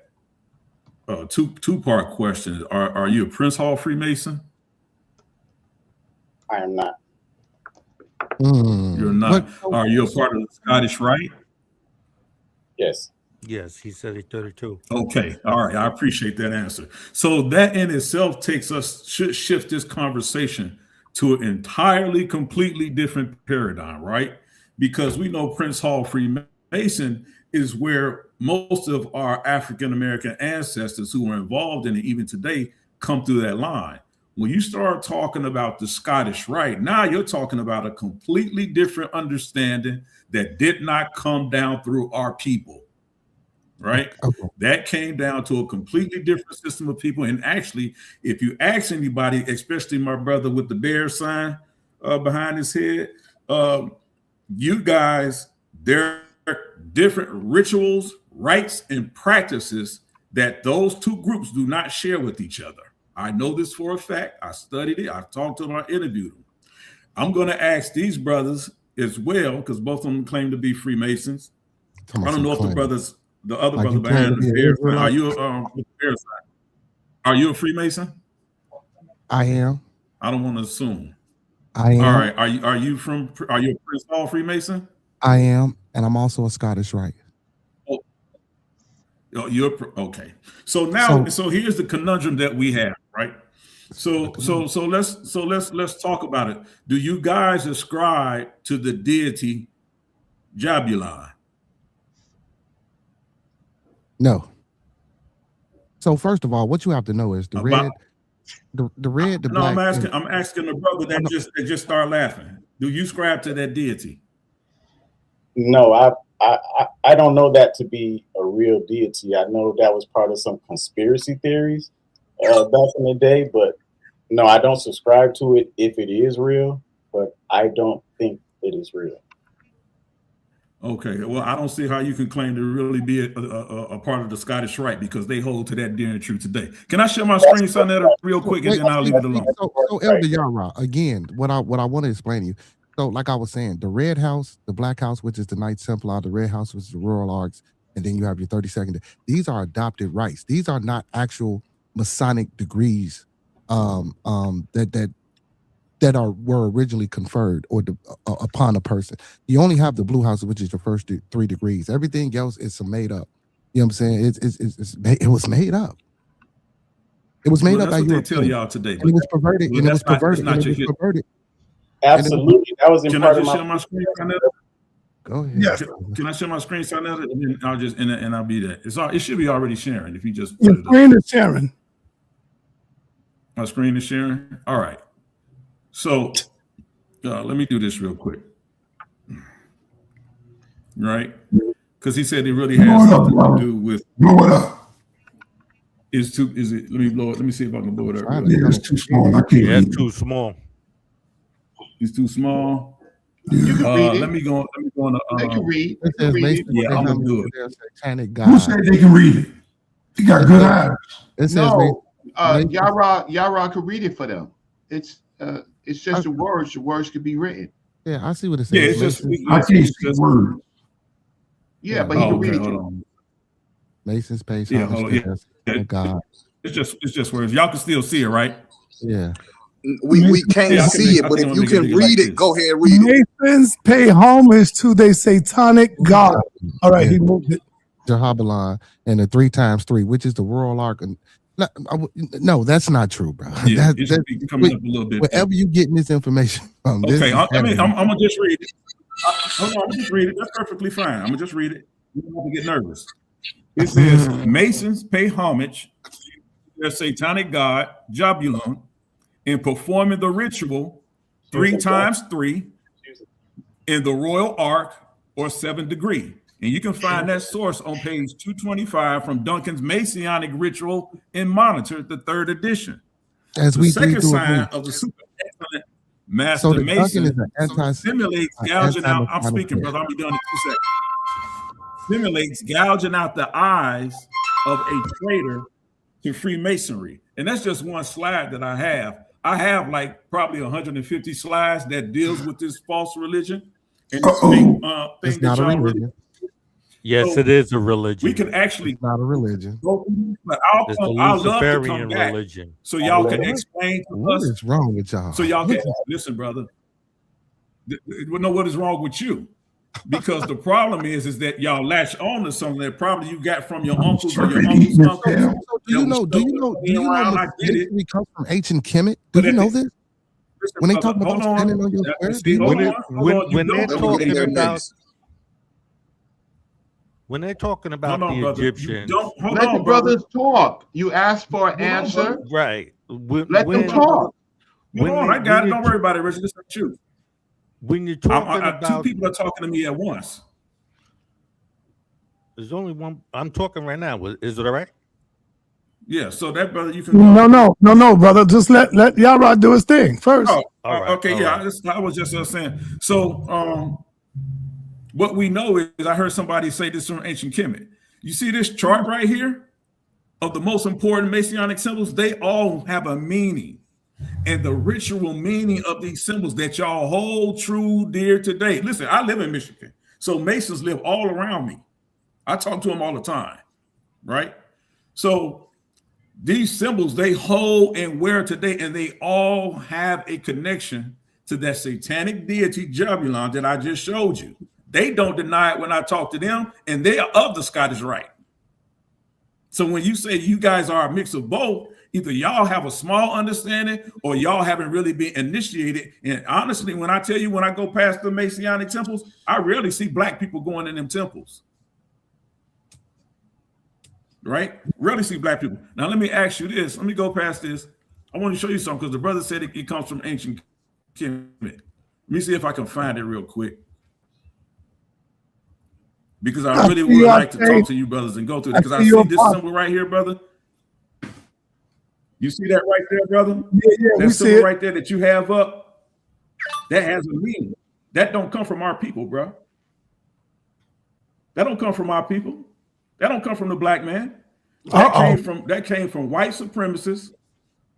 two-part question. Are you a Prince Hall Freemason? I am not. You're not. Are you a part of the Scottish Rite? Yes. Yes, he said it 32. Okay, all right. I appreciate that answer. So that in itself should shift this conversation to an entirely, completely different paradigm, right? Because we know Prince Hall Freemason is where most of our African-American ancestors who were involved in it, even today, come through that line. When you start talking about the Scottish Rite, now you're talking about a completely different understanding that did not come down through our people, right? Okay. That came down to a completely different system of people. And actually, if you ask anybody, especially my brother with the bear sign behind his head, you guys, there are different rituals, rites, and practices that those two groups do not share with each other. I know this for a fact. I studied it. I've talked to them. I interviewed them. I'm going to ask these brothers as well, because both of them claim to be Freemasons. I don't know if the other brother behind the bear sign, are you a Freemason? I am. I don't want to assume. I am. All right. Are you a Prince Hall Freemason? I am, and I'm also a Scottish Rite. Oh, you're okay. So now, so here's the conundrum that we have, right? So let's talk about it. Do you guys ascribe to the deity Jabulon? No. So first of all, what you have to know is the black. I'm asking the brother that just started laughing. Do you ascribe to that deity? No, I don't know that to be a real deity. I know that was part of some conspiracy theories back in the day, but no, I don't subscribe to it if it is real, but I don't think it is real. Okay, well, I don't see how you can claim to really be a part of the Scottish Rite, because they hold to that dear and true today. Can I share my screen, sa.neter, real quick, and then I'll leave it alone? So Elder Yara, again, what I want to explain to you. So, like I was saying, the red house, the black house, which is the Knights Templar, the red house, which is the Royal Arcs, and then you have your 32nd. These are adopted rights. These are not actual Masonic degrees that were originally conferred or upon a person. You only have the blue house, which is your first 3 degrees. Everything else is some made up. You know what I'm saying? It was made up. It was made up by Europeans. Tell y'all today. And it was perverted. And it was perverted. Absolutely, that was in Can part I of just share my screen? Go ahead. Yes. Can I share my screen, sa.neter? And then I'll just and I'll be there. It should be already sharing if you just. Your screen is sharing. My screen is sharing. All right. So let me do this real quick. Right? Because he said it really has something to do with. Blow it up. Is it? Let me blow it. Let me see if I can blow it up. Yeah, it's too small. I can't Yeah, read it's too small. It's too small. You can read it. Let me go. They can read. Yeah, I'm gonna do it. Satanic God. Who said they can read it? They got good eyes. It says No, Yara could read it for them. It's just the words. The words could be written. Yeah, I see what it says. Yeah, it's just. I can't see words. Yeah, but he can read it. Hold on. Mason's page. Yeah, hold on. Yeah. God. It's just words. Y'all can still see it, right? Yeah. We can't Yeah, I can see make- it, I but think if I'm you gonna can make it like read it, this. go ahead, read it. Masons pay homage to their satanic god. All right, he moved it. Jehabalan and the 3 times 3, which is the royal ark. No, that's not true, bro. Yeah, it should be coming up a little bit. Wherever you getting this information from. Okay, I'm gonna just read it. Hold on, I'm gonna just read it. That's perfectly fine. I'm gonna just read it. You don't have to get nervous. It says Masons pay homage to their satanic god Jabulon in performing the ritual 3 times 3 in the royal ark or 7th degree. And you can find that source on page 225 from Duncan's Masonic Ritual and Monitor, the 3rd edition. As the we second do sign agree. of the super excellent Master So the Mason Duncan is an simulates gouging out. I'm speaking, brother. I'll be done in 2 seconds. Simulates gouging out the eyes of a traitor to Freemasonry. And that's just one slide that I have. I have like probably 150 slides that deals with this false religion. And this thing It's that not a y'all religion. Yes, So, it is a religion. we can actually It's not a religion. go through, but It's the I'll love to come Luciferian back religion. so y'all can explain to What us. is wrong with y'all? So y'all can listen, brother. Know what is wrong with you? Because the problem is that y'all latch on to something that probably you got from your uncles or your uncle's uncle. So do you know I get it. we come from ancient Kemet? Do you know this? When they talk about standing on your square, do you know When they're talking about when they're talking about the Egyptians, Let the brothers talk. You asked for an answer. right? Let them talk. I got it. Don't worry about it, Richard. This is you. When you're talking about 2 people are talking to me at once. There's only one. I'm talking right now. Is it all right? Yeah. So that brother, you can go. No, brother. Just let Yara do his thing first. Oh, All right, okay. all Yeah. right. I was just saying. So, what we know is I heard somebody say this from ancient Kemet. You see this chart right here of the most important Masonic symbols? They all have a meaning. And the ritual meaning of these symbols that y'all hold true dear today. Listen, I live in Michigan, so Masons live all around me. I talk to them all the time, right? So these symbols they hold and wear today, and they all have a connection to that satanic deity Jabulon that I just showed you. They don't deny it when I talk to them, and they are of the Scottish Rite. So when you say you guys are a mix of both, either y'all have a small understanding or y'all haven't really been initiated. And honestly, when I tell you, when I go past the Masonic temples, I rarely see black people going in them temples. Right? Rarely see black people. Now, let me ask you this. Let me go past this. I want to show you something because the brother said it comes from ancient Kemet. Let me see if I can find it real quick. Because I really would like to talk to you brothers and go through it. Because I see this symbol right here, brother. You see that right there, brother? Yeah, that we symbol see it. right there that you have up, that has a meaning. That don't come from our people, bro. That don't come from our people. That don't come from the black man. That came from white supremacists.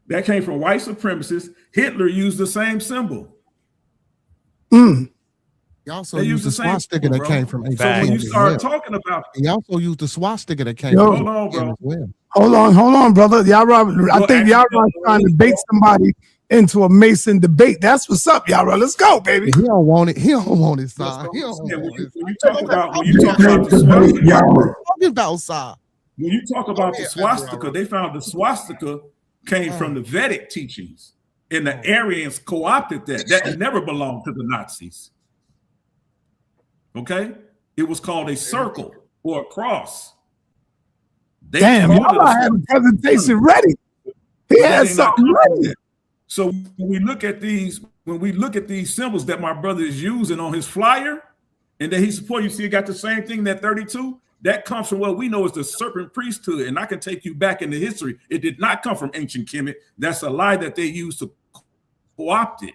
That came from white supremacists. Hitler used the same symbol. He also used the swastika that came from ancient. So when you start talking about, he also used the swastika that came hold from on, bro. as well. Hold on, brother. Yara, I think Yara's trying to bait somebody into a Mason debate. That's what's up, Yara. Let's go, baby. He don't want it. He don't want it, son. He don't want it. When you talk about the swastika, when you talk about the swastika, they found the swastika came from the Vedic teachings, and the Aryans co-opted that. That never belonged to the Nazis. Okay, it was called a circle or a cross. Damn, y'all had a presentation ready. He had something ready. So when we look at these symbols that my brother is using on his flyer, and that he support, you see, it got the same thing. That 32 that comes from what we know is the serpent priesthood, and I can take you back into history. It did not come from ancient Kemet. That's a lie that they used to co-opt it.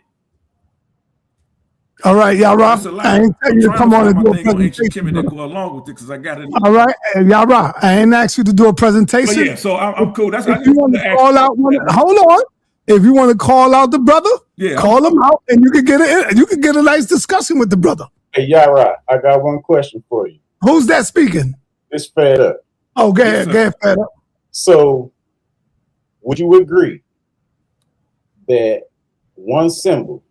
All right, Yara. I ain't tell you to come on and do a presentation. Go along with it because I got it. All right, Yara. I ain't asked you to do a presentation. So yeah, so I'm cool. That's if you want to call out. Hold on. If you want to call out the brother, call him out, and you can get a nice discussion with the brother. Hey, Yara, I got one question for you. Who's that speaking? It's Fedup. Oh, go ahead, Fedup. So, would you agree that one symbol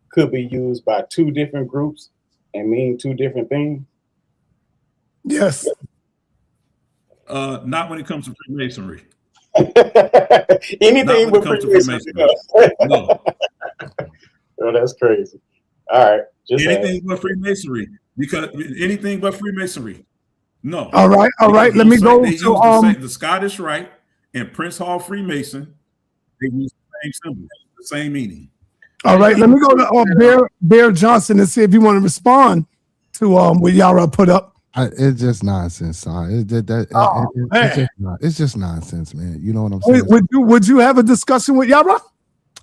could be used by two different groups and mean two different things? Yes. Not when it comes to Freemasonry. Anything but Freemasonry. No. Oh, that's crazy. All right. Anything but Freemasonry. Because anything but Freemasonry. No. All right. Let me go to the Scottish Rite and Prince Hall Freemason. They use the same symbol, the same meaning. All right. Let me go to Bear Johnson and see if you want to respond to what Yara put up. It's just nonsense. It's just nonsense, man. You know what I'm saying? Would you have a discussion with Yara?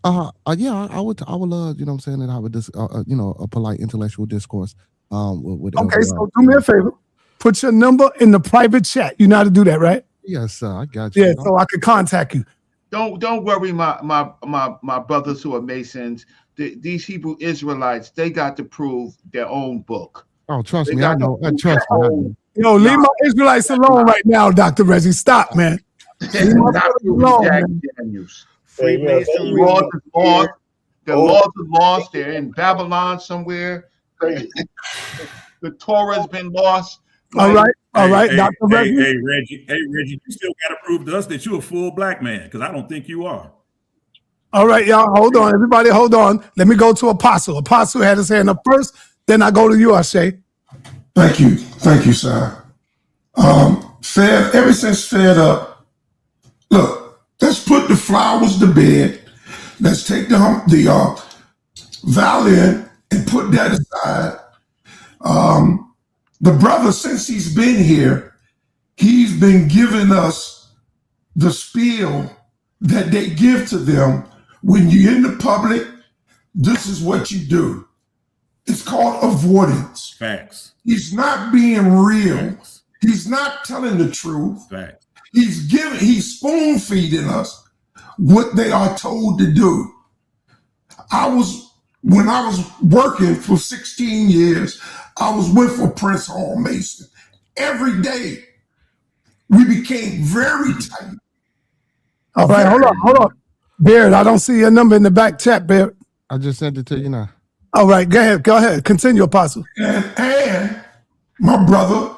Yeah, I would love, you know what I'm saying, that I would just, a polite intellectual discourse. Okay, so do me a favor. Put your number in the private chat. You know how to do that, right? Yes, I got you. Yeah, so I could contact you. Don't worry, my brothers who are Masons. These Hebrew Israelites, they got to prove their own book. Oh, trust me, I know. Trust me. Leave my Israelites alone right now, Dr. Reggie. Stop, man. Leave my brothers alone, man. Freemasonry laws is lost. The laws are lost. They're in Babylon somewhere. The Torah has been lost. All right, Dr. Reggie. Hey, Reggie, you still got to prove to us that you're a full black man, because I don't think you are. All right, y'all, hold on. Everybody, hold on. Let me go to Apostle. Apostle had his hand up first. Then I go to you, Ashe. Thank you, sir. Ever since Fedup, look, let's put the flowers to bed. Let's take the violin and put that aside. The brother, since he's been here, he's been giving us the spiel that they give to them when you're in the public. This is what you do. It's called avoidance. Facts. He's not being real. Facts. He's not telling the truth. Facts. He's spoon feeding us what they are told to do. When I was working for 16 years, I was with a Prince Hall Mason. Every day, we became very tight. All right, hold on. Baird, I don't see your number in the back chat, Baird. I just sent it to you now. All right, go ahead. Continue, Apostle. And my brother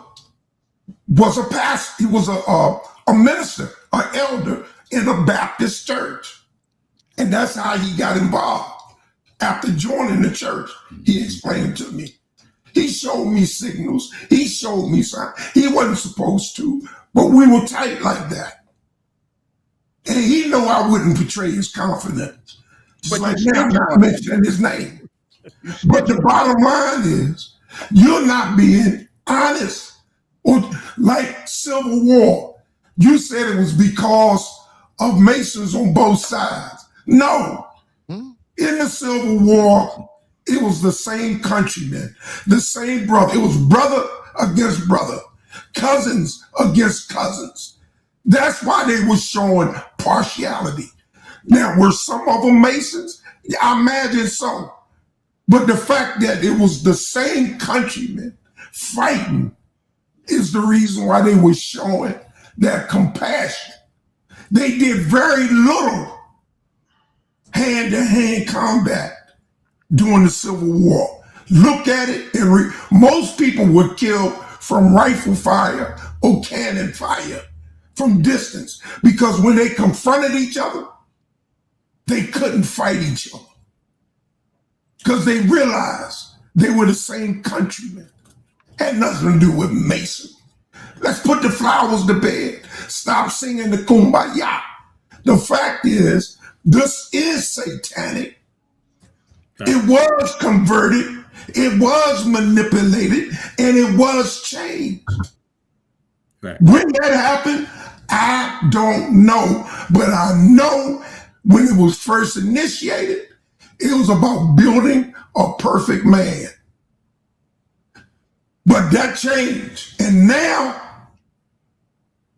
was a pastor. He was a minister, an elder in a Baptist church. And that's how he got involved. After joining the church, he explained to me. He showed me signals. He showed me signs. He wasn't supposed to, but we were tight like that. And he knew I wouldn't betray his confidence. Just like now, I'm not mentioning his name. But the bottom line is, you're not being honest. Or like Civil War, you said it was because of Masons on both sides. No. In the Civil War, it was the same countrymen, the same brother. It was brother against brother, cousins against cousins. That's why they were showing partiality. Now, were some of them Masons? Yeah, I imagine so. But the fact that it was the same countrymen fighting is the reason why they were showing that compassion. They did very little hand-to-hand combat during the Civil War. Look at it, and most people were killed from rifle fire or cannon fire from distance, because when they confronted each other, they couldn't fight each other because they realized they were the same countrymen. Had nothing to do with Mason. Let's put the flowers to bed. Stop singing the kumbaya. The fact is, this is satanic. It was converted, it was manipulated, and it was changed. Right. When that happened, I don't know, but I know when it was first initiated, it was about building a perfect man. But that changed, and now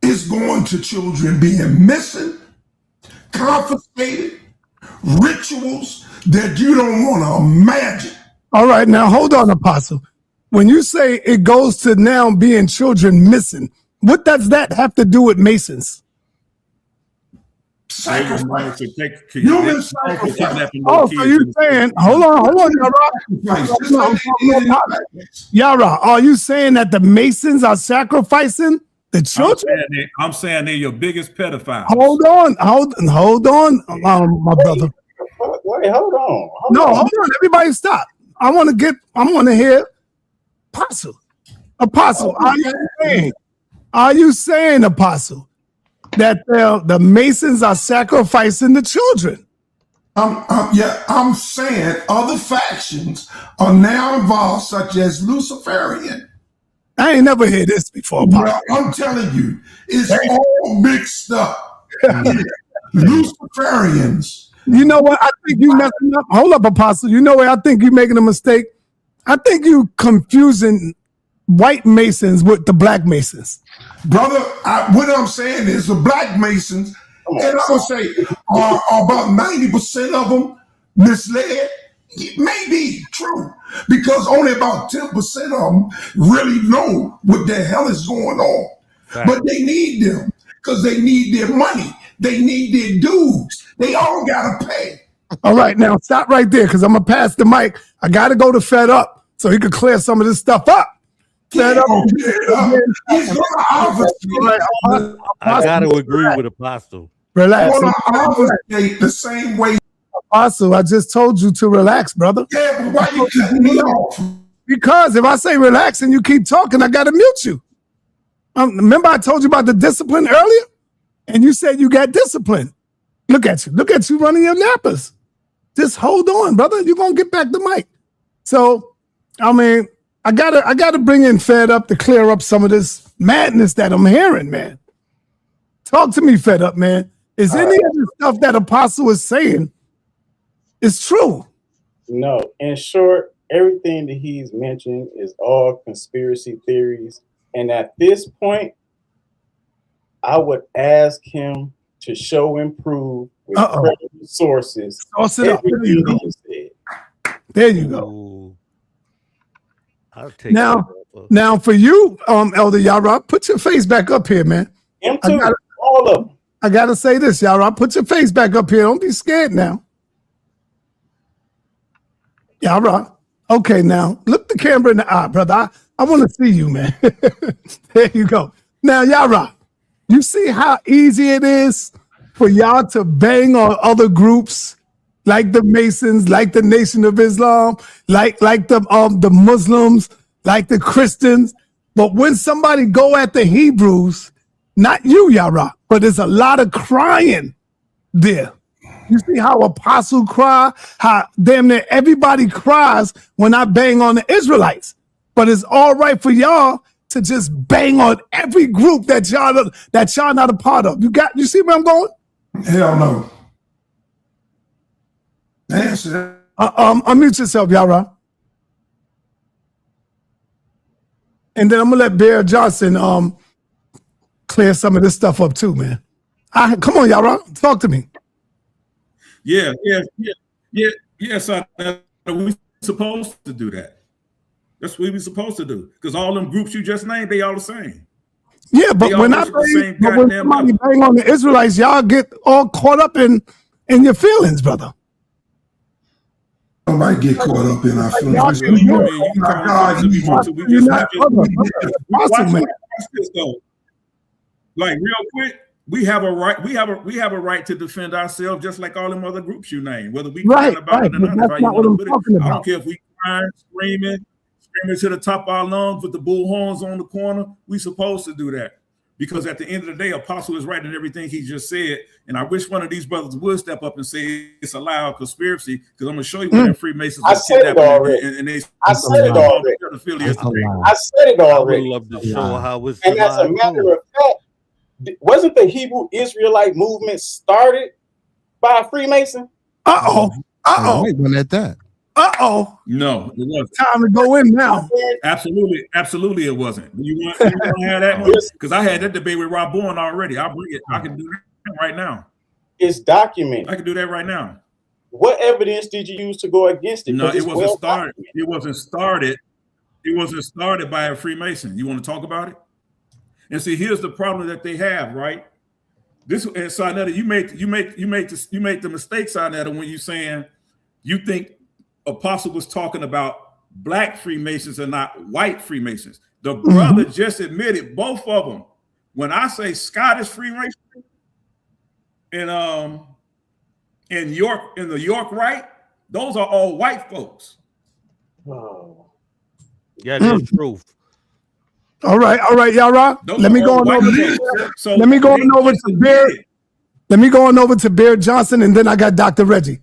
it's going to children being missing, confiscated, rituals that you don't want to imagine. All right, now hold on, Apostle. When you say it goes to now being children missing, what does that have to do with Masons? Sacrifice. Human sacrifice. Oh, so you saying, hold on, Yara, are you saying that the Masons are sacrificing the children? I'm saying they're your biggest pedophiles. Hold on, my brother. Wait, hold on. Hold on. Everybody stop. I want to hear Apostle. Are you saying, Apostle, that the Masons are sacrificing the children? I'm saying other factions are now involved, such as Luciferian. I ain't never heard this before, Apostle. Well, I'm telling you, it's all mixed up. Luciferians. You know what? I think you messing up. Hold up, Apostle. You know what? I think you're making a mistake. I think you confusing white Masons with the black Masons. Brother, what I'm saying is the black Masons, and I would say are about 90% of them misled. It may be true because only about 10% of them really know what the hell is going on. Right. But they need them because they need their money. They need their dues. They all got to pay. All right, now stop right there because I'm going to pass the mic. I got to go to Fedup so he could clear some of this stuff up. I got to agree with Apostle. Relax. The same way. Apostle, I just told you to relax, brother. Yeah, but why you cutting me off? Because if I say relax and you keep talking, I got to mute you. Remember I told you about the discipline earlier? And you said you got discipline. Look at you. Look at you running your nappers. Just hold on, brother. You're going to get back the mic. So, I mean, I gotta bring in Fedup to clear up some of this madness that I'm hearing, man. Talk to me, Fedup, man. Is any of the stuff that Apostle is saying is true? No. In short, everything that he's mentioned is all conspiracy theories. And at this point, I would ask him to show and prove with credible sources. Everything that he said. There you go. I'll take now for you, Elder Yara, put your face back up here, man. Him too. All of them. I gotta say this, Yara. Put your face back up here. Don't be scared now. Yara. Okay, now look the camera in the eye, brother. I want to see you, man. There you go. Now, Yara, you see how easy it is for y'all to bang on other groups like the Masons, like the Nation of Islam, like the Muslims, like the Christians. But when somebody go at the Hebrews, not you, Yara, but there's a lot of crying there. You see how Apostle cry, how damn near everybody cries when I bang on the Israelites. But it's all right for y'all to just bang on every group that y'all not a part of. You see where I'm going? Hell no. Answer. Unmute yourself, Yara. And then I'm gonna let Bear Johnson clear some of this stuff up too, man. Come on, Yara, talk to me. Yes, we supposed to do that. That's what we supposed to do. Because all them groups you just named, they all the same. Yeah, but when somebody bang on the Israelites, y'all get all caught up in your feelings, brother. I might get caught up in our feelings. Like real quick, we have a right. We have a right to defend ourselves, just like all them other groups you name. Whether we crying about it or not, I don't care if we crying, screaming to the top of our lungs with the bullhorns on the corner. We supposed to do that because at the end of the day, Apostle is right in everything he just said. And I wish one of these brothers would step up and say it's a lie or conspiracy, because I'm gonna show you when Freemasons. I said it already. I said it already. I would love to show how it's. And as a matter of fact, wasn't the Hebrew Israelite movement started by a Freemason? Wait, when at that. No, it wasn't. Time to go in now. Absolutely, it wasn't. You want to have that one? Because I had that debate with Rob Bourne already. I'll bring it. I can do that right now. It's documented. I can do that right now. What evidence did you use to go against it? No, it wasn't started. It wasn't started. It wasn't started by a Freemason. You want to talk about it? And see, here's the problem that they have, right? This and sa.neter, you make the mistake, sa.neter, when you saying you think Apostle was talking about black Freemasons and not white Freemasons. The brother just admitted both of them. When I say Scottish Freemason and in the York Rite, those are all white folks. Oh. Yeah, that's truth. All right, Yara. Let me go on over to Beard. Let me go on over to Beard Johnson, and then I got Dr. Reggie.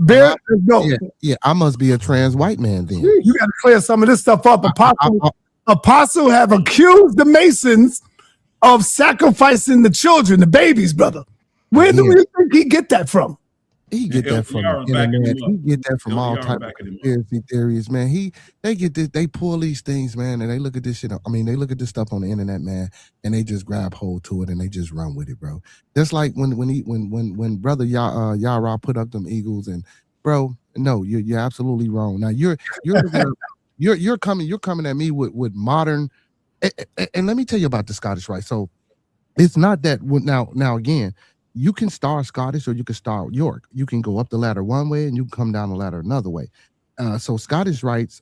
Beard, let's go. Yeah, I must be a trans white man then. You got to clear some of this stuff up. Apostle have accused the Masons of sacrificing the children, the babies, brother. Where do you think he get that from? He get that from the internet. He get that from all type of conspiracy theories, man. They get this, they pull these things, man, and they look at this shit. I mean, they look at this stuff on the internet, man, and they just grab hold to it and they just run with it, bro. Just like when brother Yara put up them eagles, and bro, no, you're absolutely wrong. Now you're coming at me with modern, and let me tell you about the Scottish Rite. So it's not that now again. You can start Scottish or you can start York. You can go up the ladder one way and you can come down the ladder another way. So Scottish Rite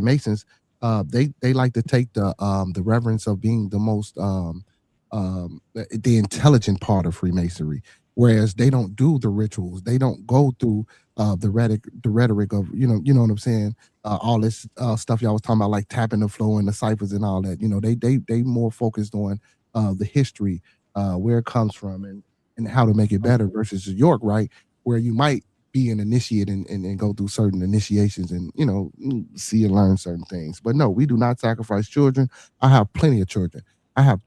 Masons, they like to take the reverence of being the most the intelligent part of Freemasonry, whereas they don't do the rituals. They don't go through the rhetoric of you know what I'm saying. All this stuff y'all was talking about, like tapping the flow and the ciphers and all that. You know, they more focused on the history, where it comes from, and how to make it better versus the York, right? Where you might be an initiate and go through certain initiations and, you know, see and learn certain things. But no, we do not sacrifice children. I have plenty of children. I have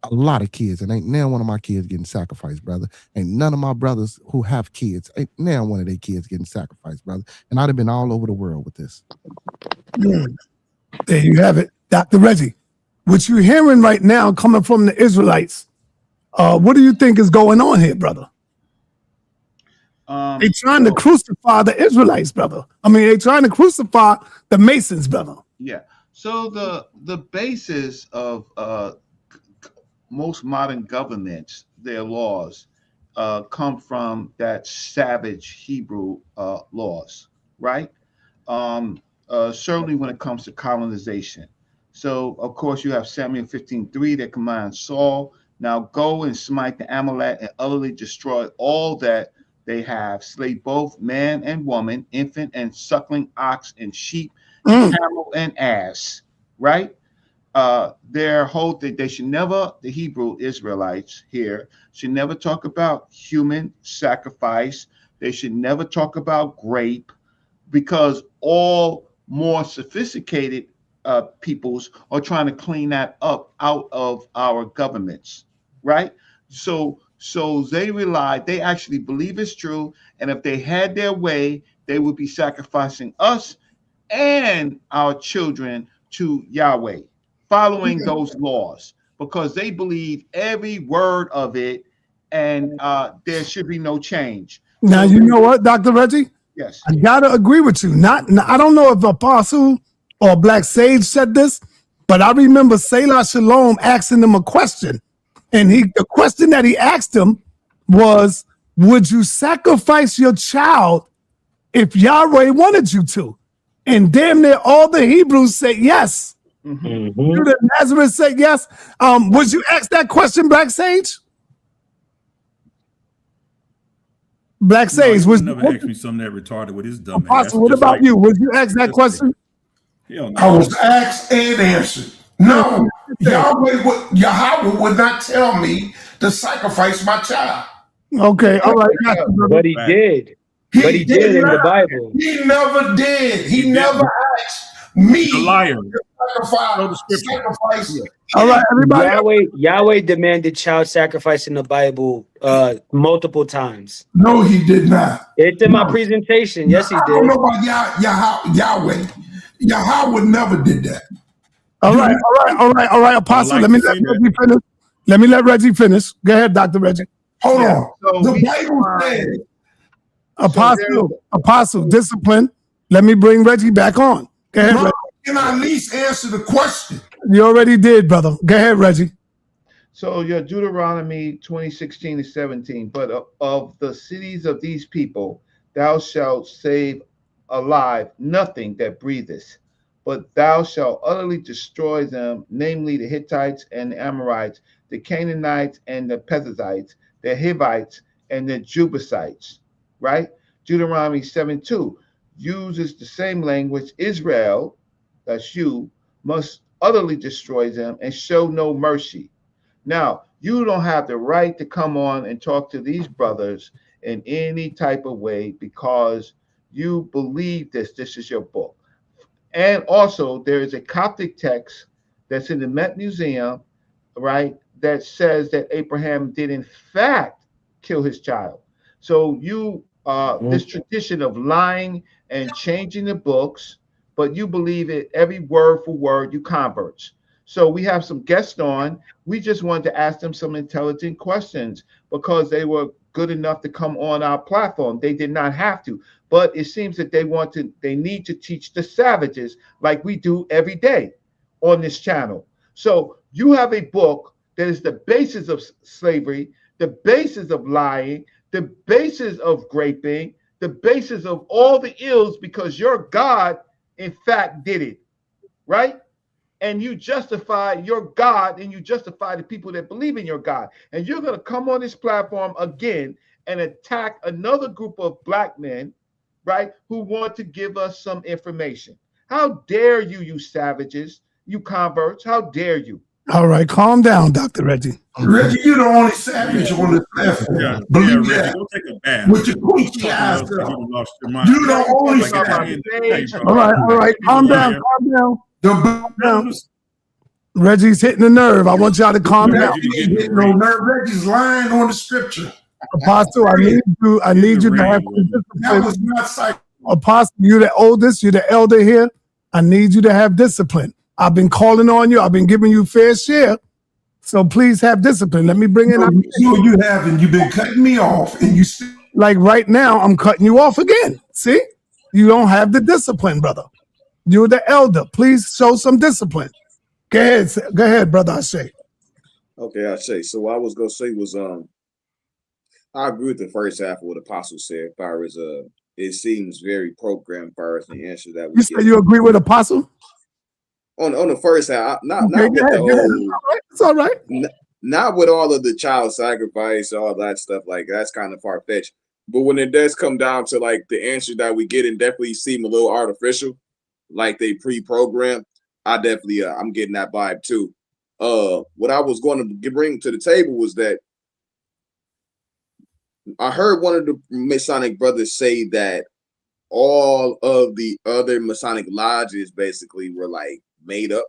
a lot of kids, and ain't now one of my kids getting sacrificed, brother. Ain't none of my brothers who have kids, ain't now one of their kids getting sacrificed, brother. And I'd have been all over the world with this. There you have it. Dr. Reggie, what you're hearing right now coming from the Israelites, what do you think is going on here, brother? They're trying to crucify the Israelites, brother. I mean, they're trying to crucify the Masons, brother. Yeah. So the basis of most modern governments, their laws, come from that savage Hebrew laws, right? Certainly when it comes to colonization. So, of course, you have Samuel 15:3 that commands Saul, now go and smite the Amalek and utterly destroy all that they have, slay both man and woman, infant and suckling, ox and sheep, camel and ass, right? Their whole thing, they should never, the Hebrew Israelites here, should never talk about human sacrifice. They should never talk about grape, because all more sophisticated peoples are trying to clean that up out of our governments, right? So they actually believe it's true, and if they had their way, they would be sacrificing us and our children to Yahweh, following those laws, because they believe every word of it, and there should be no change. Now, you know what, Dr. Reggie? Yes. I gotta agree with you. I don't know if Apostle or Black Sage said this, but I remember Selah Shalom asking them a question. And the question that he asked him was, would you sacrifice your child if Yahweh wanted you to? And damn near all the Hebrews said yes. The Nazareth said yes. Would you ask that question, Black Sage? Black Sage, was never asked me something that retarded with his dumb ass. Apostle, what about you? Would you ask that question? I was asked and answered. No, Yahweh would not tell me to sacrifice my child. Okay, all right. But he did. But he did in the Bible. He never did. He never asked me a liar. to sacrifice. All right, everybody. Yahweh demanded child sacrifice in the Bible multiple times. No, he did not. It's in my presentation. Yes, he did. I don't know about Yahweh. Yahweh never did that. All right, Apostle. Let me let Reggie finish. Let me let Reggie finish. Go ahead, Dr. Reggie. Hold on. So the Bible says, Apostle, discipline. Let me bring Reggie back on. Go ahead, Reggie. Can I at least answer the question? You already did, brother. Go ahead, Reggie. So your Deuteronomy 20:16-17, but of the cities of these people, thou shalt save alive nothing that breatheth, but thou shalt utterly destroy them, namely the Hittites and the Amorites, the Canaanites and the Perizzites, the Hivites and the Jebusites, right? Deuteronomy 7:2 uses the same language. Israel, that's you, must utterly destroy them and show no mercy. Now, you don't have the right to come on and talk to these brothers in any type of way because you believe this. This is your book. And also, there is a Coptic text that's in the Met Museum, right, that says that Abraham did in fact kill his child. So you, this tradition of lying and changing the books, but you believe it every word for word, you converts. So we have some guests on. We just wanted to ask them some intelligent questions because they were good enough to come on our platform. They did not have to, but it seems that they need to teach the savages like we do every day on this channel. So you have a book that is the basis of slavery, the basis of lying, the basis of graping, the basis of all the ills because your God, in fact, did it, right? And you justify your God and you justify the people that believe in your God. And you're going to come on this platform again and attack another group of black men, right, who want to give us some information. How dare you, you savages, you converts? How dare you? All right, calm down, Dr. Reggie. Reggie, you're the only savage on this platform. Believe Reggie, that. go take a bath. With your queasy ass up. You're the only savage. All right, calm down, calm down. Reggie's hitting the nerve. I want y'all to calm down. Hitting no nerve. Reggie's lying on the scripture. Apostle, I need you to have some discipline. That was not psych. Apostle, you're the oldest, you're the elder here. I need you to have discipline. I've been calling on you. I've been giving you fair share. So please have discipline. Let me bring in. No, you haven't. You've been cutting me off, and you like right now. I'm cutting you off again. See, you don't have the discipline, brother. You're the elder. Please show some discipline. Go ahead, brother. I say. Okay, I say. So what I was gonna say was I agree with the first half of what Apostle said. As far as it seems very programmed. As far as the answer that we you say you agree with Apostle. On the first half, not with the whole. It's all right. Not with all of the child sacrifice, all that stuff. Like that's kind of far fetched. But when it does come down to like the answer that we get, and definitely seem a little artificial, like they pre-programmed. I definitely I'm getting that vibe too. What I was going to bring to the table was that I heard one of the Masonic brothers say that all of the other Masonic lodges basically were like made up,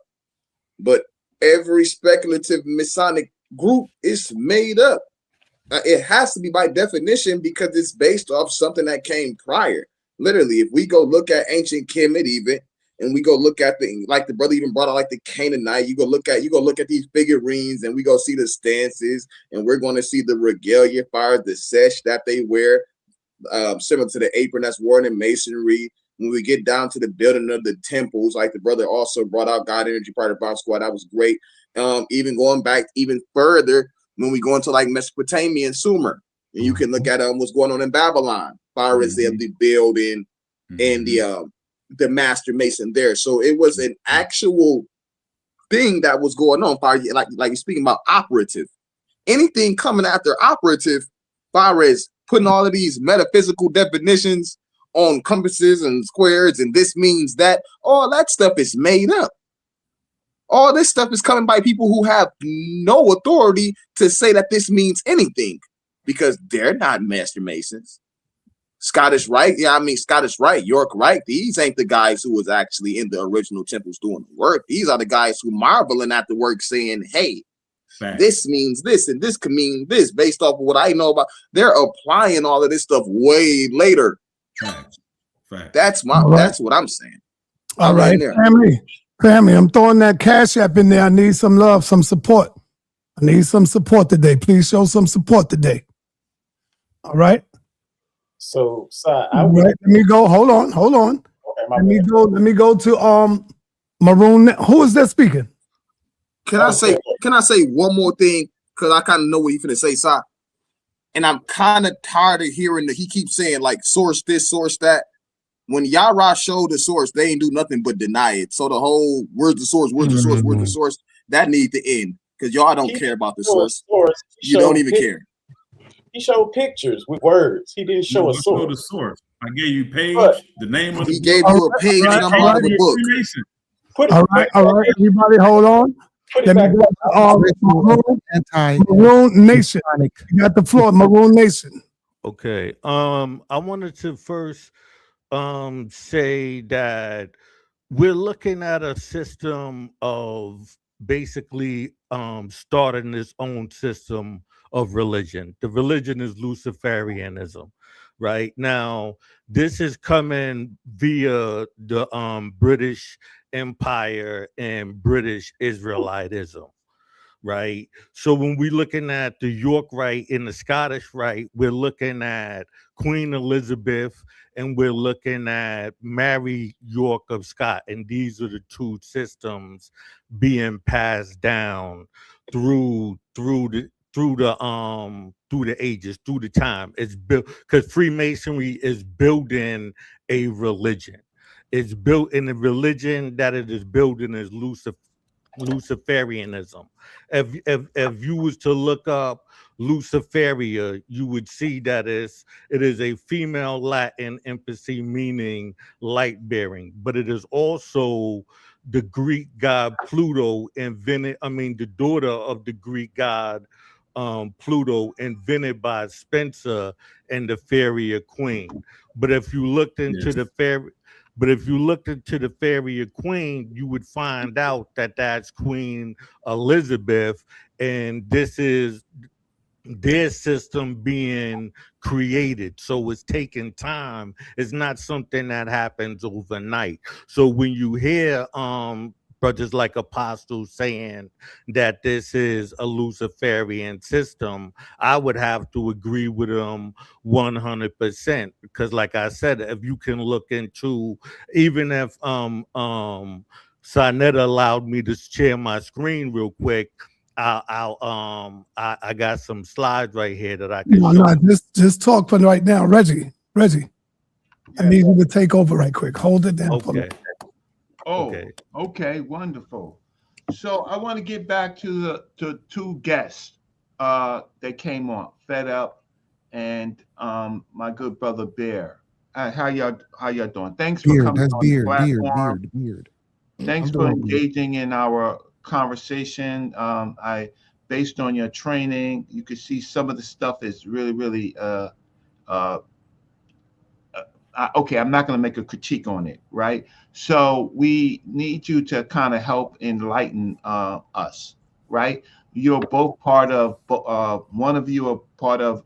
but every speculative Masonic group is made up. It has to be by definition because it's based off something that came prior. Literally, if we go look at ancient Kemet even, and we go look at like the brother even brought out like the Canaanite, you go look at these figurines and we go see the stances and we're going to see the regalia fire, the sash that they wear, similar to the apron that's worn in masonry. When we get down to the building of the temples, like the brother also brought out God Energy part of Bomb Squad, that was great. Even going back even further, when we go into like Mesopotamia and Sumer, and you can look at what's going on in Babylon, as far as the building and the master mason there. So it was an actual thing that was going on. Like you're speaking about operative. Anything coming after operative, far as putting all of these metaphysical definitions on compasses and squares, and this means that, all that stuff is made up. All this stuff is coming by people who have no authority to say that this means anything, because they're not master masons. Scottish Rite, Scottish Rite, York Rite, these ain't the guys who was actually in the original temples doing the work. These are the guys who marveling at the work saying, hey, this means this and this can mean this based off of what I know about. They're applying all of this stuff way later. Fact. That's what I'm saying. All right, family, I'm throwing that Cash App in there. I need some love, some support. I need some support today. Please show some support today. All right. So, let me go. Hold on. Okay, let me go to Maroon. Who is that speaking? Can I say one more thing? because I kind of know what he finna say, Sa. And I'm kind of tired of hearing that he keeps saying like source this, source that. When Yara showed the source, they ain't do nothing but deny it. So the whole where's the source, where's the source, where's the source, that need to end. Because y'all don't care about the source. You don't even care. He showed pictures with words. He didn't show a source. The source. I gave you page, the name of the He gave you a page number of the book. All right, everybody, hold on. Let me go. Maroon Nation. You got the floor, Maroon Nation. Okay. I wanted to first say that we're looking at a system of basically starting its own system of religion. The religion is Luciferianism. Right now, this is coming via the British Empire and British Israelitism. Right. So when we're looking at the York Rite and the Scottish Rite, we're looking at Queen Elizabeth and we're looking at Mary York of Scott. And these are the two systems being passed down through the ages, through the time. It's built because Freemasonry is building a religion. It's built in a religion that it is building is Luciferianism. If you was to look up Luciferia, you would see that it is a female Latin empathy meaning light bearing, but it is also the Greek god Pluto the daughter of the Greek god Pluto, invented by Spencer and the Fairy Queen. But if you looked into the Fairy Queen, you would find out that that's Queen Elizabeth, and this is their system being created. So it's taking time. It's not something that happens overnight. So when you hear brothers like Apostle saying that this is a Luciferian system, I would have to agree with them 100%, because like I said, if you can look into, even if sa.neter allowed me to share my screen real quick, I got some slides right here that I can show. No, just talk for right now, Reggie. I need you to take over right quick. Hold it down for me. Okay, wonderful. So I want to get back to the two guests that came on, Fedup and my good brother Bear. How y'all doing? Thanks for coming on the platform. Beard. Thanks for engaging in our conversation. Based on your training, you can see some of the stuff is really okay, I'm not going to make a critique on it, right? So we need you to kind of help enlighten us, right? You're both part of, one of you are part of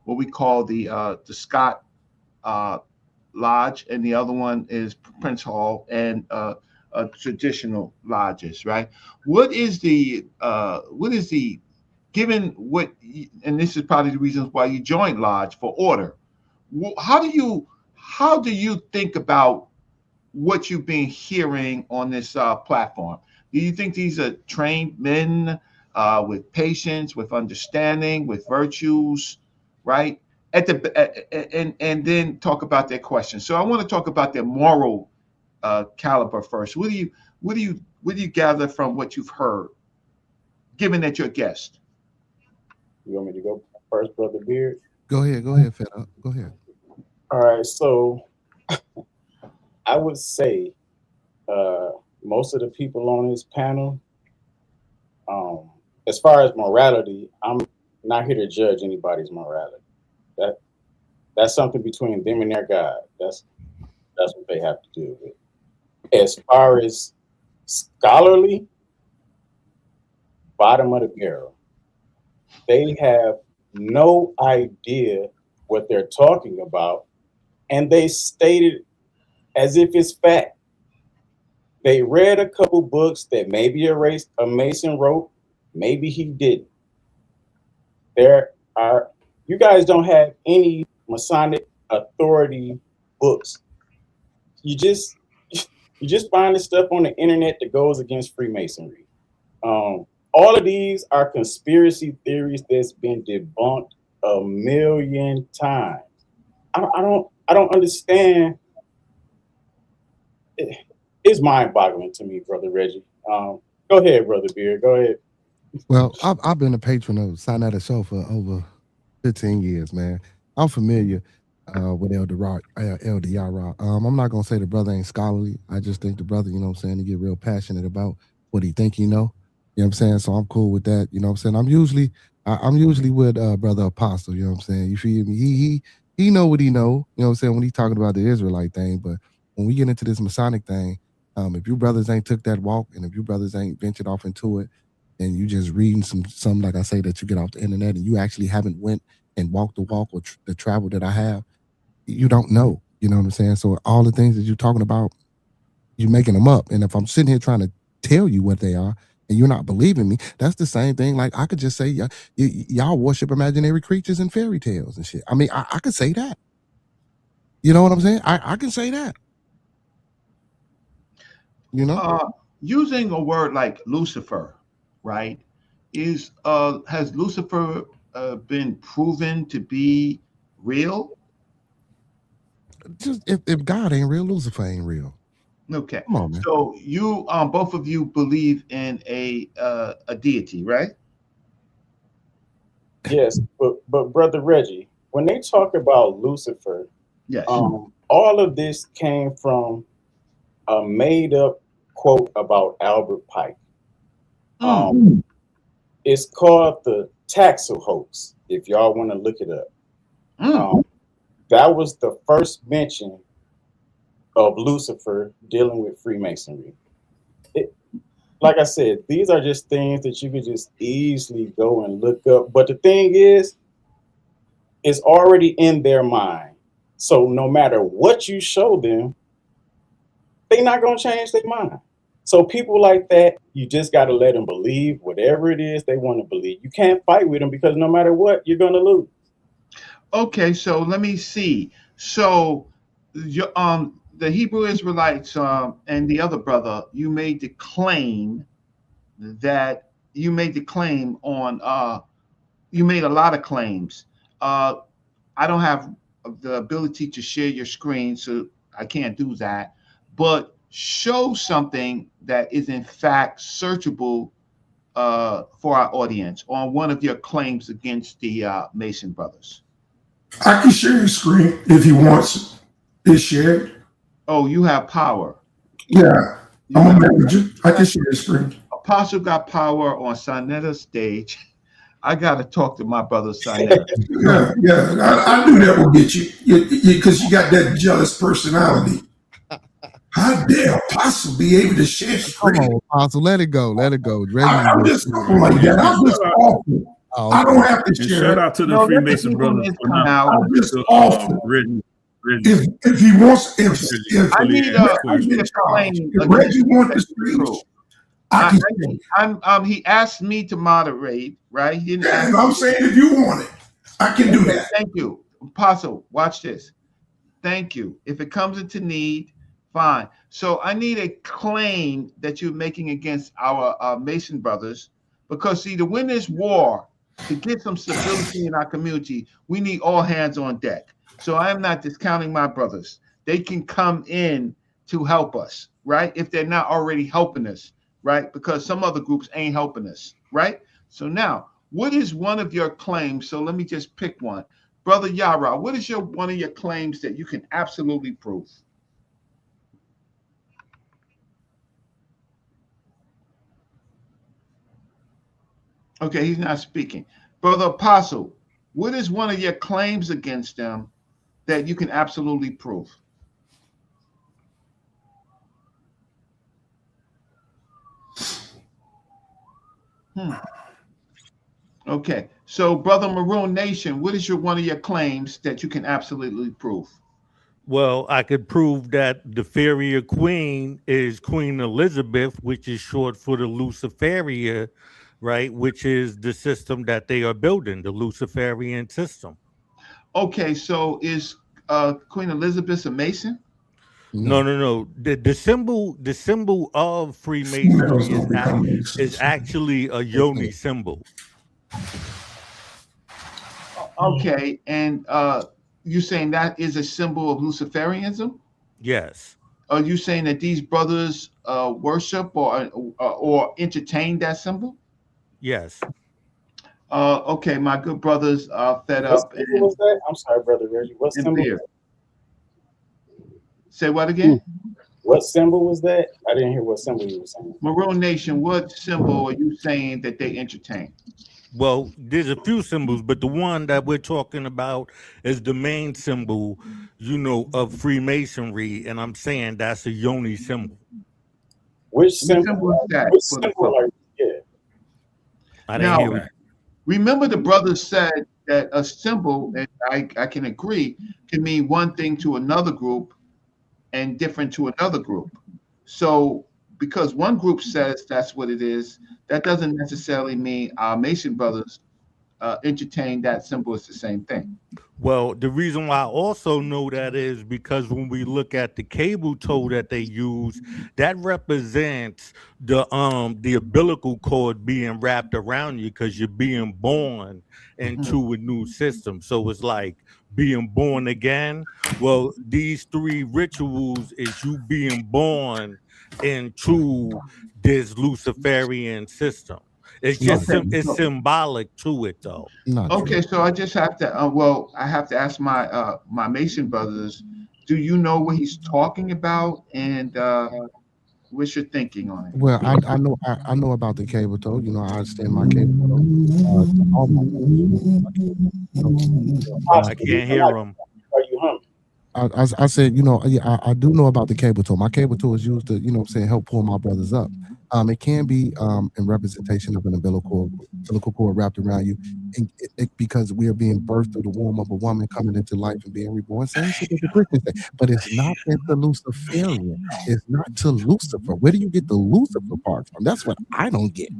what we call the Scott Lodge, and the other one is Prince Hall and traditional lodges, right? What is the given what, and this is probably the reasons why you joined Lodge, for order. How do you think about what you've been hearing on this platform? Do you think these are trained men with patience, with understanding, with virtues, right? And then talk about their questions. So I want to talk about their moral caliber first. What do you gather from what you've heard, given that you're a guest? You want me to go first, Brother Beard? Go ahead, Fedup. Go ahead. All right, so I would say most of the people on this panel, as far as morality, I'm not here to judge anybody's morality. That's something between them and their God. That's what they have to deal with. As far as scholarly, bottom of the barrel, they have no idea what they're talking about, and they state it as if it's fact. They read a couple books that maybe a Mason wrote, maybe he didn't. You guys don't have any Masonic authority books. You just find the stuff on the internet that goes against Freemasonry. all of these are conspiracy theories that's been debunked a million times. I don't understand. It's mind-boggling to me, Brother Reggie. Go ahead, Brother Beard. Go ahead. Well, I've been a patron of sa.neter show for over 15 years, man. I'm familiar with Elder Yara. I'm not gonna say the brother ain't scholarly. I just think the brother, you know what I'm saying, he get real passionate about what he think he know. You know what I'm saying? So I'm cool with that. You know what I'm saying? I'm usually with Brother Apostle, you know what I'm saying? You feel me? He know what he know, you know what I'm saying, when he's talking about the Israelite thing. But when we get into this Masonic thing, if you brothers ain't took that walk and if you brothers ain't ventured off into it, and you just reading some like I say that you get off the internet and you actually haven't went and walked the walk or the travel that I have, you don't know. You know what I'm saying? So all the things that you're talking about, you're making them up. And if I'm sitting here trying to tell you what they are and you're not believing me, that's the same thing. Like I could just say y'all worship imaginary creatures and fairy tales and shit. I mean, I could say that. You know what I'm saying? I can say that. You know? Using a word like Lucifer, right? Has Lucifer been proven to be real? Just if God ain't real, Lucifer ain't real. Okay. Come on, man. So you both of you believe in a deity, right? Yes, but Brother Reggie, when they talk about Lucifer, Yes. all of this came from a made-up quote about Albert Pike. It's called the Taxel hoax, if y'all want to look it up. That was the first mention of Lucifer dealing with Freemasonry. Like I said, these are just things that you could just easily go and look up. But the thing is, it's already in their mind. So no matter what you show them, they're not going to change their mind. So people like that, you just got to let them believe whatever it is they want to believe. You can't fight with them because no matter what, you're going to lose. Okay, so let me see. So the Hebrew Israelites and the other brother, you made the claim on you made a lot of claims. I don't have the ability to share your screen, so I can't do that. But show something that is in fact searchable for our audience on one of your claims against the Mason brothers. I can share your screen if he wants it shared. Oh, you have power. Yeah, I'm a manager. I can share your screen. Apostle got power on sa.neter stage. I got to talk to my brother sa.neter. Yeah. I knew that would get you because you got that jealous personality. How dare Apostle be able to share screen? Come on, Apostle, let it go. Let it go. I'm just something like that. I'm just awful. I don't have to share. Shout out to the Freemason brothers for not I'm just awful. If he wants, if I need a claim. If Reggie wants to speak, he asked me to moderate, right? He didn't ask I'm saying if you want it, I can do that. Thank you. Apostle, watch this. Thank you. If it comes into need, fine. So I need a claim that you're making against our Mason brothers, because see, to win this war, to get some stability in our community, we need all hands on deck. So I am not discounting my brothers. They can come in to help us, right? If they're not already helping us, right? Because some other groups ain't helping us, right? So now, what is one of your claims? So let me just pick one. Brother Yara, what is one of your claims that you can absolutely prove? Okay, he's not speaking. Brother Apostle, what is one of your claims against them that you can absolutely prove? Okay, so Brother Maroon Nation, what is one of your claims that you can absolutely prove? Well, I could prove that the Feria Queen is Queen Elizabeth, which is short for the Luciferia, right? Which is the system that they are building, the Luciferian system. Okay, so is Queen Elizabeth a Mason? No. The symbol of Freemasonry is actually a yoni symbol. Okay, and you saying that is a symbol of Luciferianism? Yes. Are you saying that these brothers worship or entertain that symbol? Yes. Okay, my good brothers fed What up symbol was that? I'm sorry, Brother Reggie. What and symbol? beer. Say what again? What symbol was that? I didn't hear what symbol you were saying. Maroon Nation, what symbol are you saying that they entertain? Well, there's a few symbols, but the one that we're talking about is the main symbol, of Freemasonry, and I'm saying that's a yoni symbol. Which symbol is that? Which symbol are you? I didn't hear it. Remember the brothers said that a symbol, and I can agree, can mean one thing to another group and different to another group. So because one group says that's what it is, that doesn't necessarily mean our Mason brothers entertain that symbol as the same thing. Well, the reason why I also know that is because when we look at the cable toe that they use, that represents the umbilical cord being wrapped around you because you're being born into a new system. So it's like being born again. Well, these three rituals is you being born into this Luciferian system. It's just it's symbolic to it, though. Okay, so I just have to I have to ask my my Mason brothers, do you know what he's talking about, and what's your thinking on it? Well, I know about the cable toe. I understand my cable toe. I can't hear him. Are you hungry? I said, I do know about the cable tool. My cable tool is used to, help pull my brothers up. It can be in representation of an umbilical cord wrapped around you, and because we are being birthed through the womb of a woman coming into life and being reborn. Same shit that the Christians say, but it's not into Luciferian. It's not to Lucifer. Where do you get the Lucifer part from? That's what I don't get.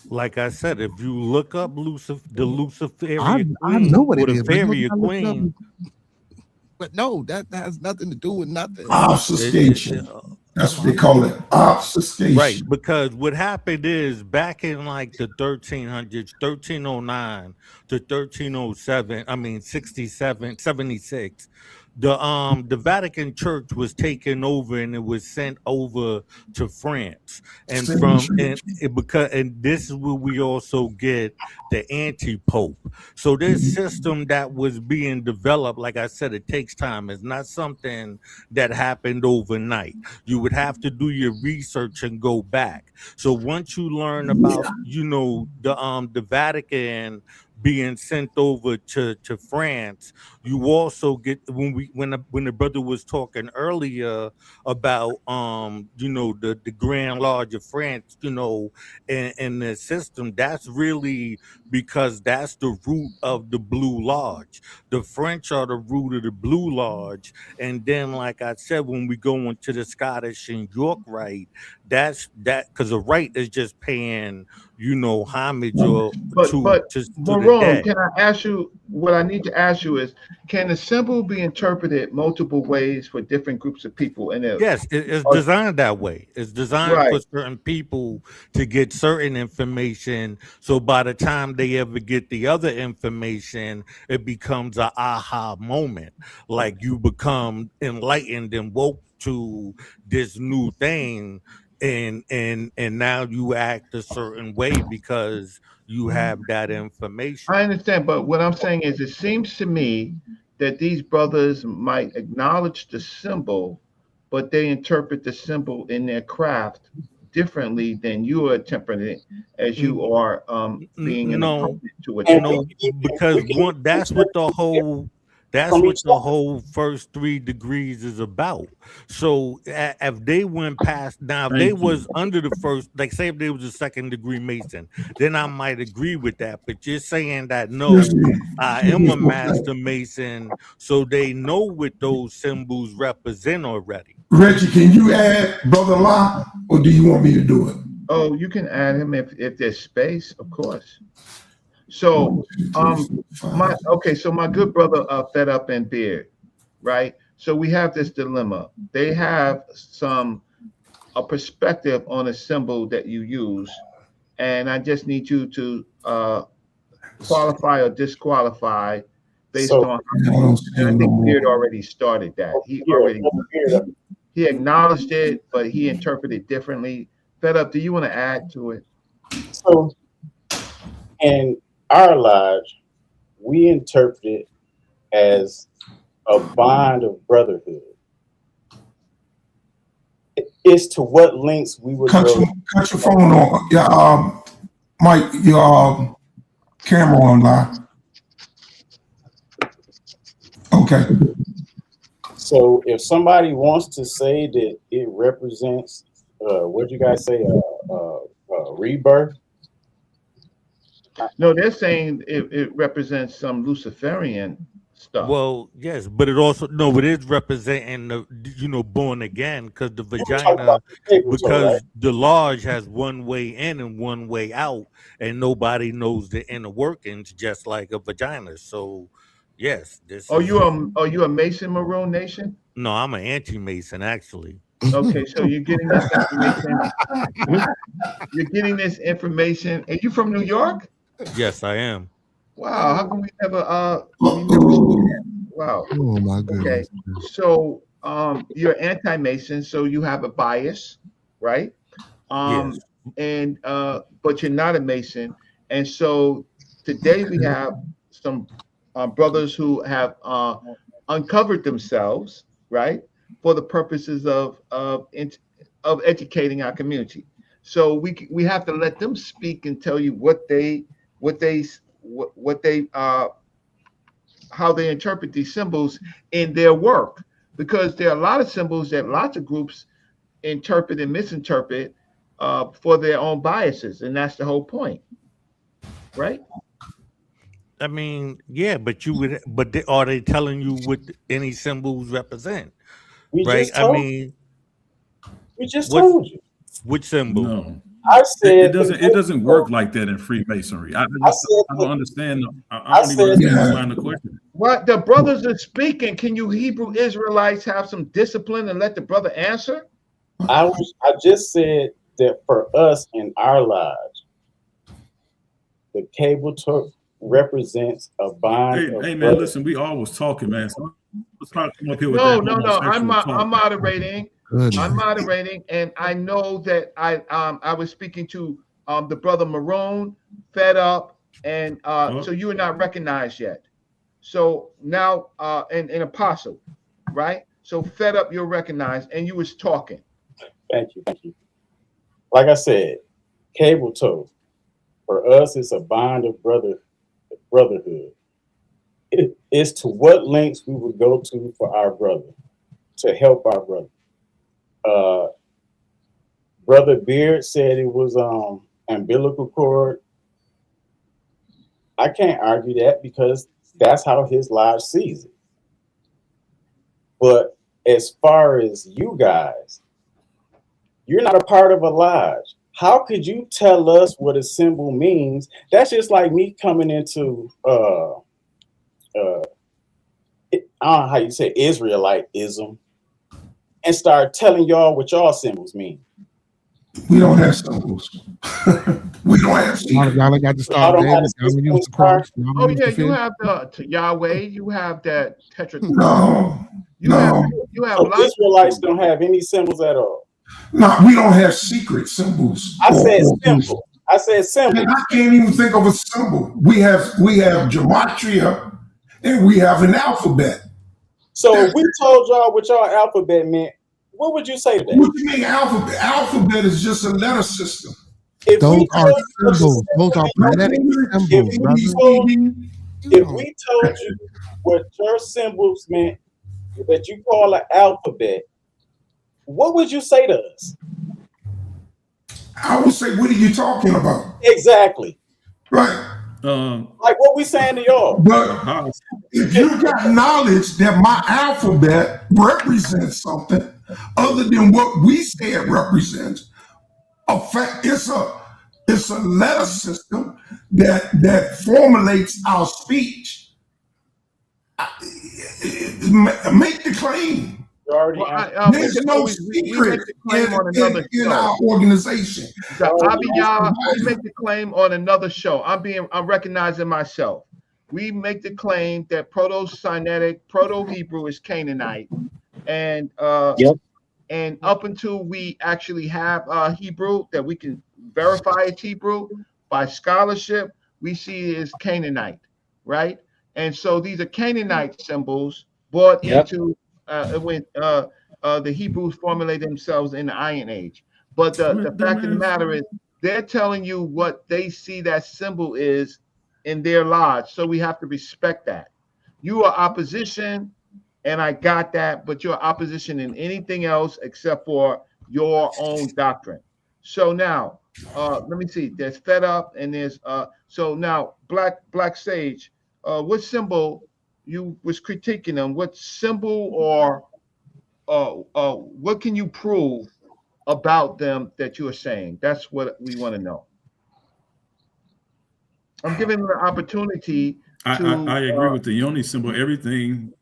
Like I said, if you look up the Luciferian queen, I know what it is. Luciferian queen. But no, that has nothing to do with nothing. Obfuscation. That's what they call it, obfuscation. Right, because what happened is back in like the 1300s, 1309 to 1307, 67, 76, the Vatican Church was taken over and it was sent over to France, and and this is where we also get the anti-pope. So this system that was being developed, like I said, it takes time. It's not something that happened overnight. You would have to do your research and go back. So once you learn about the Vatican being sent over to France, you also get when the brother was talking earlier about the Grand Lodge of France, and the system, that's really because that's the root of the Blue Lodge. The French are the root of the Blue Lodge, and then like I said, when we go into the Scottish and York Rite, that's because the Rite is just paying homage to the dead. Can I ask you, what I need to ask you is, can the symbol be interpreted multiple ways for different groups of people? And yes, it's designed that way. It's designed for certain people to get certain information. So by the time they ever get the other information, it becomes an aha moment. Like you become enlightened and woke to this new thing. And now you act a certain way because you have that information. I understand, but what I'm saying is, it seems to me that these brothers might acknowledge the symbol, but they interpret the symbol in their craft differently than you are interpreting it, as you are being to it. Because that's what the whole first 3 degrees is about. So if they went past, now if they was under the first, like say if they was a 2nd degree Mason, then I might agree with that. But you're saying that no, I am a Master Mason, so they know what those symbols represent already. Reggie, can you add Brother La, or do you want me to do it? Oh, you can add him if there's space, of course. So, my good brother Fedup and Beard, right? So we have this dilemma. They have a perspective on a symbol that you use, and I just need you to qualify or disqualify based So, on how you, and I think Beard already started that. He acknowledged it, but he interpreted differently. Fedup, do you want to add to it? so in our lodge, we interpret it as a bond of brotherhood. It's to what lengths we would Cut go. your phone on. Yeah, Mike, your camera on live. Okay. So if somebody wants to say that it represents, what you guys say, rebirth? No, they're saying it represents some Luciferian stuff. Well, yes, but it also but it's representing the born again, because the vagina, because the lodge has one way in and one way out, and nobody knows the inner workings, just like a vagina. So, yes, this. Are you a Mason, Maroon Nation? No, I'm an anti-Mason, actually. Okay, so you're getting this information. You're getting this information. Are you from New York? Yes, I am. Wow, how come we never wow. Oh my goodness. Okay. So you're anti-Mason, so you have a bias, right? Yes. And but you're not a Mason. And so today we have some brothers who have uncovered themselves, right, for the purposes of educating our community. So we have to let them speak and tell you how they interpret these symbols in their work, because there are a lot of symbols that lots of groups interpret and misinterpret for their own biases, and that's the whole point, right? I mean, yeah, but are they telling you what any symbols represent? We right? just told we just told you. Which symbol? No. I said it doesn't work like that in Freemasonry. I don't understand. I don't even understand the question. What the brothers are speaking, can you Hebrew Israelites have some discipline and let the brother answer? I just said that for us in our lodge, the cable took represents a bond. Hey man, listen, we always talking, man. So let's try to come up here with No. I'm moderating. Goodness. I'm moderating, and I know that I was speaking to the brother Maroon, Fedup, and so you are not recognized yet. So now and Apostle, right? So Fedup, you're recognized, and you was talking. Thank you. Like I said, cable toe. For us, it's a bond of brotherhood. It's to what lengths we would go to for our brother, to help our brother. Brother Beard said it was umbilical cord. I can't argue that because that's how his lodge sees it. But as far as you guys, you're not a part of a lodge. How could you tell us what a symbol means? That's just like me coming into I don't know how you say Israelitism and start telling y'all what y'all symbols mean. We don't have symbols. We don't have symbols. Y'all got to start there. Use the cross. Oh yeah, you have the Yahweh. You have that tetra. No. You have so Israelites don't have any symbols at all. No, we don't have secret symbols. I said symbol. I said symbol. And I can't even think of a symbol. We have gematria and we have an alphabet. So if we told y'all what y'all alphabet meant, what would you say to that? What do you mean alphabet? Alphabet is just a letter system. Those are symbols. Those are phonetic symbols, If we told you what your symbols meant that you call an alphabet, what would you say to us? I would say, what are you talking about? Exactly. Right. Like what we saying to y'all. But if you got knowledge that my alphabet represents something other than what we say it represents, it's a letter system that formulates our speech. Make the claim. You already Well, answered. There's no we make secret the claim on another in show. our organization. We make the claim on another show. I'm recognizing myself. We make the claim that Proto-Semitic, Proto-Hebrew is Canaanite, and Yep. and up until we actually have Hebrew that we can verify it's Hebrew by scholarship, we see it as Canaanite, right? And so these are Canaanite symbols brought Yep. into when the Hebrews formulated themselves in the Iron Age. But the fact of the matter is, they're telling you what they see that symbol is in their lives. So we have to respect that. You are opposition, and I got that, but you're opposition in anything else except for your own doctrine. So now, let me see. There's Fedup, and there's so now Black Sage. What symbol you was critiquing them? What symbol or what can you prove about them that you are saying? That's what we want to know. I'm giving them an opportunity to. I agree with the Yoni symbol. Everything.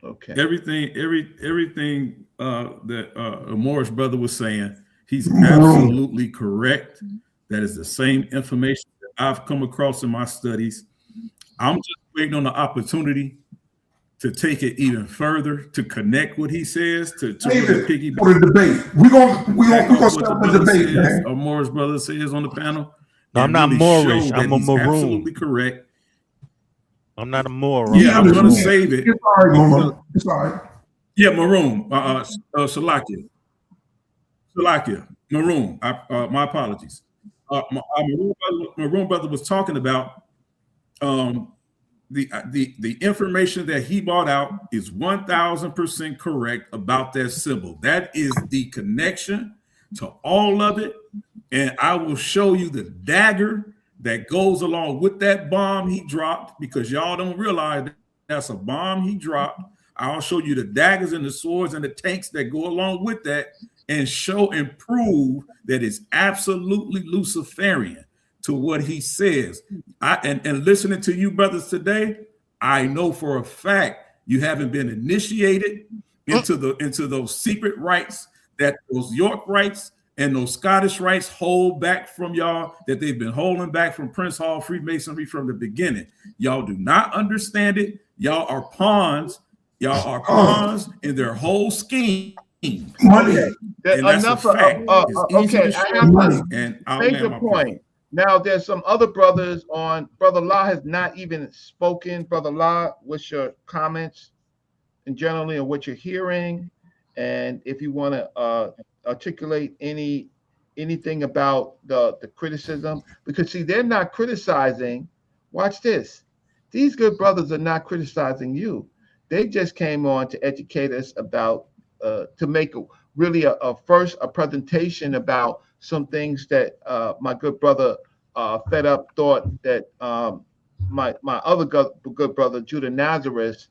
Okay. Everything that Morris brother was saying, he's absolutely correct. That is the same information that I've come across in my studies. I'm just waiting on the opportunity to take it even further, to connect what he says, to piggyback for the debate. We're gonna start the debate, man. Or Morris brother says on the panel. No, I'm not really Moorish. show I'm that a he's maroon. absolutely correct. I'm not a Moor. Yeah, I'm going to save it. It's all right, Maroon. It's all right. Yeah, Maroon. Salakia. Maroon. My apologies. Maroon brother was talking about the information that he brought out is 1000% correct about that symbol. That is the connection to all of it. And I will show you the dagger that goes along with that bomb he dropped, because y'all don't realize that's a bomb he dropped. I'll show you the daggers and the swords and the tanks that go along with that, and show and prove that it's absolutely Luciferian to what he says. And listening to you brothers today, I know for a fact you haven't been initiated into those secret rites that those York rites and those Scottish rites hold back from y'all, that they've been holding back from Prince Hall Freemasonry from the beginning. Y'all do not understand it. Y'all are pawns. Y'all are pawns in their whole scheme. Money. Okay. And that's Enough a fact. okay, I have money. to make the point. Now, there's some other brothers on. Brother La has not even spoken. Brother La, what's your comments and generally on what you're hearing? And if you want to articulate anything about the criticism, because see, they're not criticizing. Watch this. These good brothers are not criticizing you. They just came on to educate us about to make really a presentation about some things that my good brother Fedup thought that my other good brother Judah Nazareth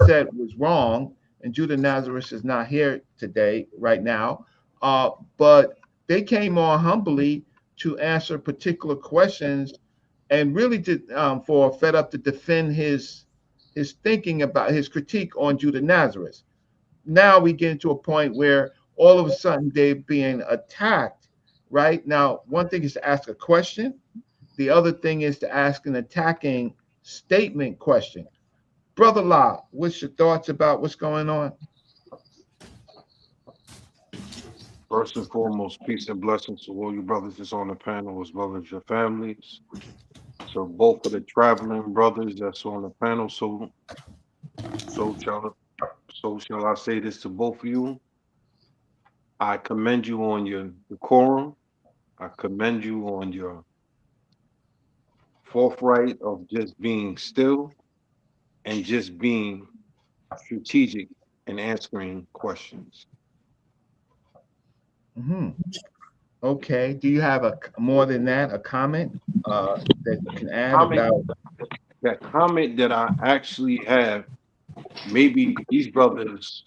said was wrong, and Judah Nazareth is not here today, right now. But they came on humbly to answer particular questions, and really to for Fedup to defend his thinking about his critique on Judah Nazareth. Now we get into a point where all of a sudden they're being attacked, right? Now, one thing is to ask a question. The other thing is to ask an attacking statement question. Brother La, what's your thoughts about what's going on? First and foremost, peace and blessings to all you brothers that's on the panel, as well as your families. So both of the traveling brothers that's on the panel, so shall I say this to both of you. I commend you on your decorum. I commend you on your forthright of just being still and just being strategic in answering questions. Mm-hmm. Okay. Do you have a more than that, a comment that you can add about that comment that I actually have? Maybe these brothers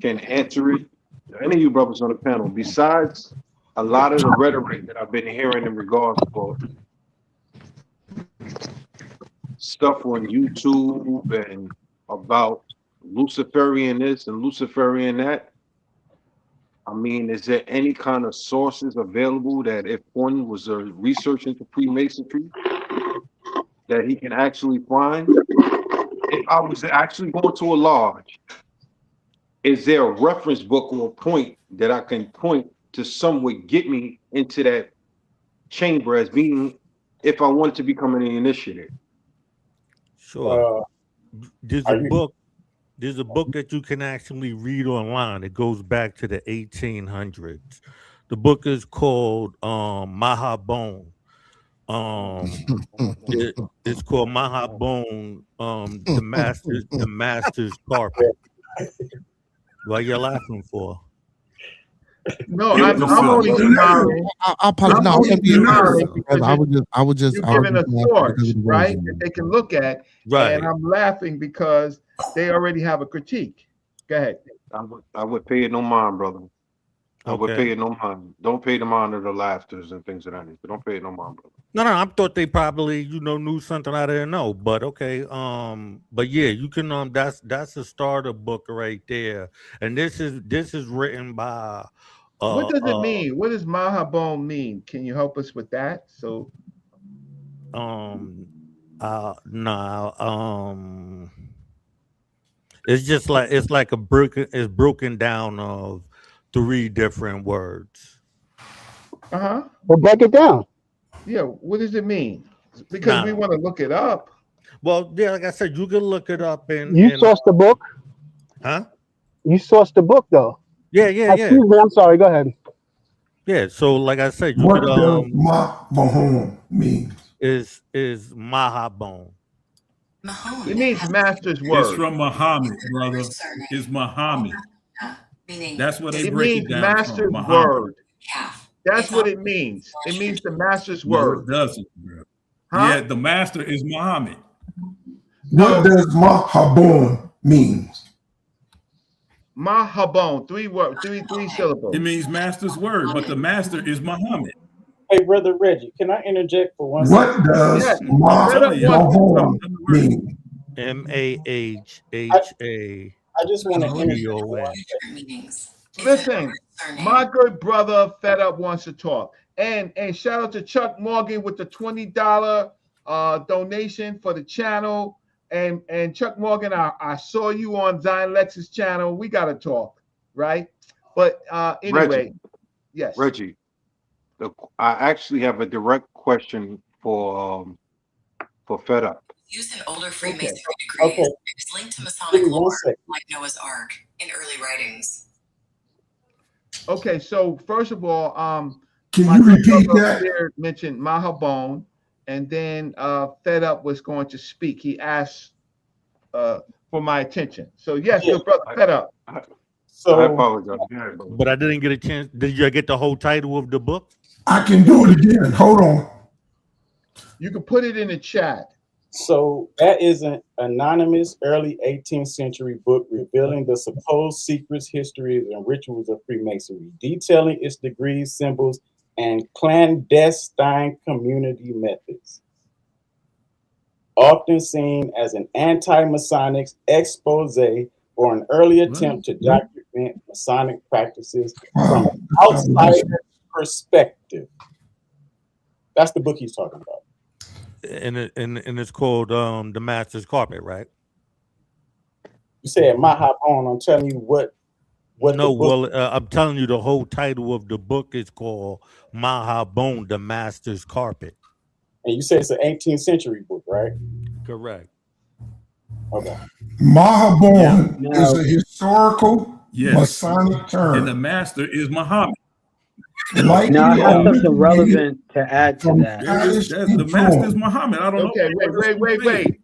can answer it. Any of you brothers on the panel, besides a lot of the rhetoric that I've been hearing in regards for stuff on YouTube and about Luciferian this and Luciferian that. I mean, is there any kind of sources available that if one was research into Freemasonry that he can actually find? If I was actually going to a lodge, is there a reference book or a point that I can point to some would get me into that chamber as being, if I wanted to become an initiative? Sure. There's a book. There's a book that you can actually read online. It goes back to the 1800s. The book is called Mahabone. It's called Mahabone, the master's carpet. What you laughing for? No, I'm only smiling. I was just you're giving a source, right, that they can look at, right? And I'm laughing because they already have a critique. Go ahead. I would pay it no mind, brother. I would pay it no mind. Don't pay the mind of the laughters and things of that nature. Don't pay it no mind, brother. No, I thought they probably, knew something I didn't know. But okay, but yeah, you can that's a starter book right there. And this is written by what does it mean? What does Mahabone mean? Can you help us with that? So it's just like it's broken down of 3 different words. Well, break it down. Yeah, what does it mean? Because we want to look it up. Well, yeah, like I said, you can look it up and you sourced the book. Huh? You sourced the book though. Yeah. Excuse me, I'm sorry. Go ahead. Yeah, so like I said, you what could, does Mahabone mean? Is Mahabone. It means master's word. It's from Muhammad, brother. It's Muhammad. That's what they break it down master's from. word. That's what it means. It means the master's word. No, it doesn't, bro. Huh? Yeah, the master is Muhammad. What does Mahabone mean? Mahabone, 3 syllables. It means master's word, but the master is Muhammad. Hey, Brother Reggie, can I interject for one What second? does Mahabone mean? Mahha. I just want to interject. Listen, my good brother Fedup wants to talk. And shout out to Chuck Morgan with the $20 donation for the channel. And Chuck Morgan, I saw you on Zion Lex's channel. We got to talk, right? But anyway, Reggie, yes. Reggie, I actually have a direct question for Fedup. Used in older Freemasonry decrees. It was linked to Masonic lore, like Noah's Ark, in early writings. Okay, so first of all, can you repeat that? Mentioned Mahabone, and then Fedup was going to speak. He asked for my attention. So yes, your brother Fedup. So I apologize. But I didn't get a chance. Did you get the whole title of the book? I can do it again. Hold on. You can put it in the chat. So that is an anonymous early 18th century book revealing the supposed secrets, histories, and rituals of Freemasonry, detailing its degrees, symbols, and clandestine community methods. Often seen as an anti-Masonic expose or an early attempt to document Masonic practices from an outsider perspective. That's the book he's talking about. And it's called The Master's Carpet, right? You said Mahabone. I'm telling you what no, well, I'm telling you the whole title of the book is called Mahabone, The Master's Carpet. And you said it's an 18th century book, right? Correct. Okay. Mahabone is a historical Masonic term. And the master is Muhammad. Like now, I have something relevant to add to that. The master is Muhammad. I don't know. Okay,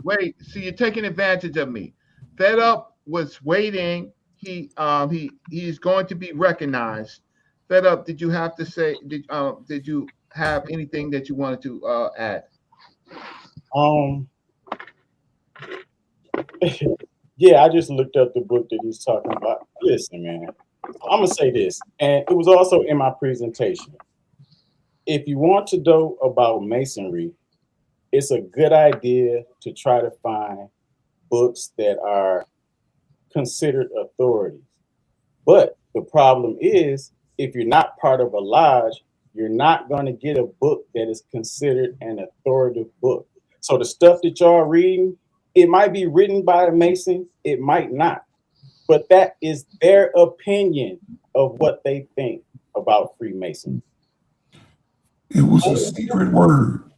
wait. See, you're taking advantage of me. Fedup was waiting. He's going to be recognized. Fedup, did you have to say? Did you have anything that you wanted to add? Yeah, I just looked up the book that he's talking about. Listen, man. I'm gonna say this, and it was also in my presentation. If you want to know about Masonry, it's a good idea to try to find books that are considered authorities. But the problem is, if you're not part of a lodge, you're not going to get a book that is considered an authoritative book. So the stuff that y'all reading, it might be written by a Mason, it might not. But that is their opinion of what they think about Freemasons. It was a secret word,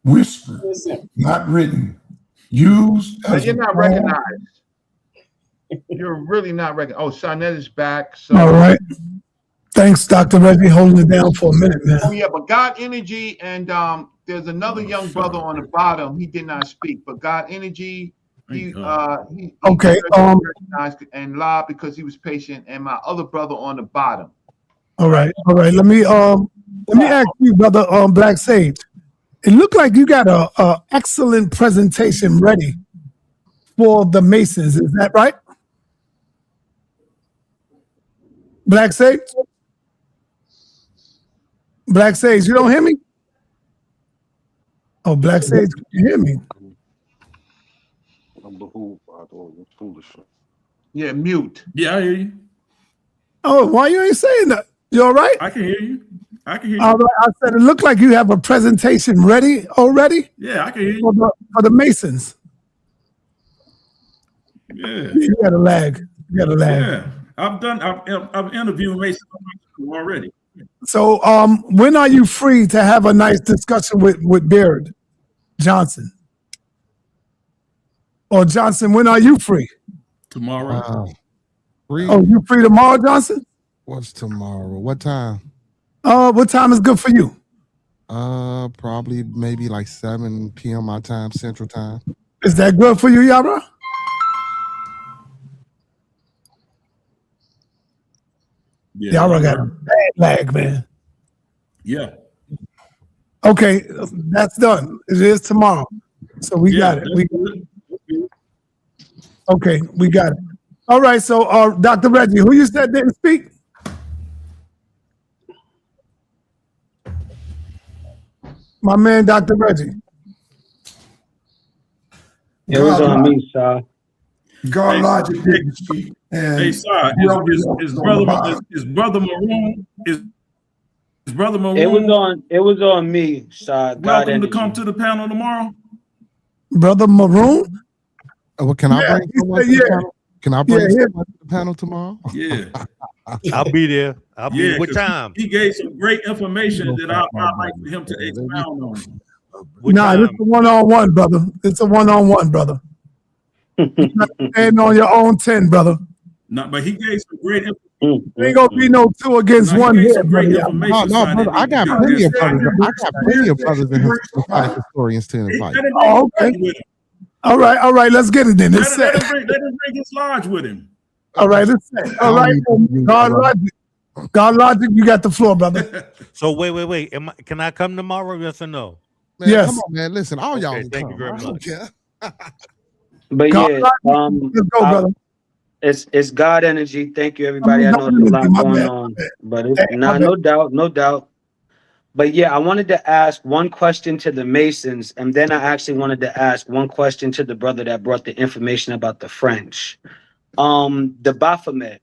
whispered, not written, used as You're not a recognized. You're really not recognized. Oh, sa.neter is back. So. All right. Thanks, Dr. Reggie, holding it down for a minute, man. Oh yeah, but God Energy and there's another young brother on the bottom. He did not speak, but God Energy, he okay. recognized and live because he was patient, and my other brother on the bottom. All right. Let me ask you, brother Black Sage. It looked like you got a excellent presentation ready for the Masons. Is that right? Black Sage? Black Sage, you don't hear me? Oh, Black Sage, you hear me? Yeah, mute. Yeah, I hear you. Oh, why you ain't saying that? You all right? I can hear you. I can hear you. All right, I said it looked like you have a presentation ready already. Yeah, I can hear you. For the Masons. Yeah. You got a lag. Yeah, I've interviewed Mason already. So when are you free to have a nice discussion with Beard Johnson? Or Johnson, when are you free? Tomorrow. Free? Oh, you free tomorrow, Johnson? What's tomorrow? What time? What time is good for you? Probably maybe like 7 p.m. my time, Central Time. Is that good for you, Yara? Yeah, Yara got a bad lag, man. Yeah. Okay, that's done. It is tomorrow. So we got it. Okay, we got it. All right, so Dr. Reggie, who you said didn't speak? My man, Dr. Reggie. It was on me, sir. God Logic didn't speak. Hey, sir, is brother Maroon? It was on me, sir. Welcome to come to the panel tomorrow. Brother Maroon? Well, can I bring someone to the panel? Can I bring someone to the panel tomorrow? Yeah. I'll be there. I'll be there. What time? He gave some great information that I'd like for him to expound on. Nah, it's a one-on-one, brother. It's a one-on-one, brother. And on your own 10, brother. No, but he gave some great information. There ain't gonna be no 2 against 1 here, brother. No, brother. I got plenty of brothers. I got plenty of brothers and historians to invite. Oh, okay. All right. Let's get it then. Let him bring his lodge with him. All right, let's say. All right, God Logic, you got the floor, brother. So wait. Can I come tomorrow? Yes or no? Man, yes. Come on, man. Listen, all y'all. Thank you very much. But God yeah, Logic, let's go, brother. It's God Energy. Thank you, everybody. I know it's a lot going on, but no doubt. But yeah, I wanted to ask one question to the Masons, and then I actually wanted to ask one question to the brother that brought the information about the French. The Baphomet.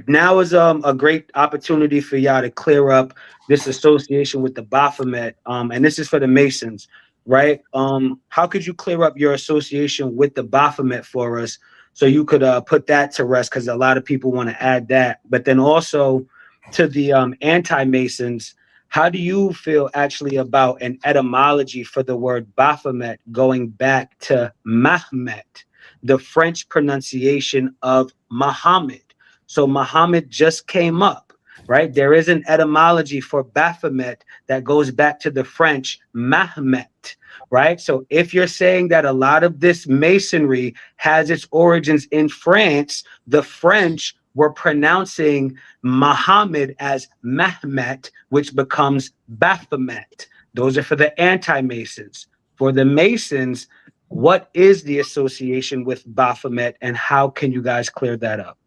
Now is a great opportunity for y'all to clear up this association with the Baphomet. And this is for the Masons, right? How could you clear up your association with the Baphomet for us, so you could put that to rest, because a lot of people want to add that. But then also to the anti-Masons, how do you feel actually about an etymology for the word Baphomet going back to Mahmet, the French pronunciation of Muhammad? So Muhammad just came up, right? There is an etymology for Baphomet that goes back to the French Mahmet, right? So if you're saying that a lot of this masonry has its origins in France, the French were pronouncing Muhammad as Mahmet, which becomes Baphomet. Those are for the anti-Masons. For the Masons, what is the association with Baphomet, and how can you guys clear that up?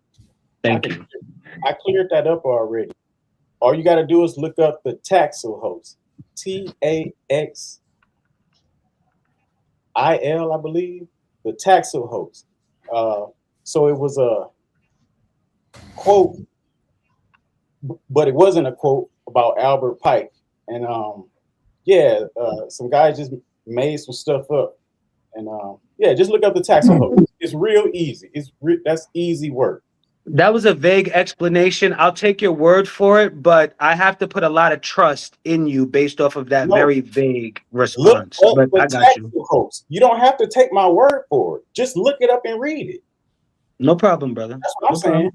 Thank you. I cleared that up already. All you got to do is look up the Taxel host, Taxel IL, I believe, the Taxel hoax. So it was a quote, but it wasn't a quote about Albert Pike. And some guys just made some stuff up. And just look up the Taxel hoax. It's real easy. That's easy work. That was a vague explanation. I'll take your word for it, but I have to put a lot of trust in you based off of that very vague response. Look But up I the got you. Taxel hoax. You don't have to take my word for it. Just look it up and read it. No problem, brother. That's what I'm saying.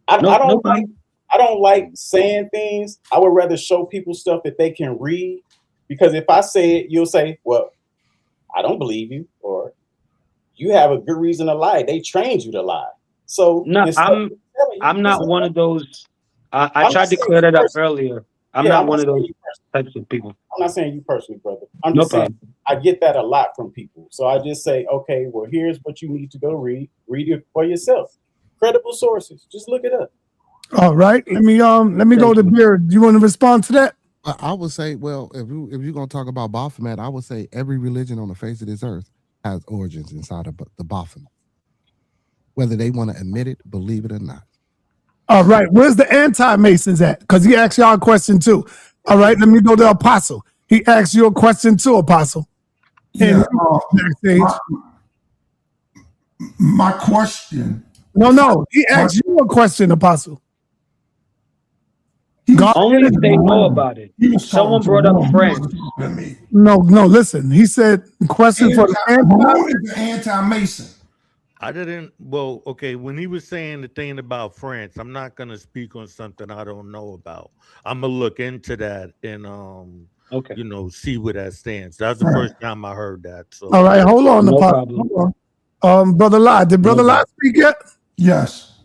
No problem. I don't like saying things. I would rather show people stuff that they can read, because if I say it, you'll say, well, I don't believe you, or you have a good reason to lie. They trained you to lie. So no, I'm not one of those. I tried to clear that up earlier. I'm not one of those types of people. I'm not saying you personally, brother. I'm No just saying problem. I get that a lot from people. So I just say, okay, well, here's what you need to go read. Read it for yourself. Credible sources. Just look it up. All right. Let me go to Beard. Do you want to respond to that? I would say, well, if you're gonna talk about Baphomet, I would say every religion on the face of this earth has origins inside of the Baphomet, whether they want to admit it, believe it or not. All right. Where's the anti-Masons at? Because he asked y'all a question too. All right. Let me go to Apostle. He asked you a question too, Apostle. Yeah. My question. No. He asked you a question, Apostle. God, only if they know about it. Someone brought up France. No. Listen. He said, question for the anti-Mason. I didn't. Well, okay. When he was saying the thing about France, I'm not gonna speak on something I don't know about. I'm gonna look into that and see where that stands. That's the first time I heard that. So all right, hold on, Apostle. Hold on. Brother Lai, did Brother Lai speak yet? Yes.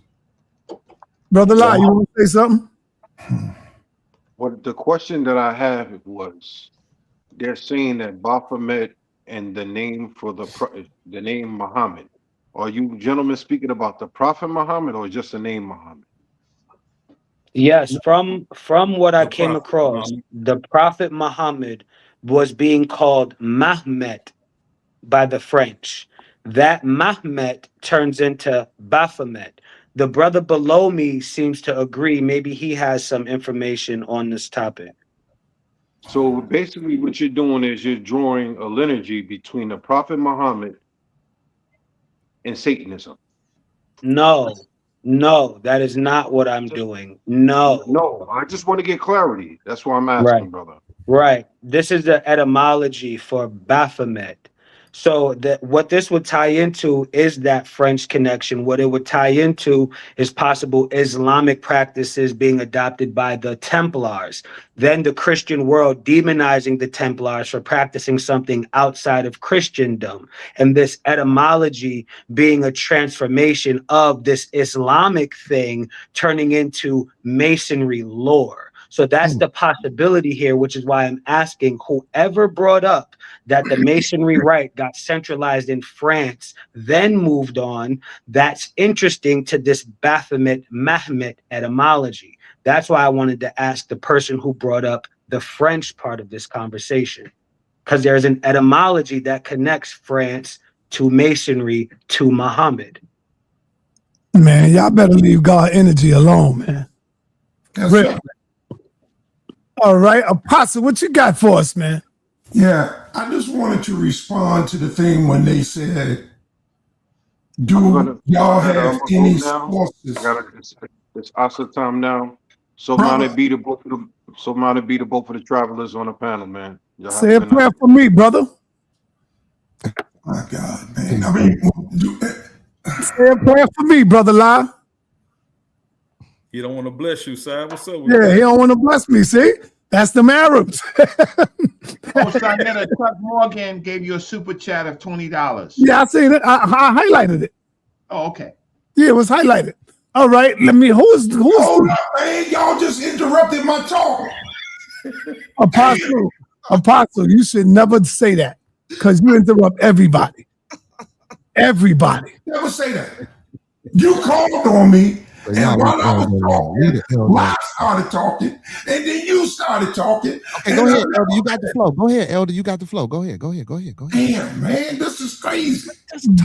Brother Lai, you want to say something? Well, the question that I have was, they're saying that Baphomet and the name for the name Muhammad. Are you gentlemen speaking about the Prophet Muhammad or just the name Muhammad? Yes, from what I came across, the Prophet Muhammad was being called Mahmet by the French. That Mahmet turns into Baphomet. The brother below me seems to agree. Maybe he has some information on this topic. So basically what you're doing is you're drawing a lineage between the Prophet Muhammad and Satanism. No, that is not what I'm doing. No, I just want to get clarity. That's why I'm asking, brother. Right. This is the etymology for Baphomet. So what this would tie into is that French connection. What it would tie into is possible Islamic practices being adopted by the Templars. Then the Christian world demonizing the Templars for practicing something outside of Christendom. And this etymology being a transformation of this Islamic thing turning into Masonry lore. So that's the possibility here, which is why I'm asking whoever brought up that the Masonry rite got centralized in France, then moved on. That's interesting to this Baphomet Mahmet etymology. That's why I wanted to ask the person who brought up the French part of this conversation, because there's an etymology that connects France to Masonry to Muhammad. Man, y'all better leave God energy alone, man. Really. All right, Apostle, what you got for us, man? Yeah, I just wanted to respond to the thing when they said, do y'all have any sources? It's Asa time now. So might it be the both of the travelers on the panel, man. Say a prayer for me, brother. My God, man. I mean, say a prayer for me, brother Lai. He don't want to bless you, Side. What's up with that? He don't want to bless me, see? That's them Arabs. sa.neter, Chuck Morgan gave you a super chat of $20. Yeah, I seen it. I highlighted it. Oh, okay. Yeah, it was highlighted. All right, let me, who's hold up, man, y'all just interrupted my talk. Apostle, you should never say that, because you interrupt everybody. Everybody. Never say that. You called on me. And while I was talking, Locke started talking, and then you started talking. Okay, go ahead, Elder. You got the flow. Go ahead, Elder. You got the flow. Go ahead. Damn, man, this is crazy.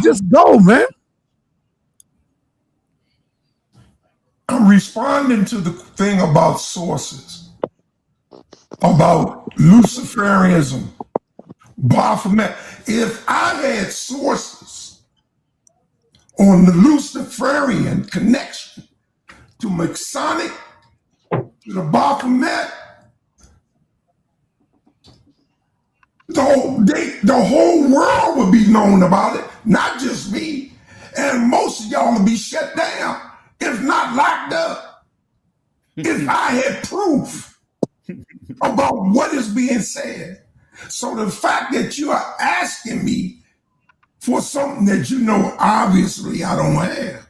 Just go, man. I'm responding to the thing about sources, about Luciferianism, Baphomet. If I had sources on the Luciferian connection to Masonic, to the Baphomet, the whole world would be known about it, not just me. And most of y'all would be shut down, if not locked up. If I had proof about what is being said. So the fact that you are asking me for something that you know obviously I don't have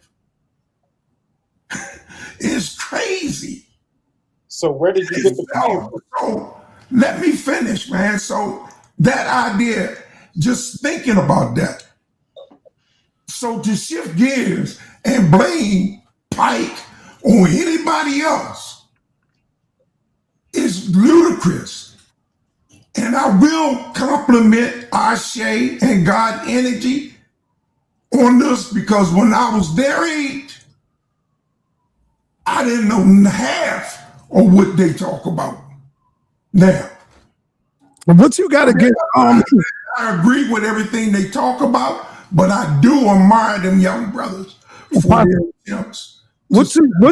is crazy. So where did you get the claim? So let me finish, man. So that idea, just thinking about that. So to shift gears and blame Pike on anybody else is ludicrous. And I will compliment Ashe and God Energy on this, because when I was their age, I didn't know half of what they talk about now. But you got to get. I agree with everything they talk about, but I do admire them young brothers for their attempts. What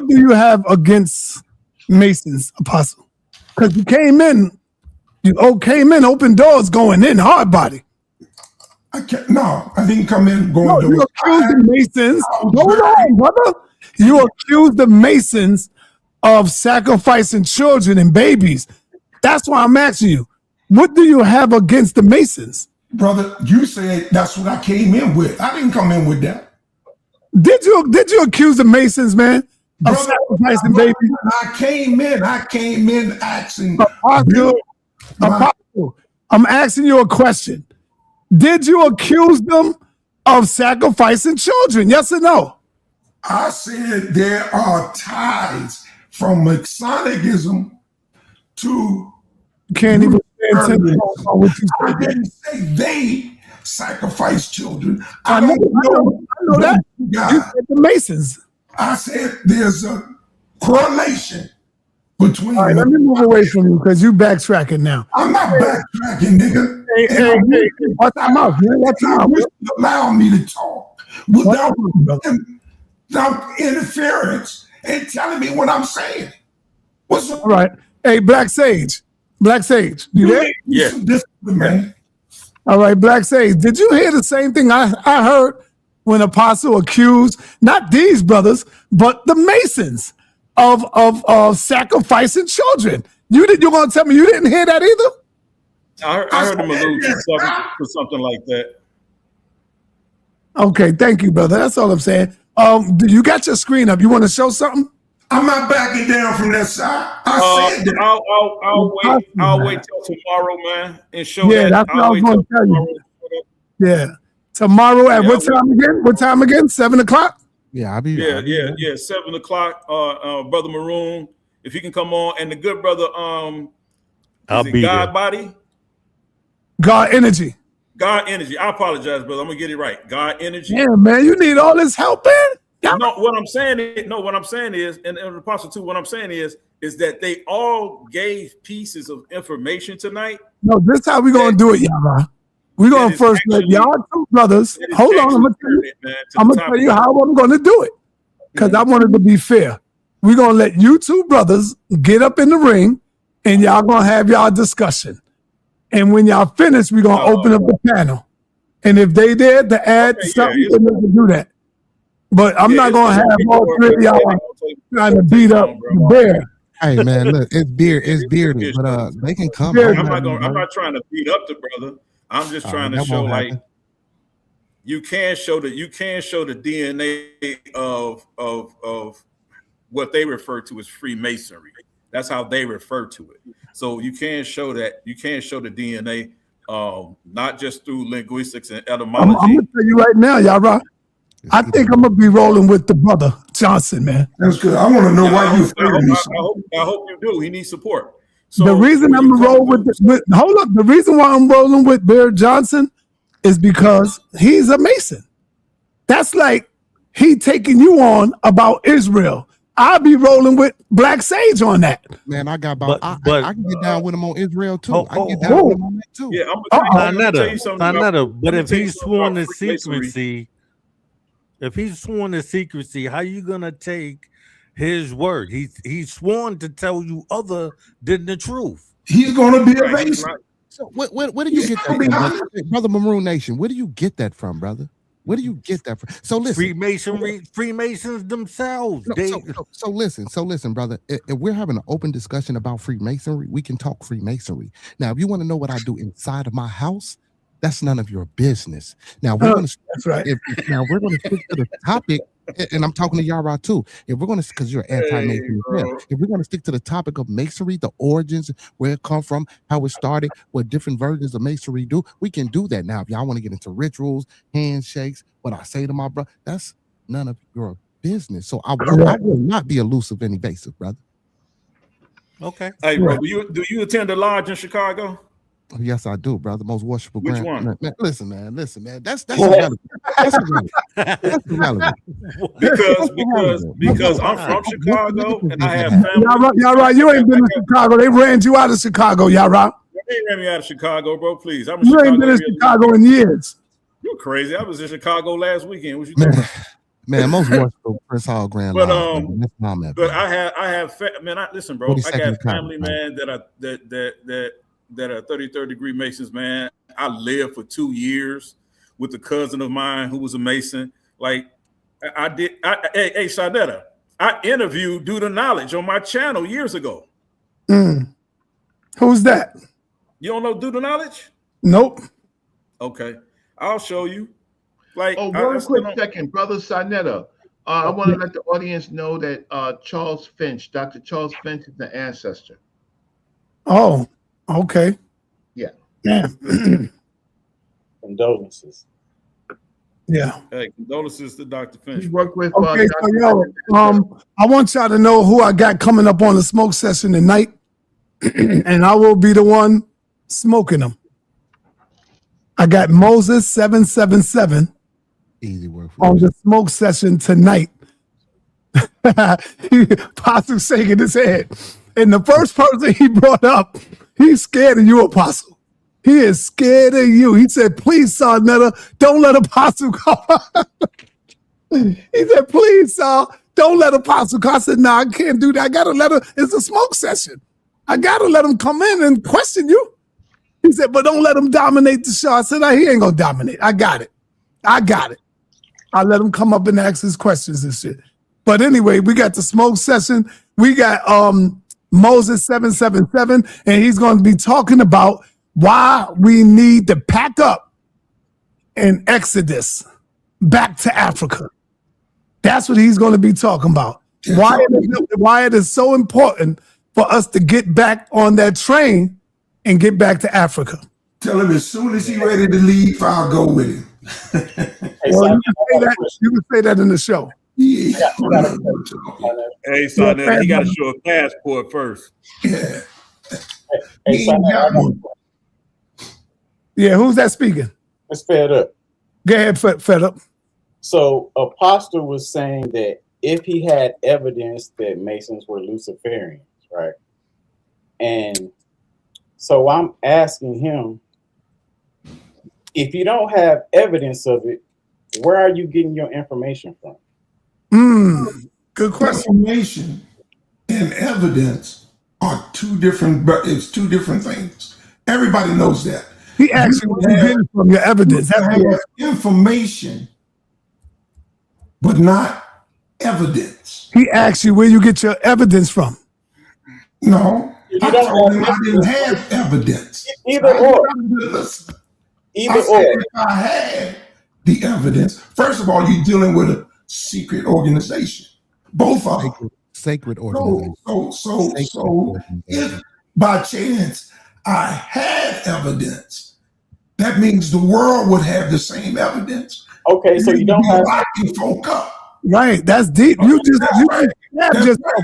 do you have against Masons, Apostle? Because you came in open doors, going in hard body. I didn't come in going. No, you accused the Masons. Hold on, brother. You accused the Masons of sacrificing children and babies. That's why I'm asking you. What do you have against the Masons? Brother, you said that's what I came in with. I didn't come in with that. Did you accuse the Masons, man, of sacrificing babies? I came in asking. Apostle, I'm asking you a question. Did you accuse them of sacrificing children? Yes or no? I said there are ties from Masonicism to. Can't even. I didn't say they sacrifice children. I know that. You said the Masons. I said there's a correlation between. All right, let me move away from you because you backtracking now. I'm not backtracking, nigga. Hey, what's my mouth, man? What's my mouth? Allow me to talk without interference and telling me what I'm saying. What's all right? Hey, Black Sage, you there? Yeah. Man. All right, Black Sage, did you hear the same thing I heard when Apostle accused not these brothers but the Masons of sacrificing children? You're gonna tell me you didn't hear that either? I heard him allude to something like that. Okay, thank you, brother. That's all I'm saying. You got your screen up. You want to show something? I'm not backing down from that side. I said that. I'll wait till tomorrow, man, and show that. Yeah, that's what I was going to tell you. Yeah, tomorrow at what time again? What time again? 7 o'clock. Yeah, I'll be. Yeah. 7 o'clock. Brother Maroon, if you can come on, and the good brother, I'll be God Body. God Energy. God Energy. I apologize, brother. I'm gonna get it right. God Energy. Yeah, man, you need all this help, man. No, what I'm saying is, and Apostle too, what I'm saying is that they all gave pieces of information tonight. No, this is how we're gonna do it, y'all. We're gonna first let y'all two brothers. Hold on, I'm gonna tell you how I'm gonna do it. Because I wanted to be fair. We're gonna let you two brothers get up in the ring and y'all gonna have y'all discussion. And when y'all finish, we're gonna open up the panel. And if they dare to add something, then we can do that. But I'm not gonna have all three of y'all trying to beat up the bear. Hey man, look, it's bearded, but they can come. I'm not trying to beat up the brother. I'm just trying to show you can show the DNA of what they refer to as Freemasonry. That's how they refer to it. So you can show that. You can show the DNA, not just through linguistics and etymology. I'm gonna tell you right now, y'all right. I think I'm gonna be rolling with the brother Johnson, man. That's good. I want to know why you afraid of me. I hope you do. He needs support. So the reason I'm rolling the reason why I'm rolling with Bear Johnson is because he's a Mason. That's like he taking you on about Israel. I'll be rolling with Black Sage on that. Man, I got about. I can get down with him on Israel too. I can get down with him on that too. Yeah, I'm gonna tell you something. But if he's sworn to secrecy, how you gonna take his word? He's sworn to tell you other than the truth. He's gonna be a Mason. So where do you get that from, brother Maroon Nation? Where do you get that from, brother? Where do you get that from? So listen, Freemasons themselves. So listen, brother. If we're having an open discussion about Freemasonry, we can talk Freemasonry. Now, if you want to know what I do inside of my house, that's none of your business. Now we're going to. That's right. Now we're going to stick to the topic, and I'm talking to Yara too. If we're going to, because you're anti-Mason, if we're going to stick to the topic of Masonry, the origins, where it come from, how it started, what different versions of Masonry do, we can do that. Now, if y'all want to get into rituals, handshakes, what I say to my brother, that's none of your business. So I will not be elusive and evasive, brother. Okay. Hey, bro, do you attend a lodge in Chicago? Yes, I do, brother. Most worshipful. Which one? Man, listen, man. That's irrelevant. That's irrelevant. Because I'm from Chicago and I have family. Y'all right. You ain't been to Chicago. They ran you out of Chicago, y'all right. They ain't ran me out of Chicago, bro. Please, you ain't been in Chicago in years. You're crazy. I was in Chicago last weekend. What you talking about? Man, most worshipful Prince Hall Grand. But listen, bro. I got family, man, that are 33rd degree Masons, man. I lived for 2 years with a cousin of mine who was a Mason. Like hey, sa.neter, I interviewed Due to Knowledge on my channel years ago. Who's that? You don't know Due to Knowledge? Nope. Okay, I'll show you. Like, one quick second, brother sa.neter. I want to let the audience know that Dr. Charles Finch is the ancestor. Oh, okay. Yeah. Condolences. Yeah. Hey, condolences to Dr. Finch. He worked with. Okay, I want y'all to know who I got coming up on the smoke session tonight, and I will be the one smoking them. I got Moses 777 Easy work on the smoke session tonight. Apostle shaking his head. And the first person he brought up, he's scared of you, Apostle. He is scared of you. He said, please, sa.neter, don't let Apostle come. He said, please, don't let Apostle come. I said, no, I can't do that. I got to let her. It's a smoke session. I got to let him come in and question you. He said, but don't let him dominate the show. I said, he ain't going to dominate. I got it. I let him come up and ask his questions and shit. But anyway, we got the smoke session. We got Moses 777, and he's going to be talking about why we need to pack up in Exodus back to Africa. That's what he's going to be talking about. Why it is so important for us to get back on that train and get back to Africa. Tell him as soon as he's ready to leave, I'll go with him. Well, you can say that in the show. Yeah. Hey, sa.neter, he got to show a passport first. Yeah. Yeah, who's that speaking? It's Fedup. Go ahead, Fedup. So Apostle was saying that if he had evidence that Masons were Luciferians, right? And so I'm asking him, if you don't have evidence of it, where are you getting your information from? Good question. Information and evidence are two different things. Everybody knows that. He asked you where you getting from your evidence. That's information, but not evidence. He asked you where you get your evidence from. No, I told him I didn't have evidence. Either or. If I had the evidence, first of all, you're dealing with a secret organization. Both of them. Sacred organization. So if by chance I had evidence, that means the world would have the same evidence. Okay, so you don't have locking folk up. Right, that's deep. You just stabbed yourself.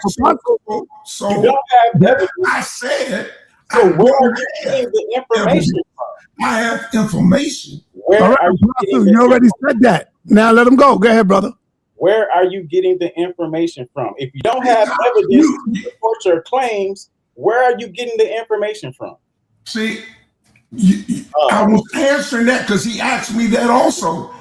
So You don't have evidence. I said, So where are you getting the information from? I have information. Where All right, are you getting Apostle, you already said that. Now let him go. Go ahead, brother. Where are you getting the information from? If you don't have evidence to support your claims, where are you getting the information from? See, I was answering that because he asked me that also.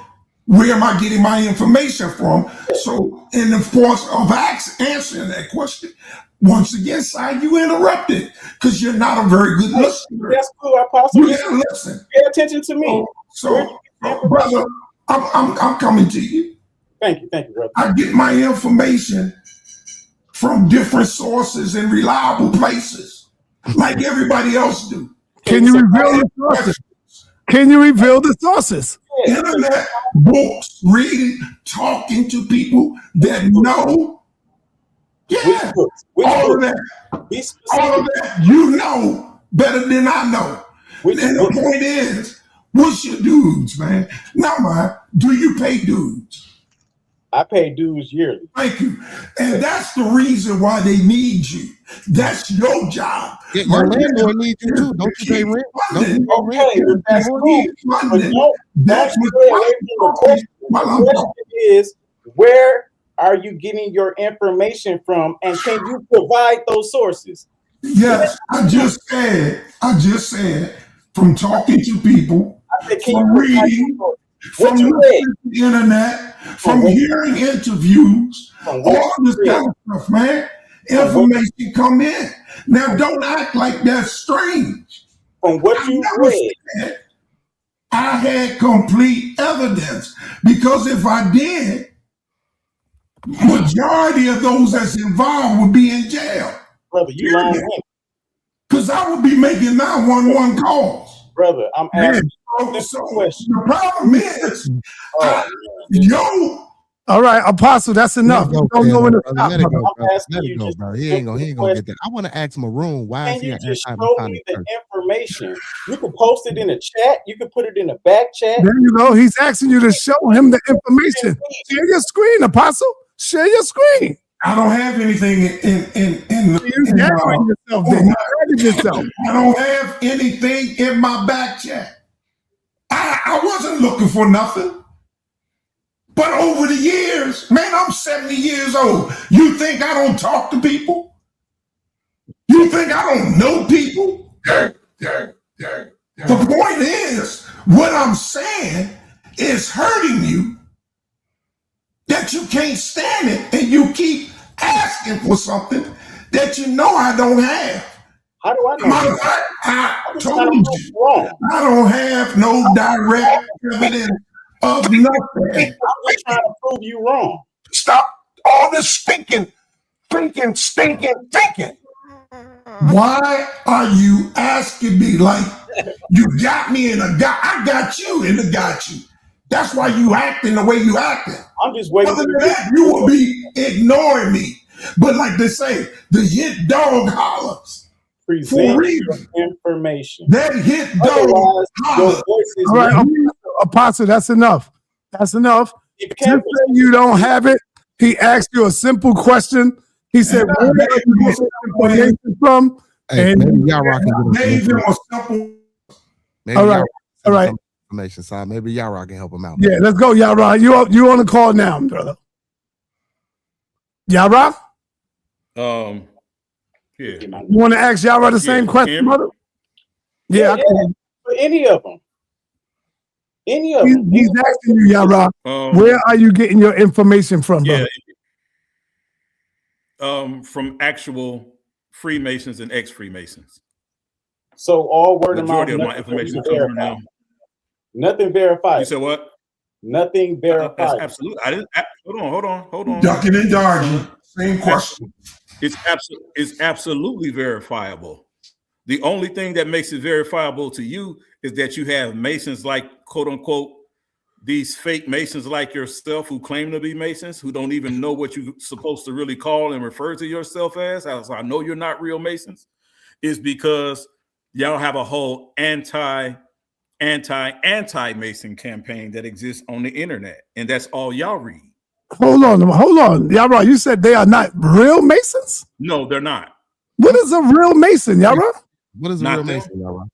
Where am I getting my information from? So, in the course of answering that question, once again, Si, you interrupted because you're not a very good listener. That's cool, Apostle. You didn't listen. Pay attention to me. So brother, I'm coming to you. Thank you, brother. I get my information from different sources and reliable places, like everybody else do. Can you reveal the sources? Can you reveal the sources? Internet, books, reading, talking to people that know. Yeah, all of that. All of that you know better than I know. And the point is, what's your dues, man? Not mine. Do you pay dues? I pay dues yearly. Thank you. And that's the reason why they need you. That's your job. Yeah, your landlord needs you too. Don't you pay rent? Don't you pay rent? That's cool. But that's the question is, where are you getting your information from, and can you provide those sources? Yes, I just said from talking to people, from reading, from looking at the internet, from hearing interviews, all this kind of stuff, man. Information come in. Now, don't act like that's strange. From what you read, I had complete evidence, because if I did, majority of those that's involved would be in jail. Brother, you lying. Because I would be making 911 calls. Brother, I'm asking so the problem is, all right, Apostle, that's enough. Let Don't go in the let it go, bro. Let it go, bro. He ain't gonna get that. I want to ask Maroon, why is he an show me the information? You can post it in a chat. You can put it in a back chat. There you go. He's asking you to show him the information. Share your screen, Apostle. Share your screen. I don't have anything I don't have anything in my back chat. I wasn't looking for nothing. But over the years, man, I'm 70 years old. You think I don't talk to people? You think I don't know people? The point is, what I'm saying is hurting you, that you can't stand it, and you keep asking for something that you know I don't have. How do I know? Matter of fact, I told you, I don't have no direct evidence of nothing. I'm just trying to prove you wrong. Stop all this stinking. Why are you asking me like you got me in a got? I got you in the got you. That's why you acting the way you acting. I'm just waiting. Other than that, you will be ignoring me. But like they say, the hit dog hollers. Present information. That hit dog hollers. All right, Apostle, that's enough. That's enough. Just say you don't have it. He asked you a simple question. He said, where are you getting information from? Hey, and maybe Yara can get all right. All right. Information side. Maybe Yara can help him out. Yeah, let's go, Yara. You on the call now, brother. Yara? Yeah. You want to ask Yara the same question, brother? Yeah, I can. For any of them. He's asking you, Yara, where are you getting your information from, brother? From actual Freemasons and ex-Freemasons. So all word of mouth. Majority of my information comes from them. Nothing verified. You said what? Nothing verified. Absolutely. I didn't. Hold on. Ducking and dodging. Same question. It's absolutely verifiable. The only thing that makes it verifiable to you is that you have Masons like, quote unquote, these fake Masons like yourself who claim to be Masons, who don't even know what you're supposed to really call and refer to yourself as. I know you're not real Masons, is because y'all have a whole anti-Mason campaign that exists on the internet. And that's all y'all read. Hold on. Yara, you said they are not real Masons? No, they're not. What is a real Mason, Yara? What is a Not real them. Mason, Yara?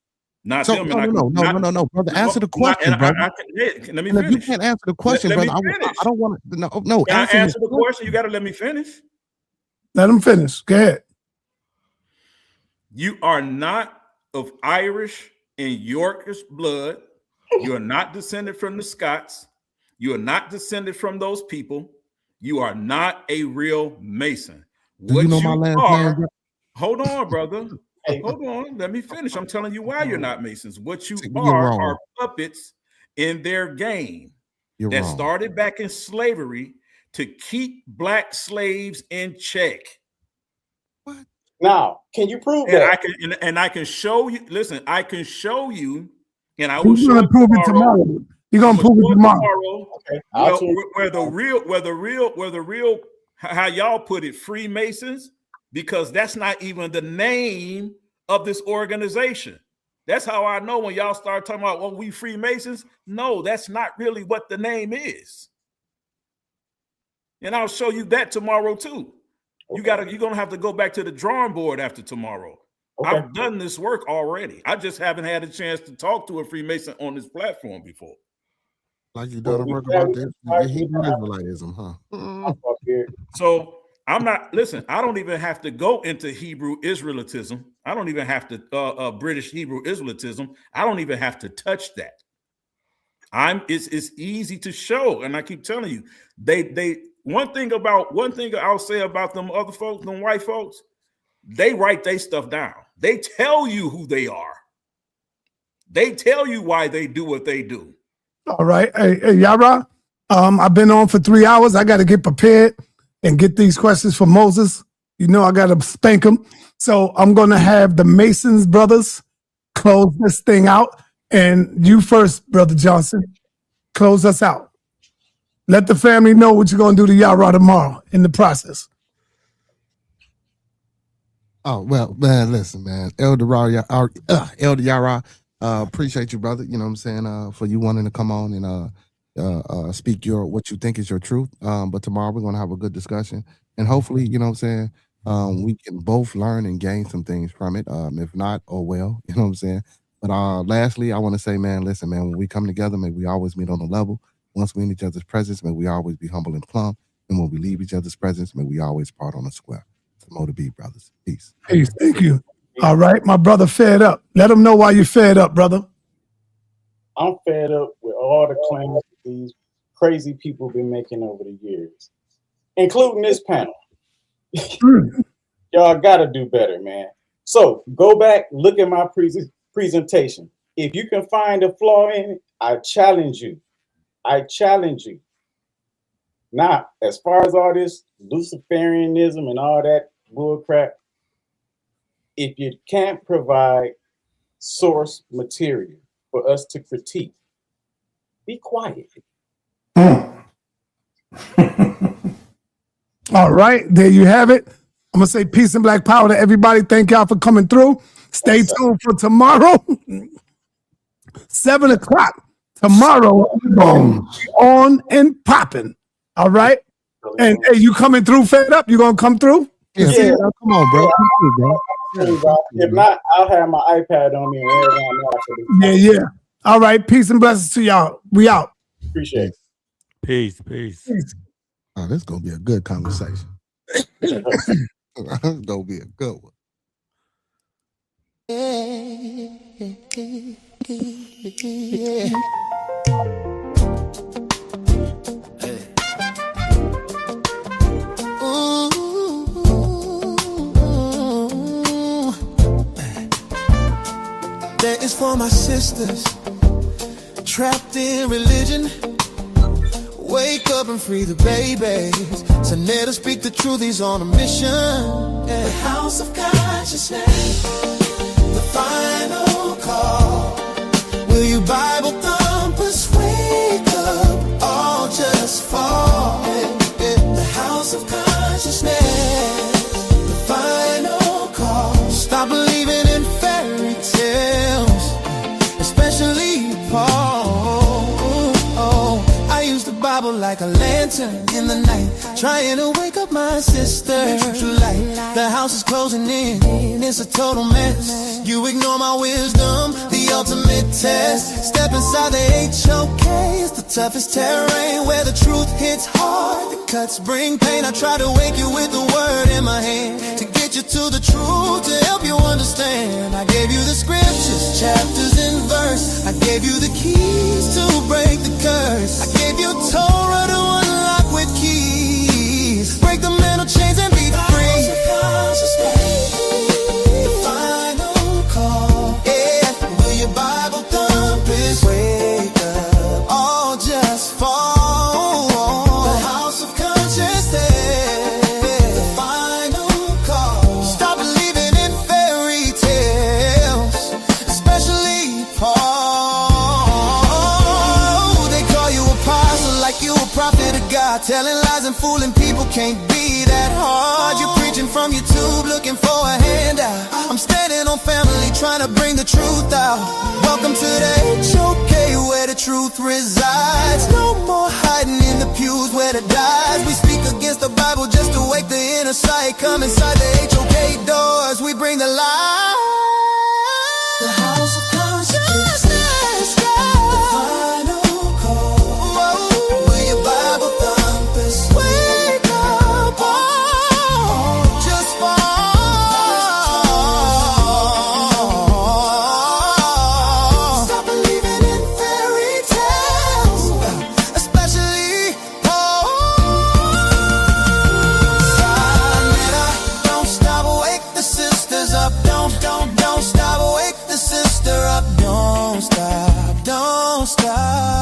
Not So them. no, brother. Answer the question, brother. Let me And if you finish. can't answer the question, Let me brother, finish. I don't want to. No. Can I answer the question? You got to let me finish. Let him finish. Go ahead. You are not of Irish and Yorkish blood. You are not descended from the Scots. You are not descended from those people. You are not a real Mason. Do you know my last name? Bro? Hold on, brother. Hold on. Let me finish. I'm telling you why you're not Masons. What you You're wrong. are puppets in their game You're that wrong. started back in slavery to keep black slaves in check. What? Now, can you prove And that? I can show you. Listen, I can show you, and I will He's show gonna it prove it tomorrow. You're gonna prove it tomorrow. Okay. Well, where the real, how y'all put it, Freemasons, because that's not even the name of this organization. That's how I know when y'all start talking about, well, we Freemasons. No, that's not really what the name is. And I'll show you that tomorrow too. Okay. You're gonna have to go back to the drawing board after tomorrow. Okay. I've done this work already. I just haven't had a chance to talk to a Freemason on this platform before. Like you done work about this Hebrew Israelitism, huh? So I'm not, listen, I don't even have to go into Hebrew Israelitism. I don't even have to British Hebrew Israelitism. I don't even have to touch that. It's easy to show. And I keep telling you, one thing I'll say about them other folks, them white folks, they write their stuff down. They tell you who they are. They tell you why they do what they do. All right. Hey, Yara, I've been on for 3 hours. I got to get prepared and get these questions for Moses. You know, I got to spank him. So I'm going to have the Masons brothers close this thing out. And you first, Brother Johnson, close us out. Let the family know what you're going to do to Yara tomorrow in the process. Oh, well, man, listen, man. Elder Yara, appreciate you, brother. You know what I'm saying? For you wanting to come on and speak what you think is your truth. But tomorrow we're going to have a good discussion. And hopefully, you know what I'm saying, we can both learn and gain some things from it. If not, oh well, you know what I'm saying? But lastly, I want to say, man, listen, man, when we come together, may we always meet on the level. Once we're in each other's presence, may we always be humble and plumb. And when we leave each other's presence, may we always part on a square. More to be, brothers. Peace. Peace. Thank you. All right, my brother, fed up. Let him know why you fed up, brother. I'm fed up with all the claims that these crazy people been making over the years, including this panel. Y'all got to do better, man. So go back, look at my presentation. If you can find a flaw in it, I challenge you. I challenge you. Now, as far as all this Luciferianism and all that bullcrap, if you can't provide source material for us to critique, be quiet. All right, there you have it. I'm going to say peace and black power to everybody. Thank y'all for coming through. Stay tuned for tomorrow, 7 o'clock. Tomorrow, on and popping. All right? And hey, you coming through, Fed Up? You going to come through? Yeah. Come on, bro. Come through, bro. If not, I'll have my iPad on me and wherever I'm Yeah. All right. Peace and blessings to y'all. We out. Appreciate it. Peace. Oh, this is going to be a good conversation. This is going to be a good one. Yeah. That is for my sisters trapped in religion. Wake up and free the babies. Sa.neter speak the truth, he's on a mission. The house of consciousness, the final call. Will you Bible thumpers wake up, all just fall? The house of consciousness, the final call. Stop believing in fairy tales, especially Paul. I use the Bible like like a lantern in the night, trying to wake up my sister. True light, the house is closing in, it's a total mess. You ignore my wisdom, the ultimate test. Step inside the HOK, it's the toughest terrain, where the truth hits hard, the cuts bring pain. I try to wake you with the word in my hand, to get you to the truth, to help you understand. I gave you the scriptures, chapters and verse. I gave you the keys to break the curse. I gave you Torah to unlock with keys. Break the mental chains and be free. The final call. Yeah, will your Bible thump is wake up, all just fall. The house of conscience, the final call. Stop believing in fairy tales, especially Paul. They call you apostle like you a prophet of God, telling lies and fooling people can't be that hard. You're preaching from YouTube looking for a handout. I'm standing on family trying to bring the truth out. Welcome to the HOK, where the truth resides. No more hiding in the pews where the dies. We speak against the Bible just to wake the inner sight. Come inside the HOK doors, we bring the light. The house of consciousness, the final call. Will your Bible thump us? Wake up, all just fall. Stop believing in fairy tales, especially Paul. Sa.neter, don't stop, wake the sisters up. Don't stop, wake the sister up. Don't stop, don't stop.